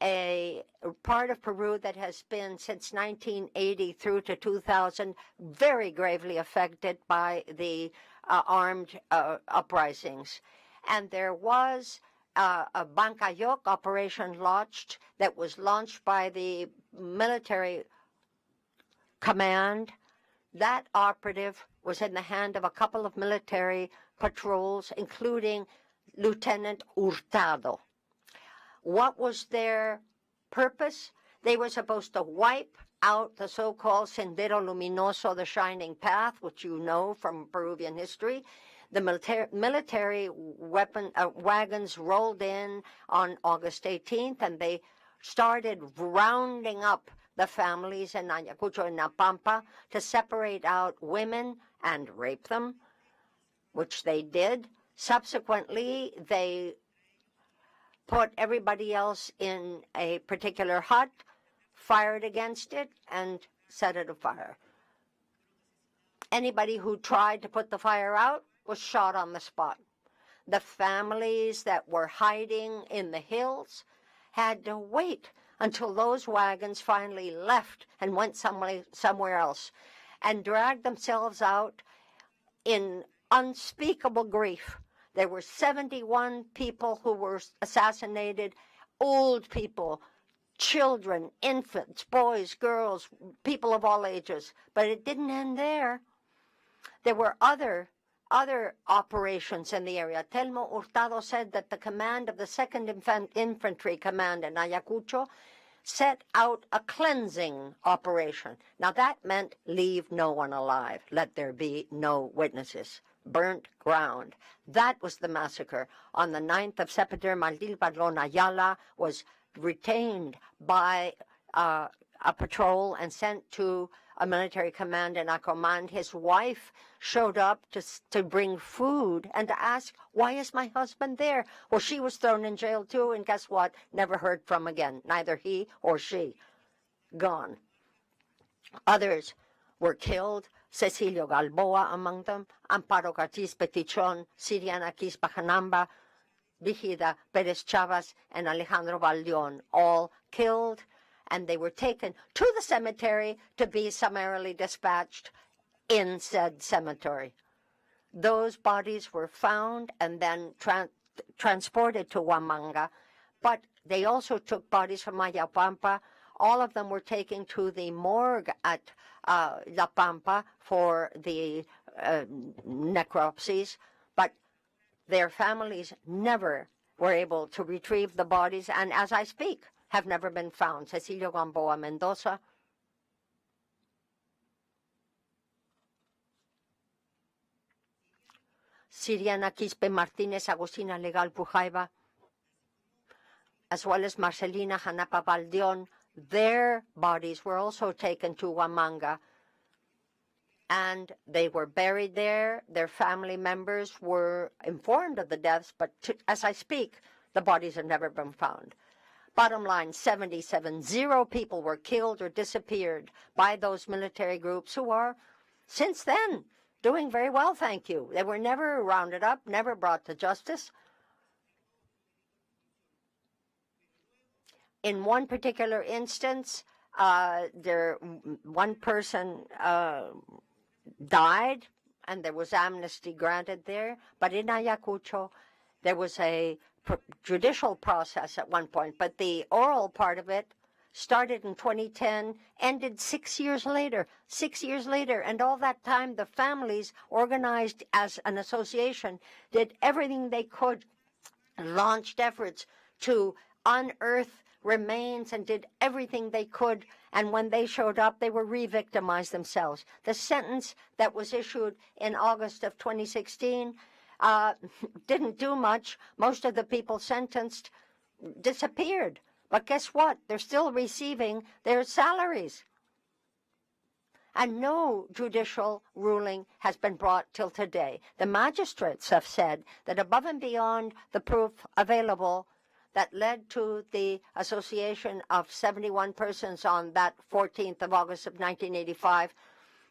a part of Peru that has been since 1980 through to 2000 very gravely affected by the armed uprisings. And there was a Bancayok operation launched that was launched by the military command. That operative was in the hand of a couple of military patrols, including Lieutenant Hurtado. What was their purpose? They were supposed to wipe out the so-called Sendero Luminoso, the Shining Path, which you know from Peruvian history. The military wagons rolled in on August 18th, and they started rounding up the families in Ayacucho and Napampa to separate out women and rape them, which they did. Subsequently, they put everybody else in a particular hut, fired against it, and set it afire. Anybody who tried to put the fire out was shot on the spot. The families that were hiding in the hills had to wait until those wagons finally left and went somewhere else and dragged themselves out in unspeakable grief. There were 71 people who were assassinated, old people, children, infants, boys, girls, people of all ages. But it didn't end there. There were other other operations in the area. Telmo Hurtado said that the command of the 2nd Infantry Command in Ayacucho set out a cleansing operation. Now that meant leave no one alive. Let there be no witnesses. Burnt ground. That was the massacre. On the 9th of September, Maldil Padron Ayala was retained by a patrol and sent to a military command in Accomarca. His wife showed up to bring food and to ask, why is my husband there? Well, she was thrown in jail too, and guess what? Never heard from again, neither he or she. Gone. Others were killed. Cecilio Galboa among them, Amparo Cartiz Petichon, Siriana Quis Bajanamba, Vigida Perez Chavas, and Alejandro Valdeon, all killed, and they were taken to the cemetery to be summarily dispatched in said cemetery. Those bodies were found and then transported to Huamanga, but they also took bodies from Mayapampa. All of them were taken to the morgue at La Pampa for the necropsies, but their families never were able to retrieve the bodies, and as I speak, have never been found. Cecilio Gamboa Mendoza. Siriana Quispe Martinez, Agustina Legal Pujaiba, as well as Marcelina Janapa Valdeon. Their bodies were also taken to Huamanga, and they were buried there. Their family members were informed of the deaths, but as I speak, the bodies have never been found. Bottom line, 0 people were killed or disappeared by those military groups who are, since then, doing very well, thank you. They were never rounded up, never brought to justice. In one particular instance, one person died, and there was amnesty granted there. But in Ayacucho, there was a judicial process at one point, but the oral part of it started in 2010, ended 6 years later. 6 years later, and all that time, the families, organized as an association, did everything they could, launched efforts to unearth remains and did everything they could, and when they showed up, they were re-victimized themselves. The sentence that was issued in August of 2016 didn't do much. Most of the people sentenced disappeared. But guess what? They're still receiving their salaries. And no judicial ruling has been brought till today. The magistrates have said that above and beyond the proof available that led to the association of 71 persons on that 14th of August of 1985.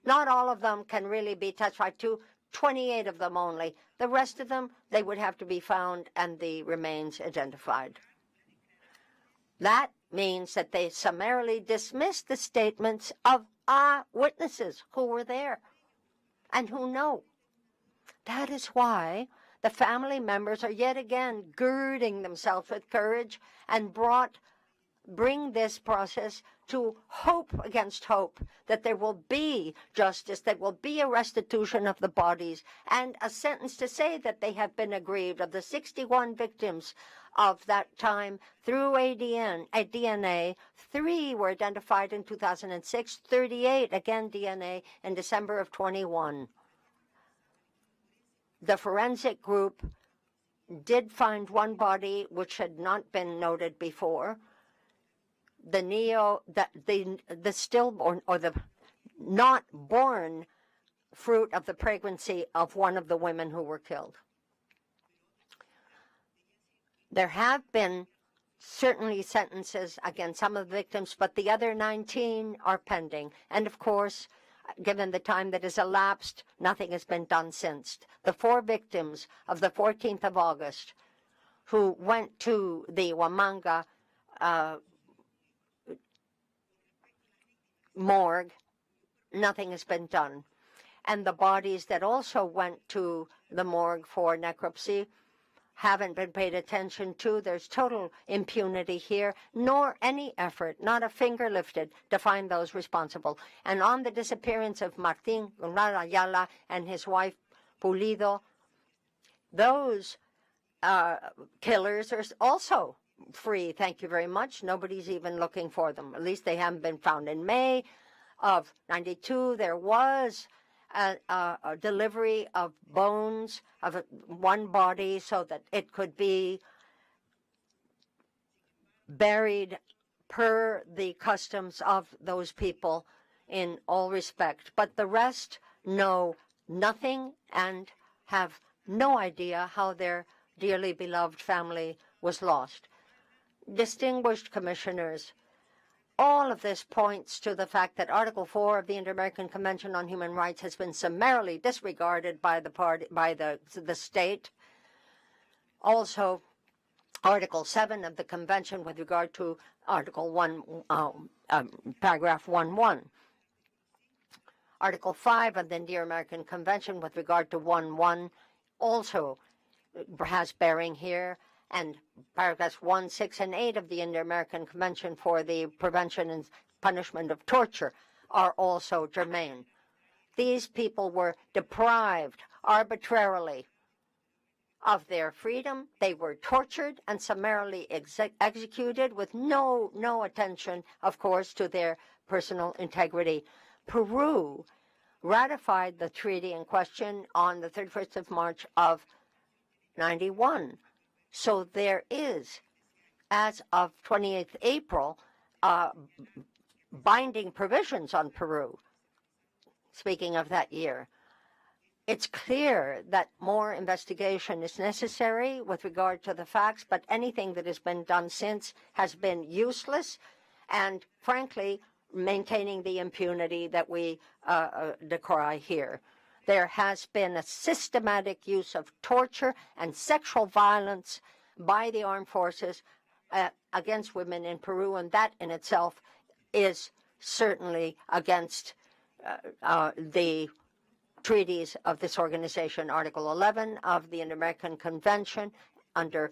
Not all of them can really be testified to, 28 of them only. The rest of them, they would have to be found and the remains identified. That means that they summarily dismissed the statements of witnesses who were there and who know. That is why the family members are yet again girding themselves with courage and bring this process to hope against hope that there will be justice, that will be a restitution of the bodies, and a sentence to say that they have been aggrieved. Of the 61 victims of that time through DNA, 3 were identified in 2006, 38, again DNA, in December of 21. The forensic group did find one body which had not been noted before. The stillborn or the not born fruit of the pregnancy of one of the women who were killed. There have been certainly sentences against some of the victims, but the other 19 are pending. And of course, given the time that has elapsed, nothing has been done since. The 4 victims of the 14th of August who went to the Huamanga morgue, nothing has been done. And the bodies that also went to the morgue for necropsy haven't been paid attention to. There's total impunity here, nor any effort, not a finger lifted to find those responsible. And on the disappearance of Martín Ayala and his wife, Pulido, those killers are also free. Thank you very much. Nobody's even looking for them. At least they haven't been found. In May of '92, there was a delivery of bones of one body so that it could be buried per the customs of those people in all respect. But the rest know nothing and have no idea how their dearly beloved family was lost. Distinguished commissioners, all of this points to the fact that Article 4 of the Inter-American Convention on Human Rights has been summarily disregarded by the state. Also, Article 7 of the Convention with regard to Article 1, paragraph 1.1. Article 5 of the Inter-American Convention with regard to 1.1 also has bearing here, and paragraphs 1, 6, and 8 of the Inter-American Convention for the Prevention and Punishment of Torture are also germane. These people were deprived arbitrarily of their freedom. They were tortured and summarily executed with no attention, of course, to their personal integrity. Peru ratified the treaty in question on the 31st of March of '91. So there is, as of 28th April, binding provisions on Peru. Speaking of that year, it's clear that more investigation is necessary with regard to the facts, but anything that has been done since has been useless and, frankly, maintaining the impunity that we decry here. There has been a systematic use of torture and sexual violence by the armed forces against women in Peru, and that in itself is certainly against the treaties of this organization. Article 11 of the Inter-American Convention under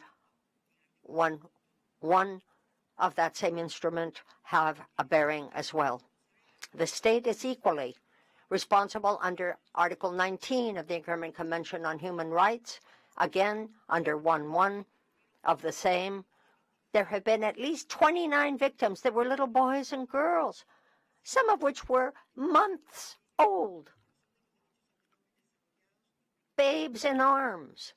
1.1 of that same instrument have a bearing as well. The state is equally responsible under Article 19 of the Accomarca Convention on Human Rights, again under 1.1 of the same. There have been at least 29 victims that were little boys and girls, some of which were months old, babes in arms.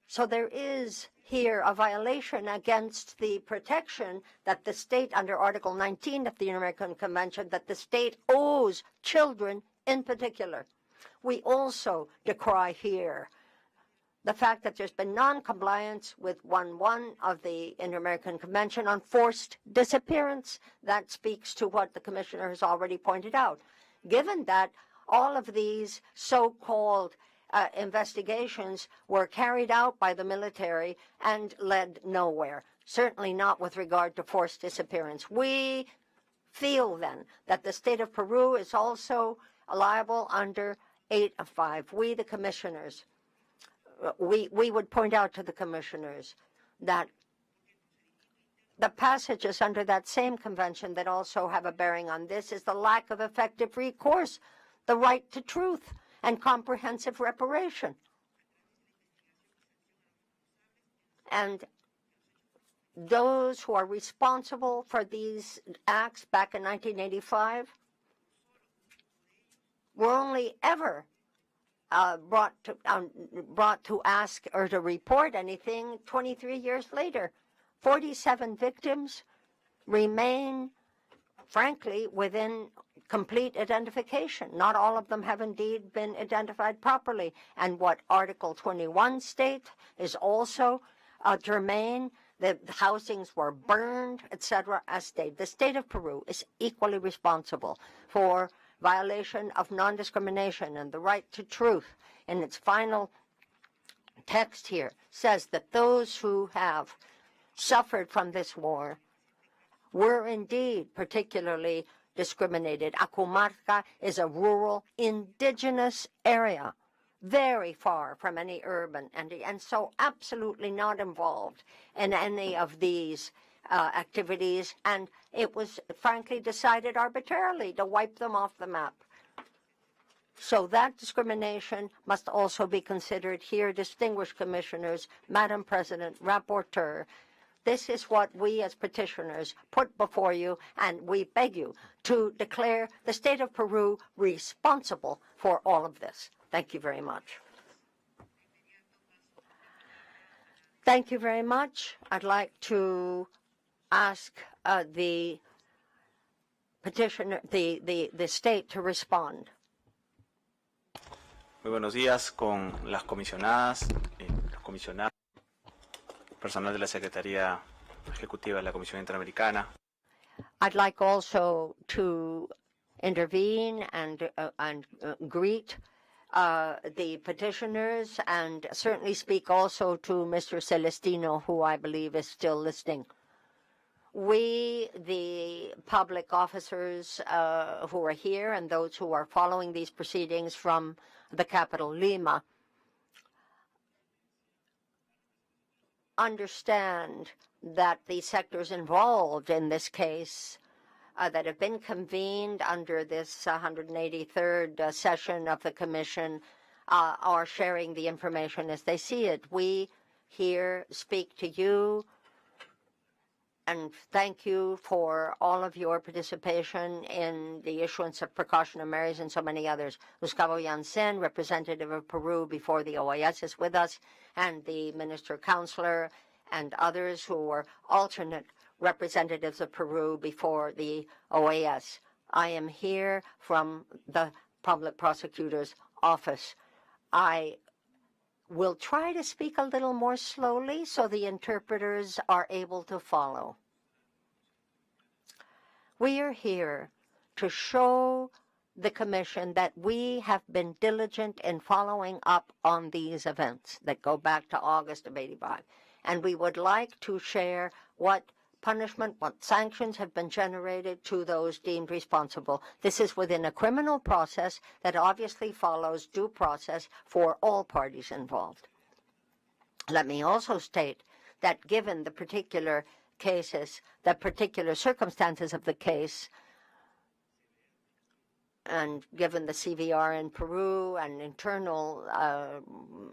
So there is here a violation against the protection that the state, under Article 19 of the Inter-American Convention, that the state owes children in particular. We also decry here the fact that there's been non-compliance with 1.1 of the Inter-American Convention on forced disappearance. That speaks to what the Commissioner has already pointed out. Given that all of these so-called investigations were carried out by the military and led nowhere, certainly not with regard to forced disappearance. We feel then that the state of Peru is also liable under 8 of 5. We, the commissioners, we would point out to the commissioners that the passages under that same convention that also have a bearing on this is the lack of effective recourse, the right to truth, and comprehensive reparation. And those who are responsible for these acts back in 1985 were only ever brought to ask or to report anything 23 years later. 47 victims remain, frankly, within complete identification. Not all of them have indeed been identified properly. And what Article 21 states is also germane. The housings were burned, etc., as stated. The state of Peru is equally responsible for violation of non-discrimination and the right to truth. In its final text here says that those who have suffered from this war were indeed particularly discriminated. Accomarca is a rural, indigenous area, very far from any urban entity, and so absolutely not involved in any of these activities, and it was frankly decided arbitrarily to wipe them off the map. So that discrimination must also be considered here. Distinguished commissioners, Madam President, Rapporteur, this is what we as petitioners put before you, and we beg you to declare the state of Peru responsible for all of this. Thank you very much. Thank you very much. I'd like to ask the petitioner, the state to respond. Muy buenos días con las comisionadas, los comisionados, personal de la Secretaría Ejecutiva de la Comisión Interamericana. I'd like also to intervene and greet the petitioners and certainly speak also to Mr. Celestino, who I believe is still listening. We, the public officers who are here and those who are following these proceedings from the capital, Lima, understand that the sectors involved in this case that have been convened under this 183rd session of the Commission are sharing the information as they see it. We here speak to you and thank you for all of your participation in the issuance of precautionary measures and so many others. Gustavo Janssen, representative of Peru before the OAS, is with us, and the Minister Counselor and others who are alternate representatives of Peru before the OAS. I am here from the Public Prosecutor's Office. I will try to speak a little more slowly so the interpreters are able to follow. We are here to show the Commission that we have been diligent in following up on these events that go back to August of '85. And we would like to share what punishment, what sanctions have been generated to those deemed responsible. This is within a criminal process that obviously follows due process for all parties involved. Let me also state that given the particular cases, the particular circumstances of the case, and given the CVR in Peru and internal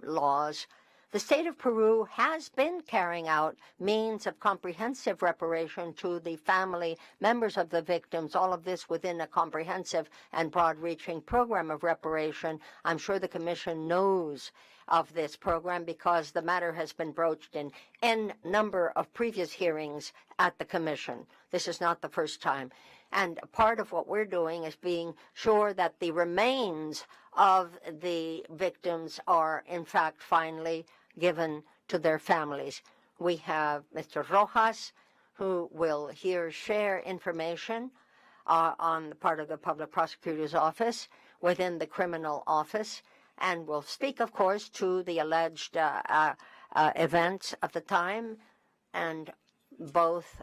laws, the state of Peru has been carrying out means of comprehensive reparation to the family members of the victims, all of this within a comprehensive and broad-reaching program of reparation. I'm sure the Commission knows of this program because the matter has been broached in N number of previous hearings at the Commission. This is not the first time. And part of what we're doing is being sure that the remains of the victims are, in fact, finally given to their families. We have Mr. Rojas, who will here share information on the part of the Public Prosecutor's Office within the Criminal Office, and will speak, of course, to the alleged events of the time, and both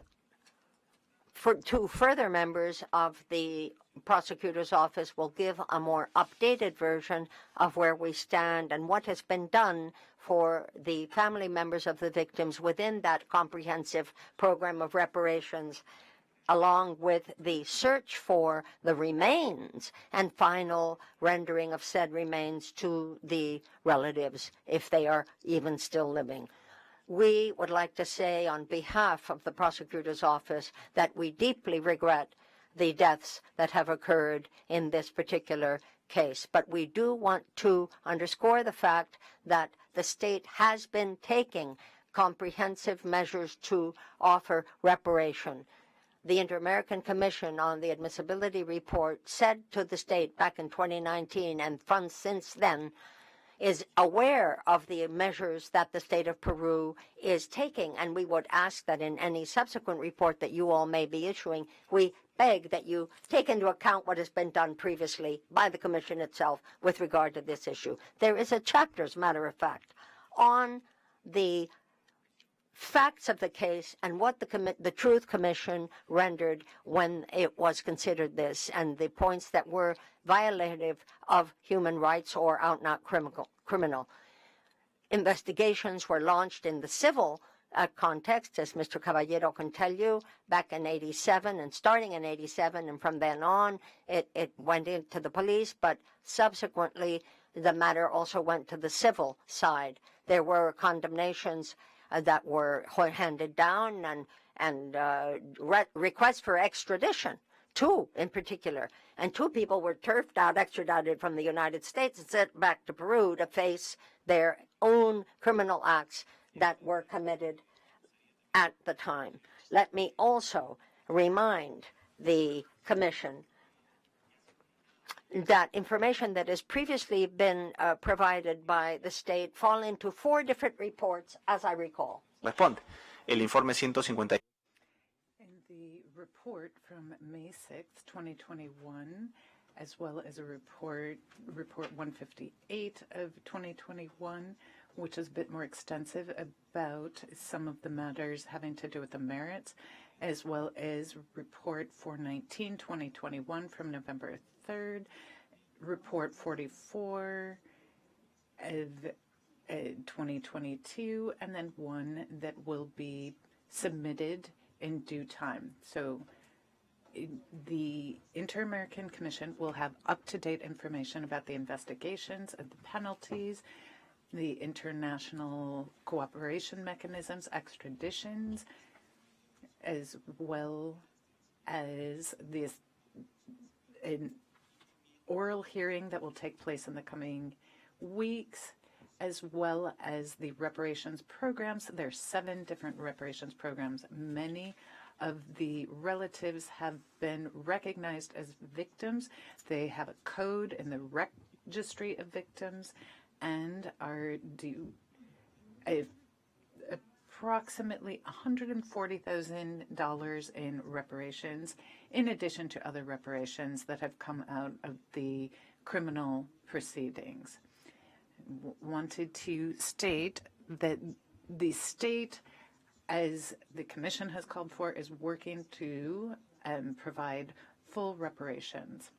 two further members of the Prosecutor's Office will give a more updated version of where we stand and what has been done for the family members of the victims within that comprehensive program of reparations, along with the search for the remains and final rendering of said remains to the relatives, if they are even still living. We would like to say on behalf of the Prosecutor's Office that we deeply regret the deaths that have occurred in this particular case. But we do want to underscore the fact that the state has been taking comprehensive measures to offer reparation. The Inter-American Commission on the Admissibility Report said to the state back in 2019, and since then, is aware of the measures that the state of Peru is taking, and we would ask that in any subsequent report that you all may be issuing, we beg that you take into account what has been done previously by the Commission itself with regard to this issue. There is a chapter, as a matter of fact, on the facts of the case and what the Truth Commission rendered when it was considered this, and the points that were violative of human rights or out-and-out criminal. Investigations were launched in the civil context, as Mr. Caballero can tell you, back in 87 and starting in 87 and from then on, it went into the police, but subsequently the matter also went to the civil side. There were condemnations that were handed down and requests for extradition, 2 in particular. And 2 people were turfed out, extradited from the United States and sent back to Peru to face their own criminal acts that were committed at the time. Let me also remind the Commission that information that has previously been provided by the state fall into 4 different reports, as I recall. Responde. El informe 150. In the report from May 6, 2021, as well as a report 158 of 2021, which is a bit more extensive about some of the matters having to do with the merits, as well as report 419, 2021 from November 3rd, report 44 of 2022, and then one that will be submitted in due time. So the Inter-American Commission will have up-to-date information about the investigations and the penalties, the international cooperation mechanisms, extraditions, as well as an oral hearing that will take place in the coming weeks, as well as the reparations programs. There are 7 different reparations programs. Many of the relatives have been recognized as victims. They have a code in the registry of victims and are due approximately $140,000 in reparations, in addition to other reparations that have come out of the criminal proceedings. Wanted to state that the state, as the Commission has called for, is working to provide full reparations.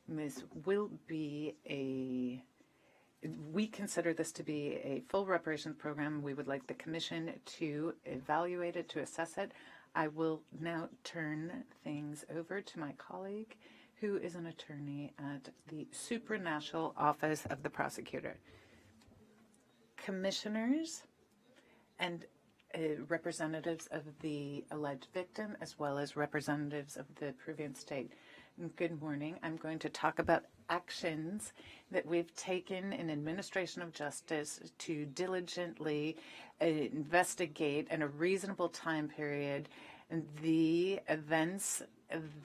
This will be we consider this to be a full reparations program. We would like the Commission to evaluate it, to assess it. I will now turn things over to my colleague, who is an attorney at the Supranational Office of the Prosecutor. Commissioners and representatives of the alleged victim, as well as representatives of the Peruvian state. Good morning. I'm going to talk about actions that we've taken in administration of justice to diligently investigate in a reasonable time period the events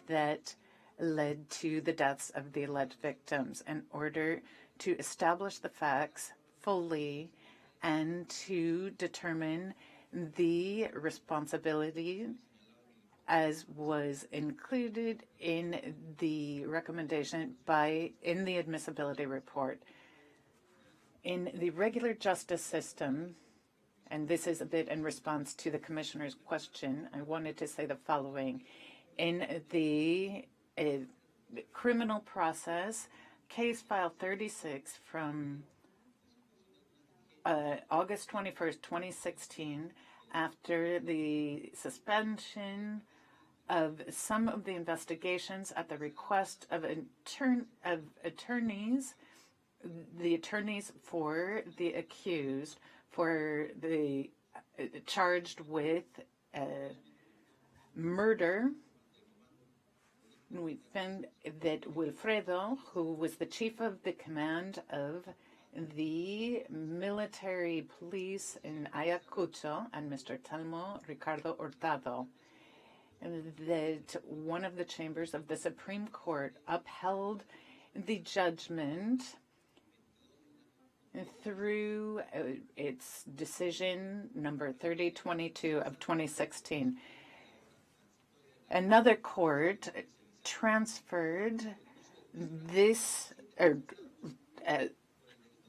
that led to the deaths of the alleged victims in order to establish the facts fully and to determine the responsibility as was included in the recommendation in the admissibility report. In the regular justice system, and this is a bit in response to the Commissioner's question, I wanted to say the following. In the criminal process, case file 36 from August 21st, 2016, after the suspension of some of the investigations at the request of attorneys, the attorneys for the accused, for the charged with murder. We found that Wilfredo, who was the chief of the command of the military police in Ayacucho, and Mr. Telmo Ricardo Hurtado, that one of the chambers of the Supreme Court upheld the judgment through its decision number 3022 of 2016. Another court transferred this,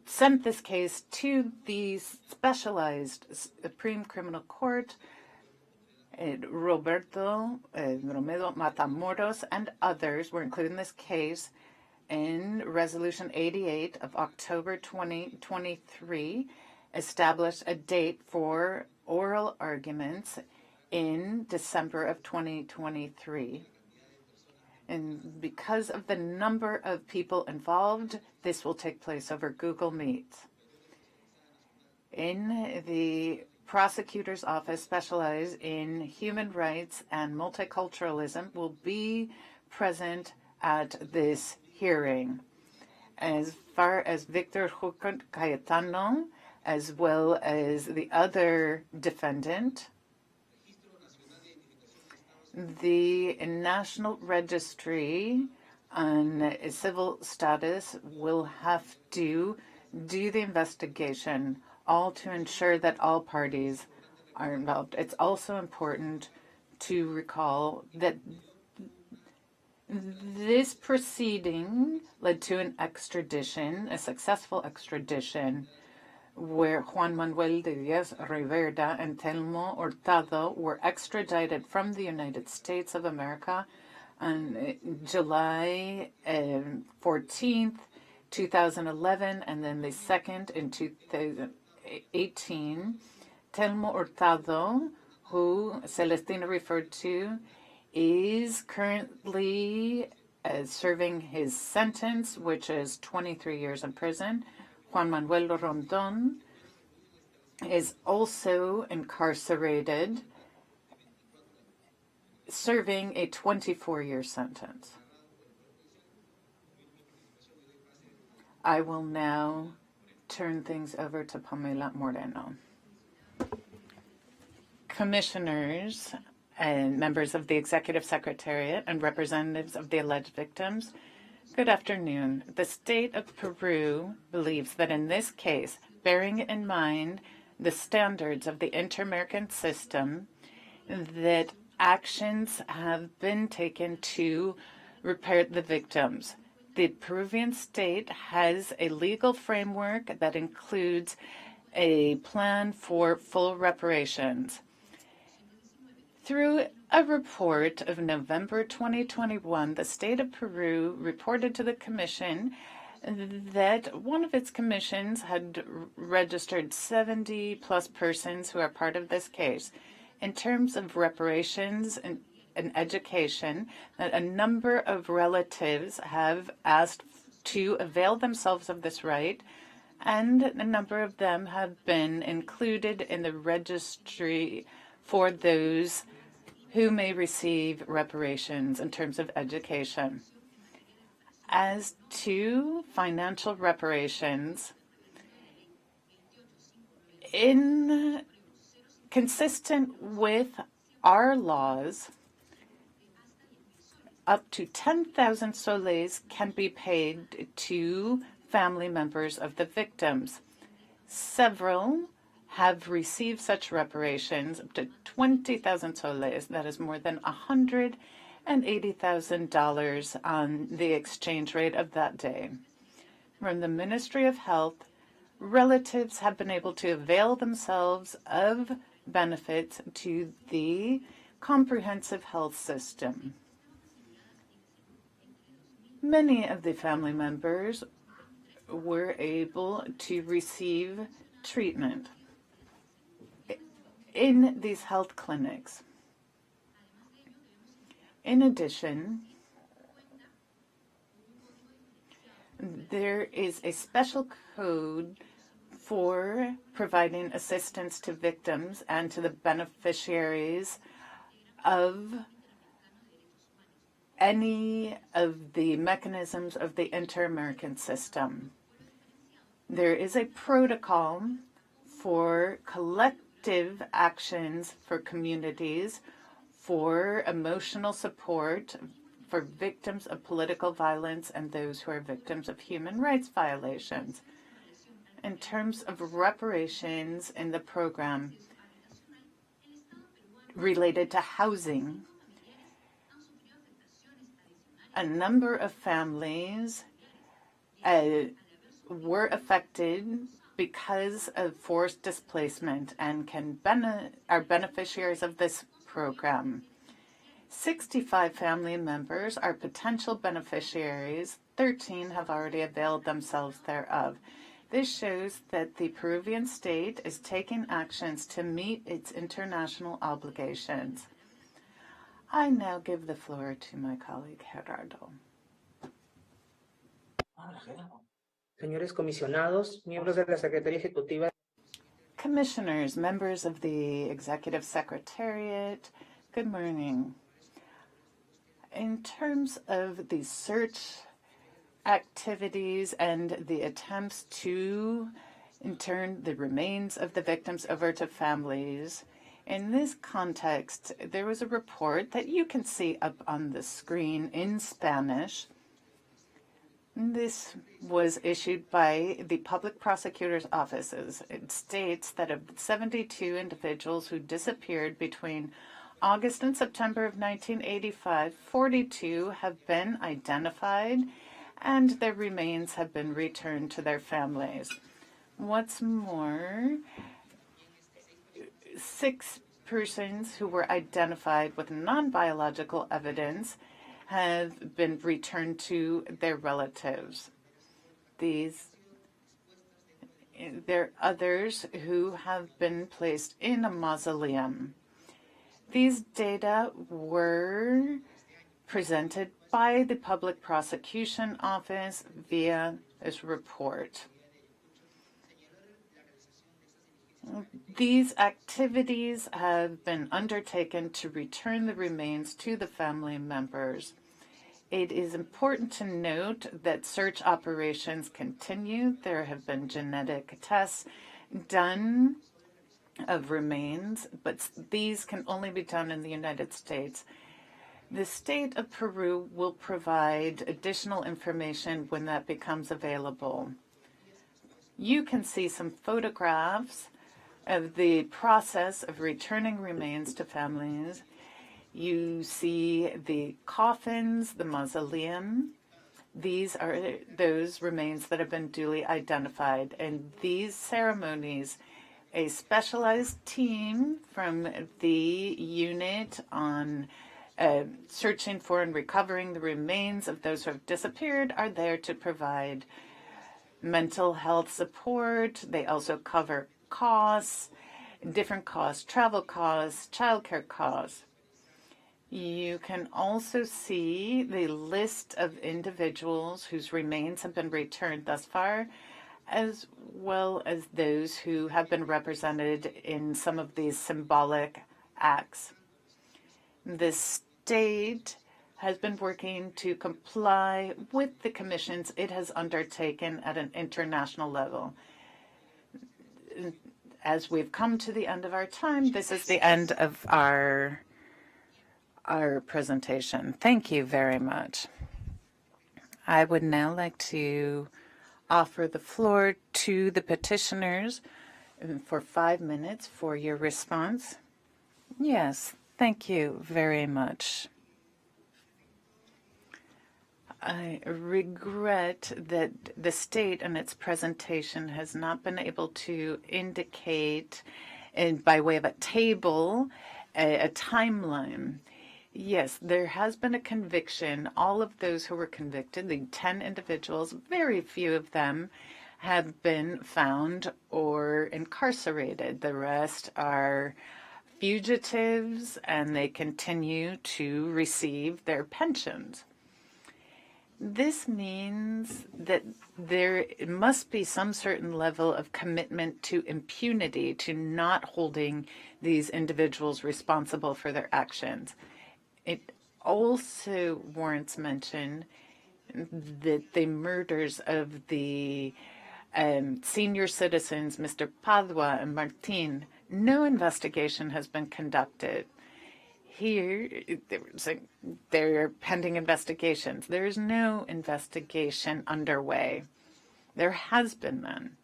sent this case to the specialized Supreme Criminal Court, Roberto Romero Matamoros and others were included in this case in Resolution 88 of October 2023, established a date for oral arguments in December of 2023. And because of the number of people involved, this will take place over Google Meet. In the prosecutor's office specialized in human rights and multiculturalism will be present at this hearing. As far as Victor Cayetano, as well as the other defendant, the National Registry on Civil Status will have to do the investigation, all to ensure that all parties are involved. It's also important to recall that this proceeding led to an extradition, a successful extradition, where Juan Manuel de Diaz Rivera and Telmo Hurtado were extradited from the United States of America on July 14th, 2011, and then the 2nd in 2018. Telmo Hurtado, who Celestina referred to, is currently serving his sentence, which is 23 years in prison. Juan Manuel Rondon is also incarcerated, serving a 24-year sentence. I will now turn things over to Pamela Moreno. Commissioners and members of the Executive Secretariat and representatives of the alleged victims, good afternoon. The state of Peru believes that in this case, bearing in mind the standards of the inter-American system, that actions have been taken to repair the victims. The Peruvian state has a legal framework that includes a plan for full reparations. Through a report of November 2021, the state of Peru reported to the Commission that one of its commissions had registered 70-plus persons who are part of this case. In terms of reparations and education, that a number of relatives have asked to avail themselves of this right, and a number of them have been included in the registry for those who may receive reparations in terms of education. As to financial reparations, consistent with our laws, up to 10,000 soles can be paid to family members of the victims. Several have received such reparations up to 20,000 soles, that is more than $180,000 on the exchange rate of that day. From the Ministry of Health, relatives have been able to avail themselves of benefits to the comprehensive health system. Many of the family members were able to receive treatment in these health clinics. In addition, there is a special code for providing assistance to victims and to the beneficiaries of any of the mechanisms of the inter-American system. There is a protocol for collective actions for communities, for emotional support for victims of political violence and those who are victims of human rights violations. In terms of reparations in the program related to housing, a number of families were affected because of forced displacement and are beneficiaries of this program. 65 family members are potential beneficiaries. 13 have already availed themselves thereof. This shows that the Peruvian state is taking actions to meet its international obligations. I now give the floor to my colleague Gerardo. Señores comisionados, miembros de la Secretaría Ejecutiva. Commissioners, members of the Executive Secretariat, good morning. In terms of the search activities and the attempts to turn the remains of the victims over to families, in this context, there was a report that you can see up on the screen in Spanish. This was issued by the Public Prosecutor's Offices. It states that of 72 individuals who disappeared between August and September of 1985, 42 have been identified and their remains have been returned to their families. What's more, 6 persons who were identified with non-biological evidence have been returned to their relatives. There are others who have been placed in a mausoleum. These data were presented by the Public Prosecution Office via this report. These activities have been undertaken to return the remains to the family members. It is important to note that search operations continue. There have been genetic tests done of remains, but these can only be done in the United States. The state of Peru will provide additional information when that becomes available. You can see some photographs of the process of returning remains to families. You see the coffins, the mausoleum. These are those remains that have been duly identified. And these ceremonies, a specialized team from the unit on searching for and recovering the remains of those who have disappeared are there to provide mental health support. They also cover costs, different costs, travel costs, childcare costs. You can also see the list of individuals whose remains have been returned thus far, as well as those who have been represented in some of these symbolic acts. The state has been working to comply with the commissions it has undertaken at an international level. As we've come to the end of our time, this is the end of our presentation. Thank you very much. I would now like to offer the floor to the petitioners for 5 minutes for your response. Yes, thank you very much. I regret that the state in its presentation has not been able to indicate, by way of a table, a timeline. Yes, there has been a conviction. All of those who were convicted, the 10 individuals, very few of them have been found or incarcerated. The rest are fugitives, and they continue to receive their pensions. This means that there must be some certain level of commitment to impunity, to not holding these individuals responsible for their actions. It also warrants mention that the murders of the senior citizens, Mr. Padua and Martin, no investigation has been conducted. Here, there are pending investigations. There is no investigation underway. There has been none.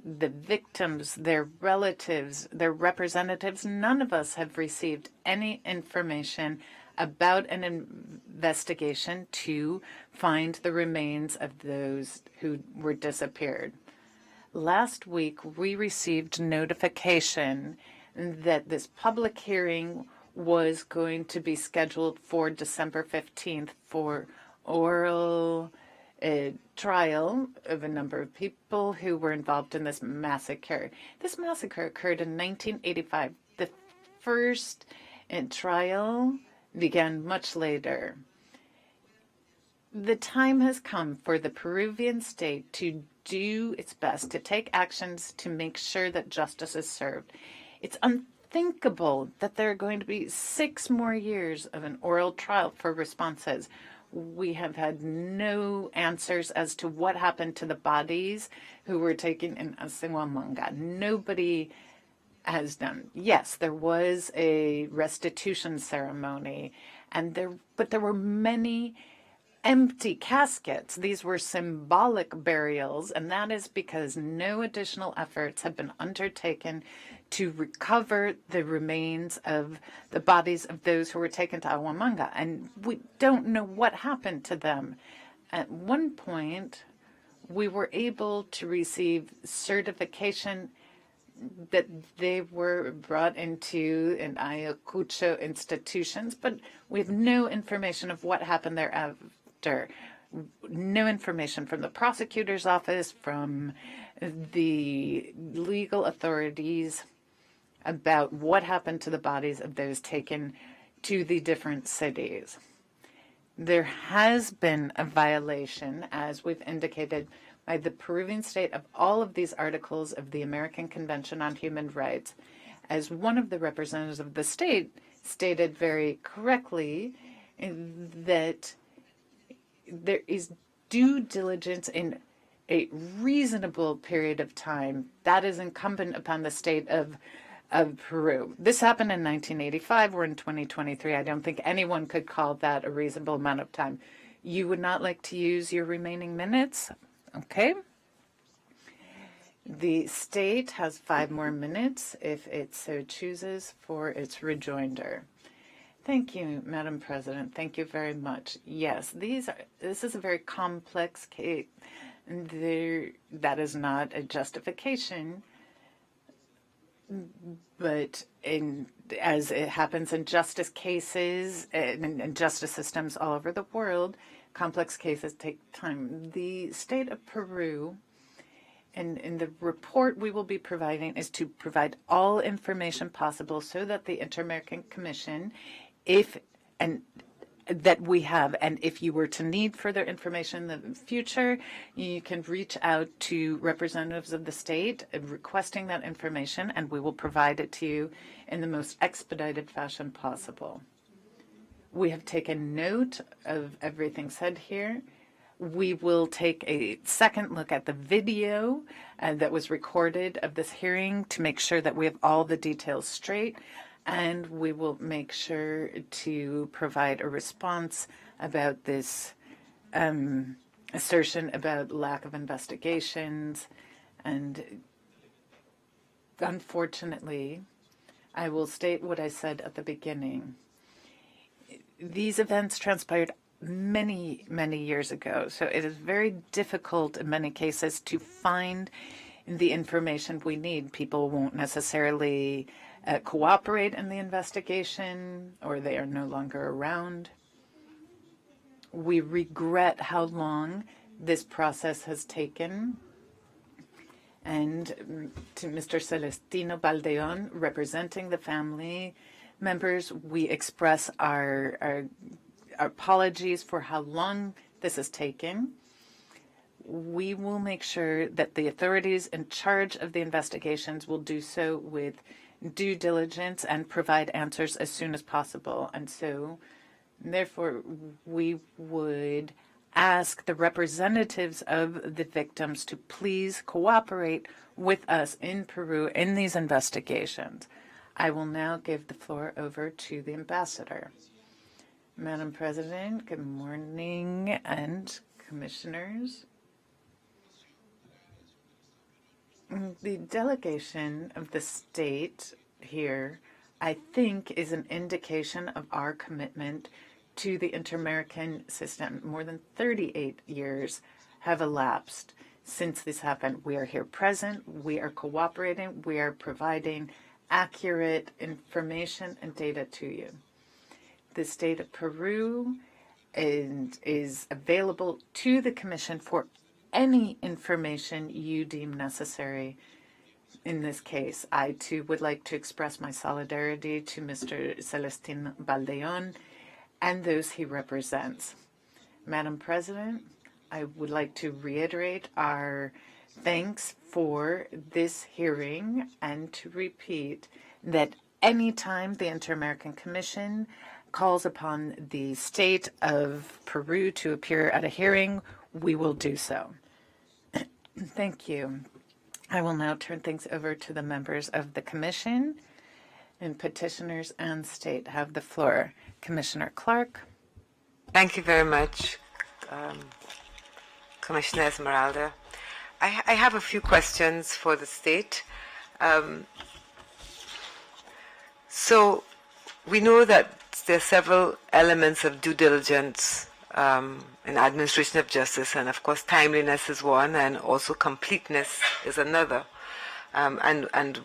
The victims, their relatives, their representatives, none of us have received any information about an investigation to find the remains of those who were disappeared. Last week, we received notification that this public hearing was going to be scheduled for December 15th for oral a trial of a number of people who were involved in this massacre. This massacre occurred in 1985. The first trial began much later. The time has come for the Peruvian state to do its best to take actions to make sure that justice is served. It's unthinkable that there are going to be 6 more years of an oral trial for responses. We have had no answers as to what happened to the bodies who were taken in Accomarca. Nobody has done. Yes, there was a restitution ceremony, but there were many empty caskets. These were symbolic burials, and that is because no additional efforts have been undertaken to recover the remains of the bodies of those who were taken to Accomarca, and we don't know what happened to them. At one point, we were able to receive certification that they were brought into an Ayacucho institutions, but we have no information of what happened thereafter. No information from the prosecutor's office, from the legal authorities about what happened to the bodies of those taken to the different cities. There has been a violation, as we've indicated, by the Peruvian state of all of these articles of the American Convention on Human Rights. As one of the representatives of the state stated very correctly, that there is due diligence in a reasonable period of time that is incumbent upon the state of Peru. This happened in 1985. We're in 2023. I don't think anyone could call that a reasonable amount of time. You would not like to use your remaining minutes? Okay. The state has 5 more minutes, if it so chooses, for its rejoinder. Thank you, Madam President. Thank you very much. Yes, this is a very complex case. That is not a justification, but as it happens in justice cases and justice systems all over the world, complex cases take time. The state of Peru, and in the report we will be providing, is to provide all information possible so that the Inter-American Commission, that we have, and if you were to need further information in the future, you can reach out to representatives of the state requesting that information, and we will provide it to you in the most expedited fashion possible. We have taken note of everything said here. We will take a second look at the video that was recorded of this hearing to make sure that we have all the details straight. And we will make sure to provide a response about this assertion about lack of investigations. And unfortunately, I will state what I said at the beginning. These events transpired many, many years ago, so it is very difficult in many cases to find the information we need. People won't necessarily cooperate in the investigation, or they are no longer around. We regret how long this process has taken. And to Mr. Celestino Baldeón, representing the family members, we express our apologies for how long this has taken. We will make sure that the authorities in charge of the investigations will do so with due diligence and provide answers as soon as possible. And so, therefore, we would ask the representatives of the victims to please cooperate with us in Peru in these investigations. I will now give the floor over to the ambassador. Madam President, good morning, and commissioners. The delegation of the state here, I think, is an indication of our commitment to the inter-American system. More than 38 years have elapsed since this happened. We are here present, we are cooperating, we are providing accurate information and data to you. The state of Peru and is available to the Commission for any information you deem necessary. In this case, I too would like to express my solidarity to Mr. Celestin Baldeón and those he represents. Madam President, I would like to reiterate our thanks for this hearing and to repeat that anytime the Inter-American Commission calls upon the state of Peru to appear at a hearing, we will do so. Thank you. I will now turn things over to the members of the Commission, and petitioners and state have the floor. Commissioner Clark. Thank you very much, Commissioner Esmeralda. I have a few questions for the state. So we know that there are several elements of due diligence in administration of justice, and of course timeliness is one, and also completeness is another. And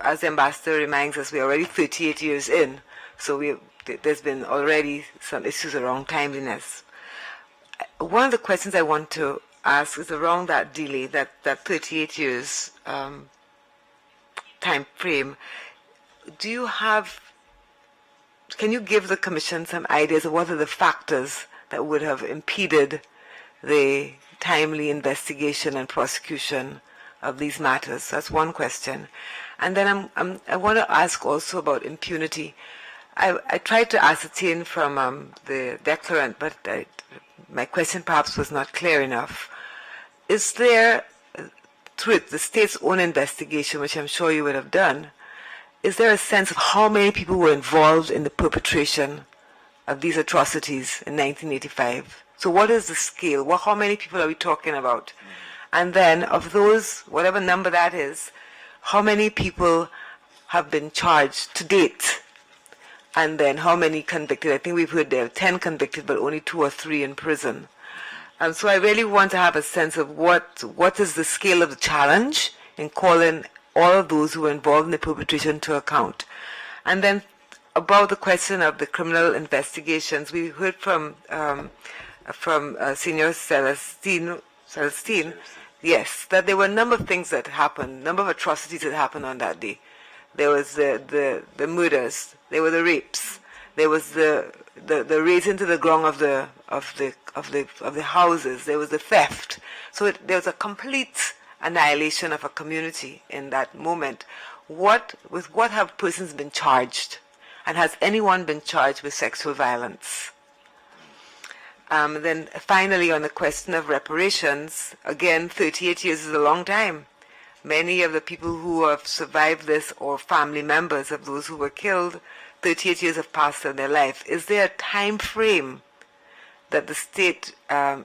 as the ambassador reminds us, we're already 38 years in, so there's been already some issues around timeliness. One of the questions I want to ask is around that delay, that 38 years time frame. Can you give the Commission some ideas of what are the factors that would have impeded the timely investigation and prosecution of these matters? That's one question. And then I want to ask also about impunity. I tried to ascertain from the declarant, but my question perhaps was not clear enough. Is there, through the state's own investigation, which I'm sure you would have done, is there a sense of how many people were involved in the perpetration of these atrocities in 1985? So what is the scale? How many people are we talking about? And then of those, whatever number that is, how many people have been charged to date? And then how many convicted? I think we've heard there are 10 convicted, but only 2 or 3 in prison. And so I really want to have a sense of what is the scale of the challenge in calling all of those who were involved in the perpetration to account. And then about the question of the criminal investigations, we heard from Senior Celestine, yes, that there were a number of things that happened, a number of atrocities that happened on that day. There was the murders, there were the rapes, there was the razing to the ground of the houses, there was the theft. So there was a complete annihilation of a community in that moment. With what have persons been charged? And has anyone been charged with sexual violence? Then finally, on the question of reparations, again, 38 years is a long time. Many of the people who have survived this, or family members of those who were killed, 38 years have passed in their life. Is there a time frame that the state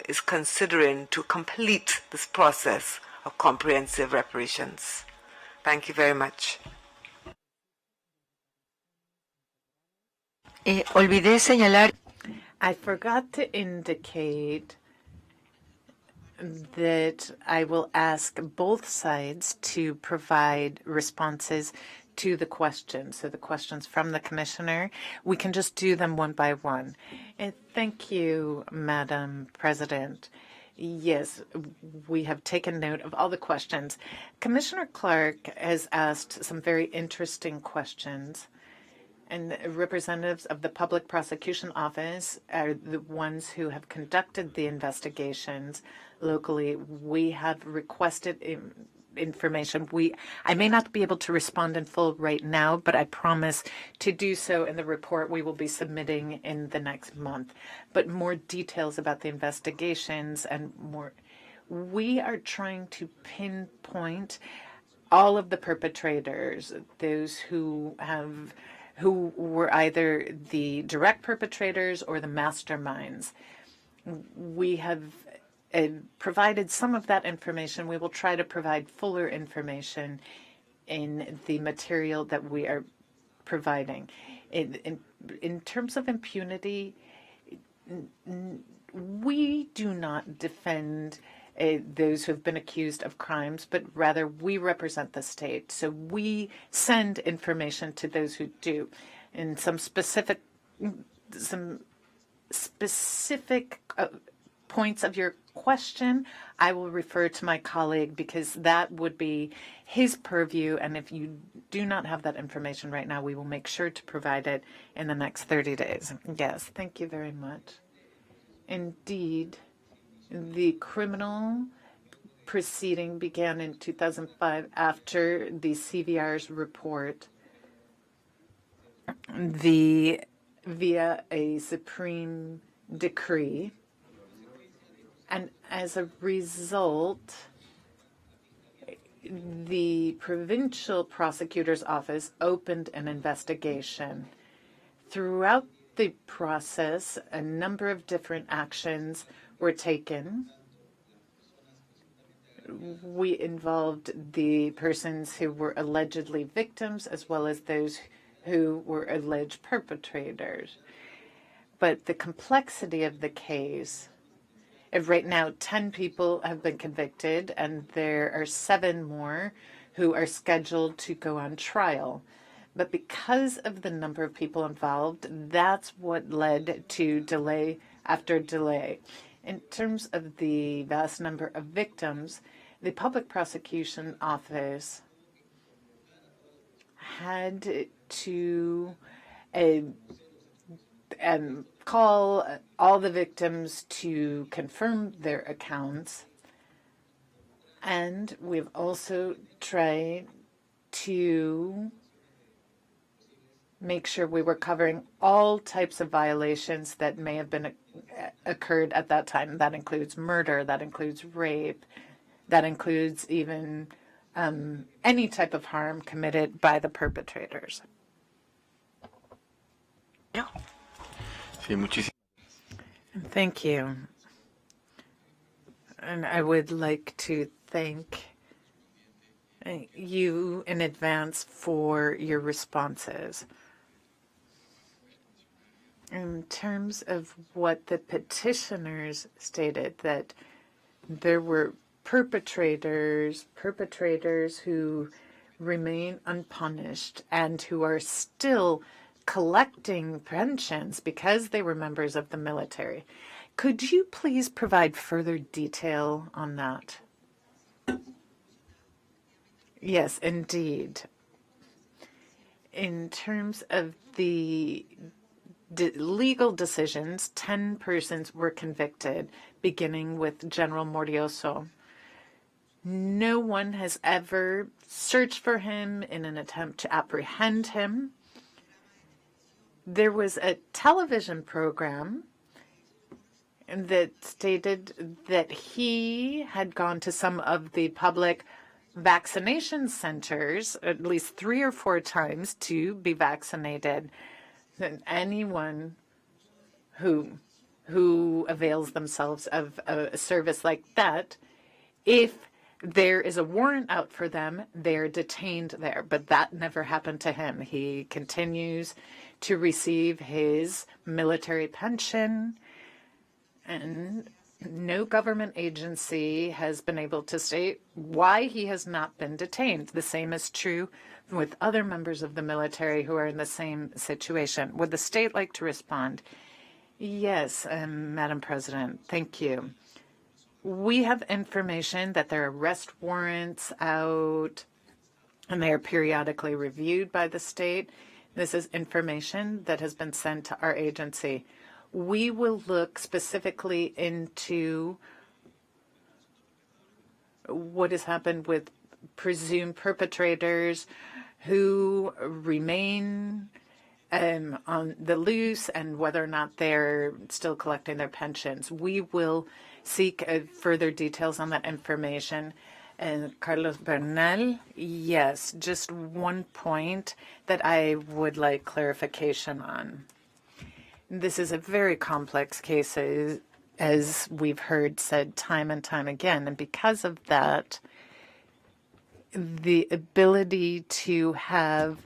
is considering to complete this process of comprehensive reparations? Thank you very much. Olvidé señalar. I forgot to indicate that I will ask both sides to provide responses to the questions. So the questions from the Commissioner, we can just do them one by one. And thank you, Madam President. Yes, we have taken note of all the questions. Commissioner Clark has asked some very interesting questions, and representatives of the Public Prosecution Office are the ones who have conducted the investigations locally. We have requested information. I may not be able to respond in full right now, but I promise to do so in the report we will be submitting in the next month. But more details about the investigations and more. We are trying to pinpoint all of the perpetrators, those who were either the direct perpetrators or the masterminds. We have provided some of that information. We will try to provide fuller information in the material that we are providing. In terms of impunity, we do not defend those who have been accused of crimes, but rather we represent the state. So we send information to those who do. And some specific points of your question, I will refer to my colleague because that would be his purview. And if you do not have that information right now, we will make sure to provide it in the next 30 days. Yes, thank you very much. Indeed, the criminal proceeding began in 2005 after the CVR's report via a Supreme decree. And as a result, the provincial prosecutor's office opened an investigation. Throughout the process, a number of different actions were taken. We involved the persons who were allegedly victims as well as those who were alleged perpetrators. But the complexity of the case, right now 10 people have been convicted and there are 7 more who are scheduled to go on trial. But because of the number of people involved, that's what led to delay after delay. In terms of the vast number of victims, the public prosecution office had to call all the victims to confirm their accounts. And we've also tried to make sure we were covering all types of violations that may have been occurred at that time. That includes murder, that includes rape, that includes even any type of harm committed by the perpetrators. Thank you. And I would like to thank you in advance for your responses. In terms of what the petitioners stated, that there were perpetrators who remain unpunished and who are still collecting pensions because they were members of the military. Could you please provide further detail on that? Yes, indeed. In terms of the legal decisions, 10 persons were convicted, beginning with General Mordioso. No one has ever searched for him in an attempt to apprehend him. There was a television program that stated that he had gone to some of the public vaccination centers at least 3 or 4 times to be vaccinated. And anyone who avails themselves of a service like that, if there is a warrant out for them, they're detained there. But that never happened to him. He continues to receive his military pension, and no government agency has been able to state why he has not been detained. The same is true with other members of the military who are in the same situation. Would the state like to respond? Yes, Madam President, thank you. We have information that there are arrest warrants out, and they are periodically reviewed by the state. This is information that has been sent to our agency. We will look specifically into what has happened with presumed perpetrators who remain on the loose and whether or not they're still collecting their pensions. We will seek further details on that information. And Carlos Bernal, yes, just one point that I would like clarification on. This is a very complex case, as we've heard said time and time again. And because of that, the ability to have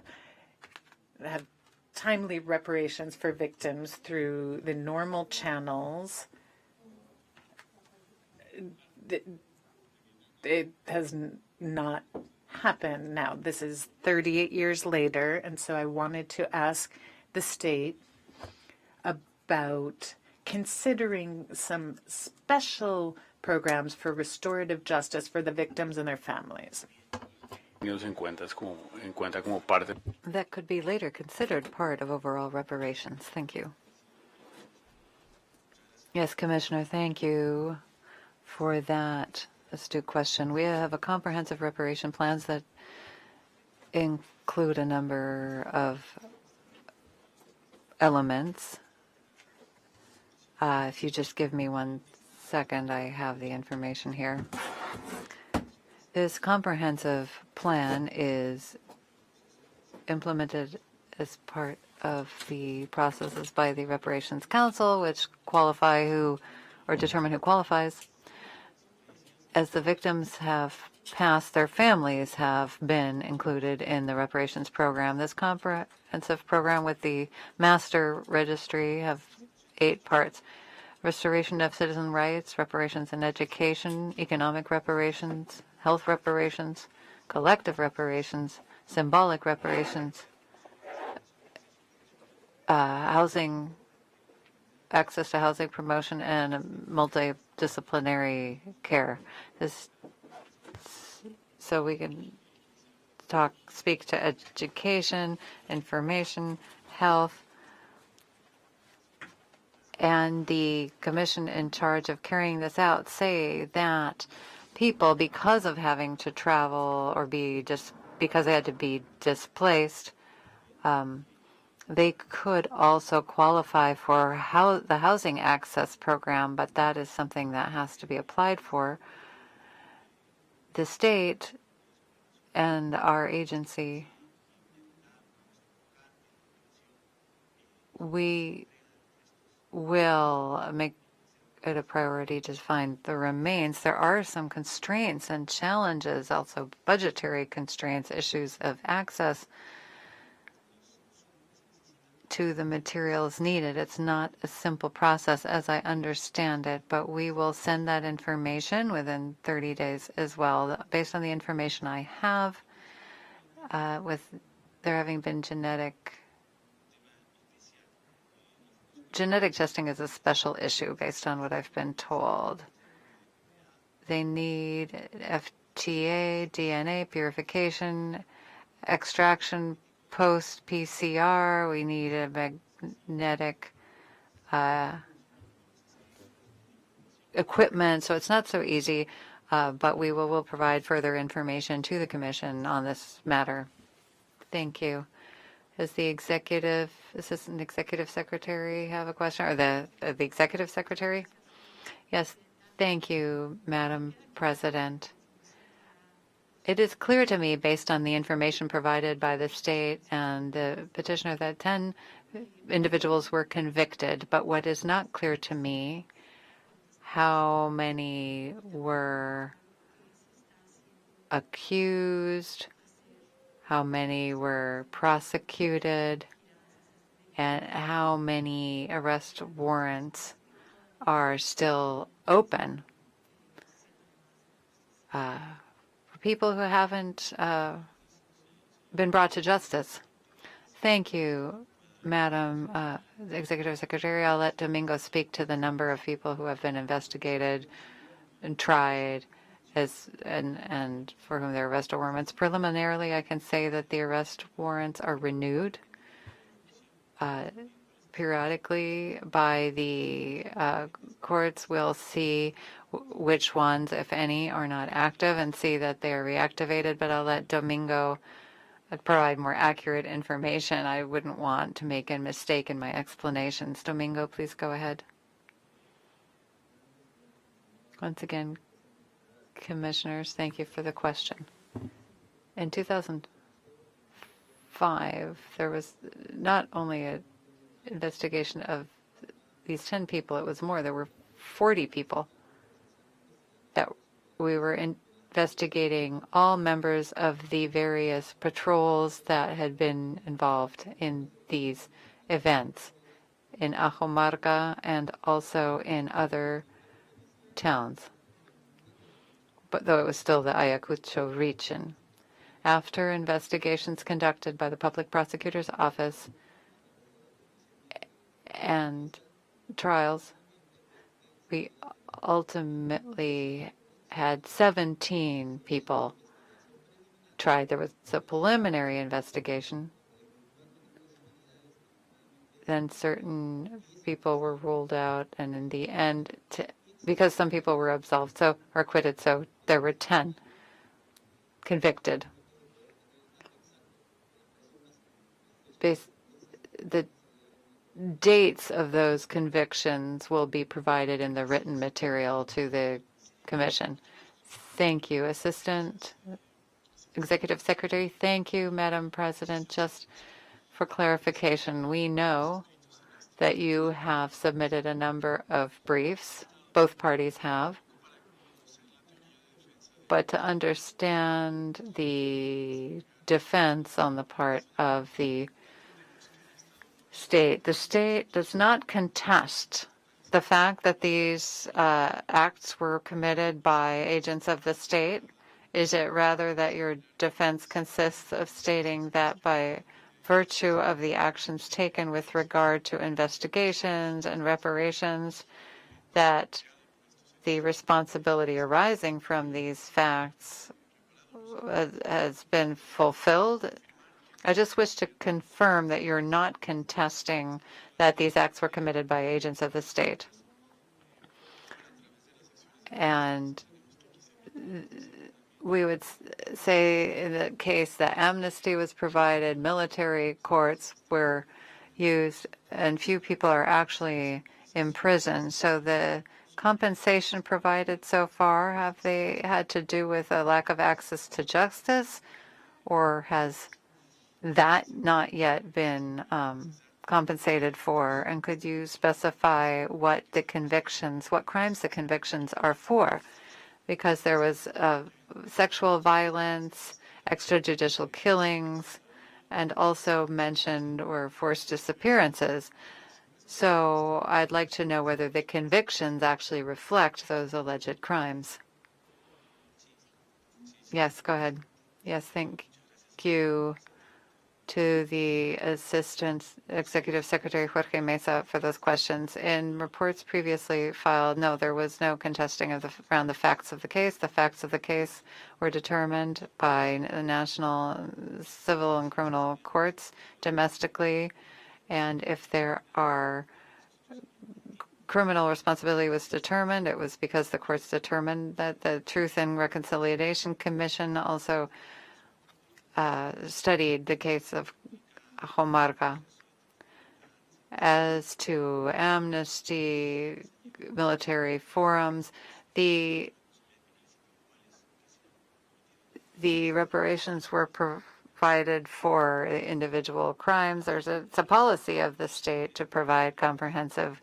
timely reparations for victims through the normal channels, it has not happened. Now, this is 38 years later, and so I wanted to ask the state about considering some special programs for restorative justice for the victims and their families. That could be later considered part of overall reparations. Thank you. Yes, Commissioner, thank you for that astute question. We have a comprehensive reparation plans that include a number of elements. If you just give me 1 second, I have the information here. This comprehensive plan is implemented as part of the processes by the Reparations Council, which qualify who or determine who qualifies. As the victims have passed, their families have been included in the reparations program. This comprehensive program with the master registry have 8 parts: restoration of citizen rights, reparations in education, economic reparations, health reparations, collective reparations, symbolic reparations, housing, access to housing promotion, and multidisciplinary care. So we can speak to education, information, health, and the commission in charge of carrying this out say that people, because of having to travel or because they had to be displaced, they could also qualify for the housing access program, but that is something that has to be applied for. The state and our agency, we will make it a priority to find the remains. There are some constraints and challenges, also budgetary constraints, issues of access to the materials needed. It's not a simple process as I understand it, but we will send that information within 30 days as well. Based on the information I have, with there having been genetic testing is a special issue based on what I've been told. They need FTA, DNA purification, extraction post-PCR. We need a magnetic equipment, so it's not so easy, but we will provide further information to the Commission on this matter. Thank you. Does the Assistant Executive Secretary have a question, or the Executive Secretary? Yes, thank you, Madam President. It is clear to me, based on the information provided by the state and the petitioner, that 10 individuals were convicted. But what is not clear to me, how many were accused, how many were prosecuted, and how many arrest warrants are still open. People who haven't been brought to justice. Thank you, Madam Executive Secretary. I'll let Domingo speak to the number of people who have been investigated and tried and for whom there are arrest warrants. Preliminarily, I can say that the arrest warrants are renewed periodically by the courts. We'll see which ones, if any, are not active and see that they are reactivated, but I'll let Domingo provide more accurate information. I wouldn't want to make a mistake in my explanations. Domingo, please go ahead. Once again, Commissioners, thank you for the question. In 2005, there was not only an investigation of these 10 people, it was more. There were 40 people that we were investigating, all members of the various patrols that had been involved in these events in Accomarca and also in other towns, but though it was still the Ayacucho region. After investigations conducted by the Public Prosecutor's Office and trials, we ultimately had 17 people tried. There was a preliminary investigation. Then certain people were ruled out, and in the end, because some people were absolved or acquitted, so there were 10 convicted. The dates of those convictions will be provided in the written material to the Commission. Thank you. Assistant Executive Secretary. Thank you, Madam President. Just for clarification, we know that you have submitted a number of briefs. Both parties have. But to understand the defense on the part of the state does not contest the fact that these acts were committed by agents of the state. Is it rather that your defense consists of stating that by virtue of the actions taken with regard to investigations and reparations, that the responsibility arising from these facts has been fulfilled? I just wish to confirm that you're not contesting that these acts were committed by agents of the state. And we would say in the case that amnesty was provided, military courts were used, and few people are actually imprisoned. So the compensation provided so far, have they had to do with a lack of access to justice, or has that not yet been compensated for? And could you specify what crimes the convictions are for? Because there was sexual violence, extrajudicial killings, and also mentioned or forced disappearances. So I'd like to know whether the convictions actually reflect those alleged crimes. Yes, go ahead. Yes, thank you to the Assistant Executive Secretary Jorge Mesa for those questions. In reports previously filed, no, there was no contesting around the facts of the case. The facts of the case were determined by the national civil and criminal courts domestically, and if there are criminal responsibility was determined, it was because the courts determined that. The Truth and Reconciliation Commission also studied the case of Accomarca. As to amnesty, military forums, the reparations were provided for individual crimes. It's a policy of the state to provide comprehensive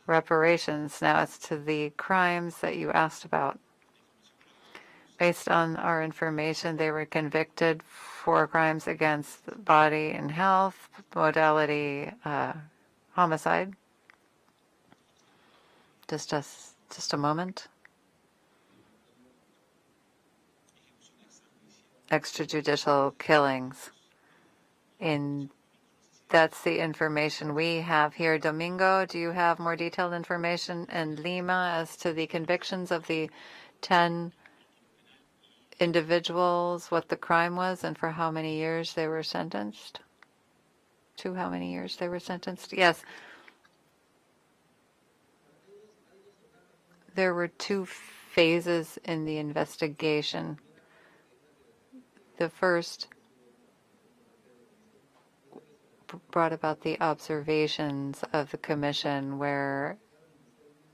reparations. Now, as to the crimes that you asked about, based on our information, they were convicted for crimes against the body and health, modality homicide. Just a moment. Extrajudicial killings. That's the information we have here. Domingo, do you have more detailed information in Lima as to the convictions of the 10 individuals, what the crime was, and for how many years they were sentenced? To how many years they were sentenced? Yes. There were 2 phases in the investigation. The first brought about the observations of the commission, where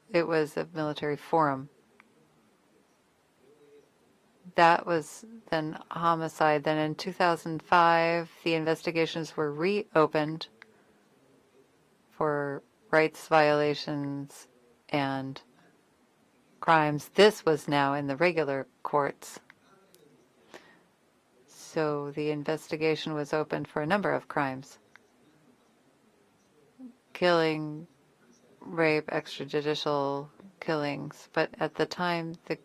it was a military forum. That was then homicide. Then in 2005, the investigations were reopened for rights violations and crimes. This was now in the regular courts. So the investigation was opened for a number of crimes: killing, rape, extrajudicial killings. But at the time the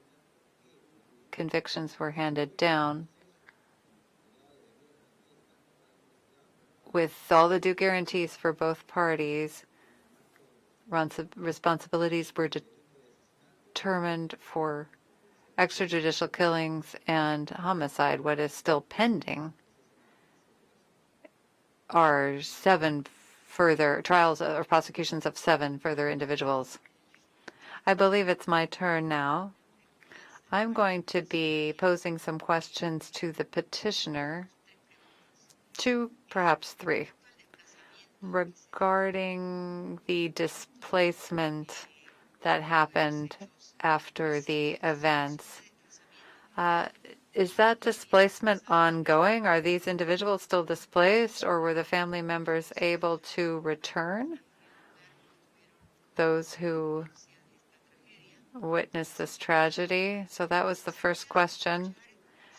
convictions were handed down, with all the due guarantees for both parties, responsibilities were determined for extrajudicial killings and homicide. What is still pending are 7 further trials or prosecutions of 7 further individuals. I believe it's my turn now. I'm going to be posing some questions to the petitioner, 2, perhaps 3, regarding the displacement that happened after the events. Is that displacement ongoing? Are these individuals still displaced, or were the family members able to return? Those who witnessed this tragedy. So that was the first question.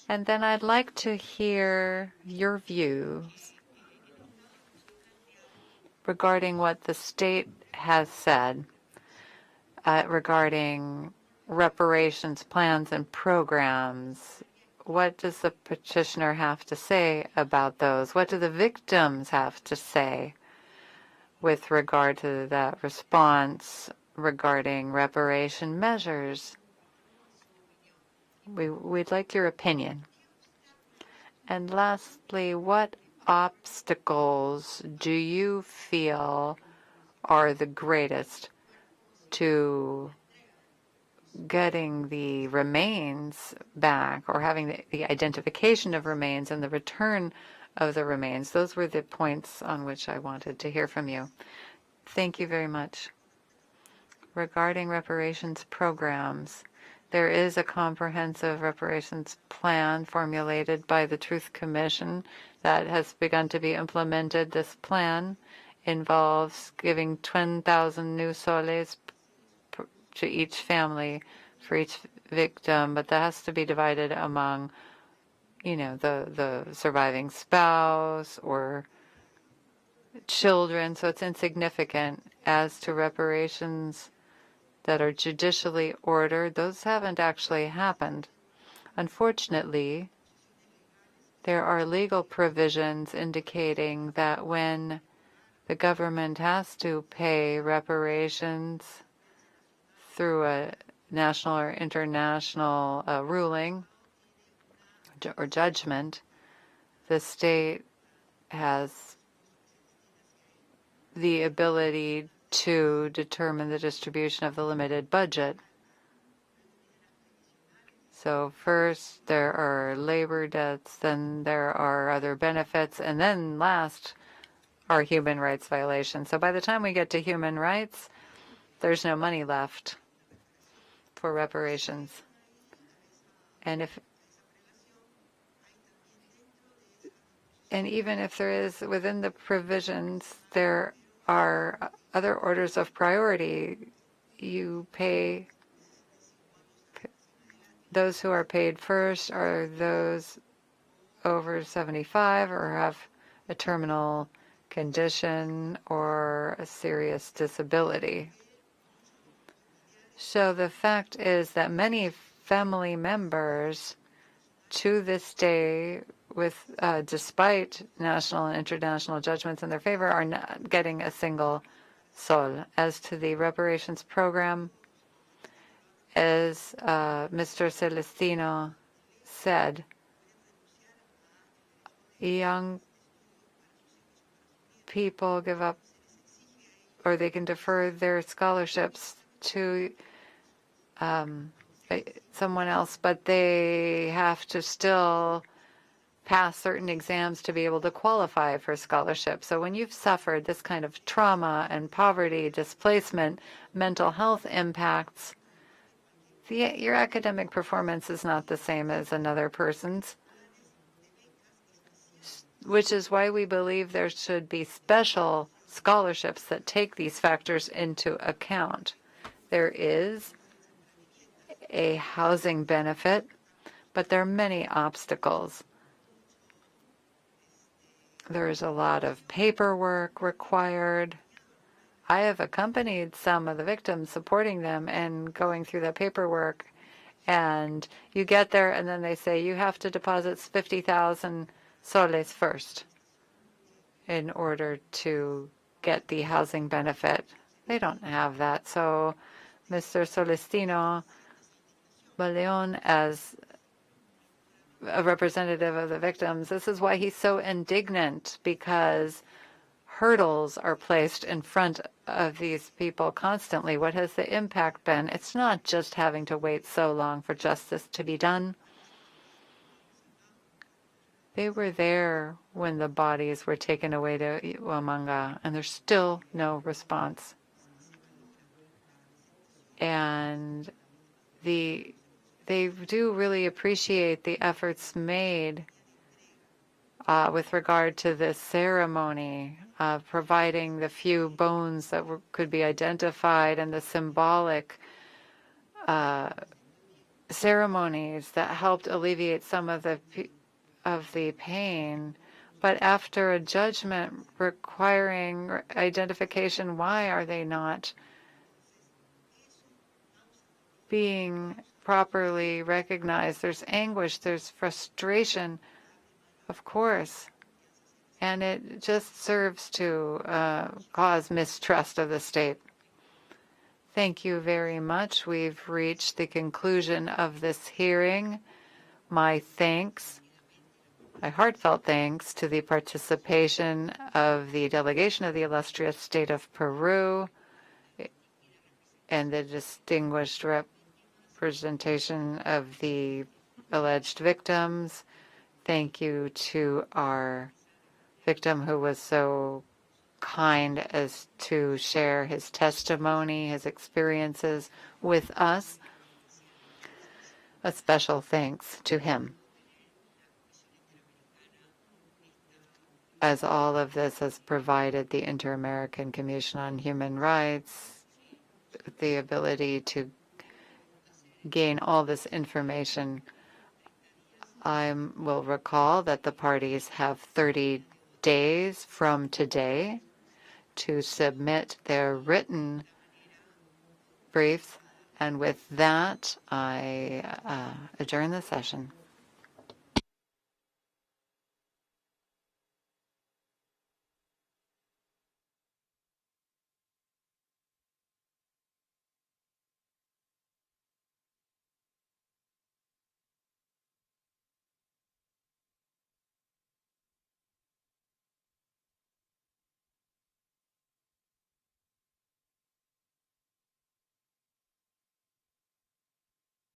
And then I'd like to hear your views regarding what the state has said regarding reparations plans and programs. What does the petitioner have to say about those? What do the victims have to say with regard to that response regarding reparation measures? We'd like your opinion. And lastly, what obstacles do you feel are the greatest to getting the remains back, or having the identification of remains and the return of the remains? Those were the points on which I wanted to hear from you. Thank you very much. Regarding reparations programs, there is a comprehensive reparations plan formulated by the Truth Commission that has begun to be implemented. This plan involves giving 10,000 new soles to each family for each victim, but that has to be divided among, the surviving spouse or children, so it's insignificant. As to reparations that are judicially ordered, those haven't actually happened. Unfortunately, there are legal provisions indicating that when the government has to pay reparations through a national or international ruling or judgment, the state has the ability to determine the distribution of the limited budget. So first there are labor debts, then there are other benefits, and then last are human rights violations. So by the time we get to human rights, there's no money left for reparations. And even if there is, within the provisions, there are other orders of priority. You pay, those who are paid first are those over 75 or have a terminal condition or a serious disability. So the fact is that many family members to this day, despite national and international judgments in their favor, are not getting a single sol. As to the reparations program, as Mr. Celestino said, young people give up, or they can defer their scholarships to someone else, but they have to still pass certain exams to be able to qualify for scholarship. So when you've suffered this kind of trauma and poverty, displacement, mental health impacts, your academic performance is not the same as another person's, which is why we believe there should be special scholarships that take these factors into account. There is a housing benefit, but there are many obstacles. There is a lot of paperwork required. I have accompanied some of the victims, supporting them and going through that paperwork. And you get there and then they say you have to deposit 50,000 soles first in order to get the housing benefit. They don't have that. So Mr. Celestino Baleon, as a representative of the victims, this is why he's so indignant, because hurdles are placed in front of these people constantly. What has the impact been? It's not just having to wait so long for justice to be done. They were there when the bodies were taken away to Huamanga, and there's still no response. And they do really appreciate the efforts made with regard to this ceremony, providing the few bones that could be identified and the symbolic ceremonies that helped alleviate some of the pain. But after a judgment requiring identification, why are they not being properly recognized? There's anguish, there's frustration, of course, and it just serves to cause mistrust of the state. Thank you very much. We've reached the conclusion of this hearing. My heartfelt thanks to the participation of the delegation of the illustrious state of Peru and the distinguished representation of the alleged victims. Thank you to our victim who was so kind as to share his testimony, his experiences with us. A special thanks to him, as all of this has provided the Inter-American Commission on Human Rights the ability to gain all this information. I will recall that the parties have 30 days from today to submit their written briefs. And with that, I adjourn the session.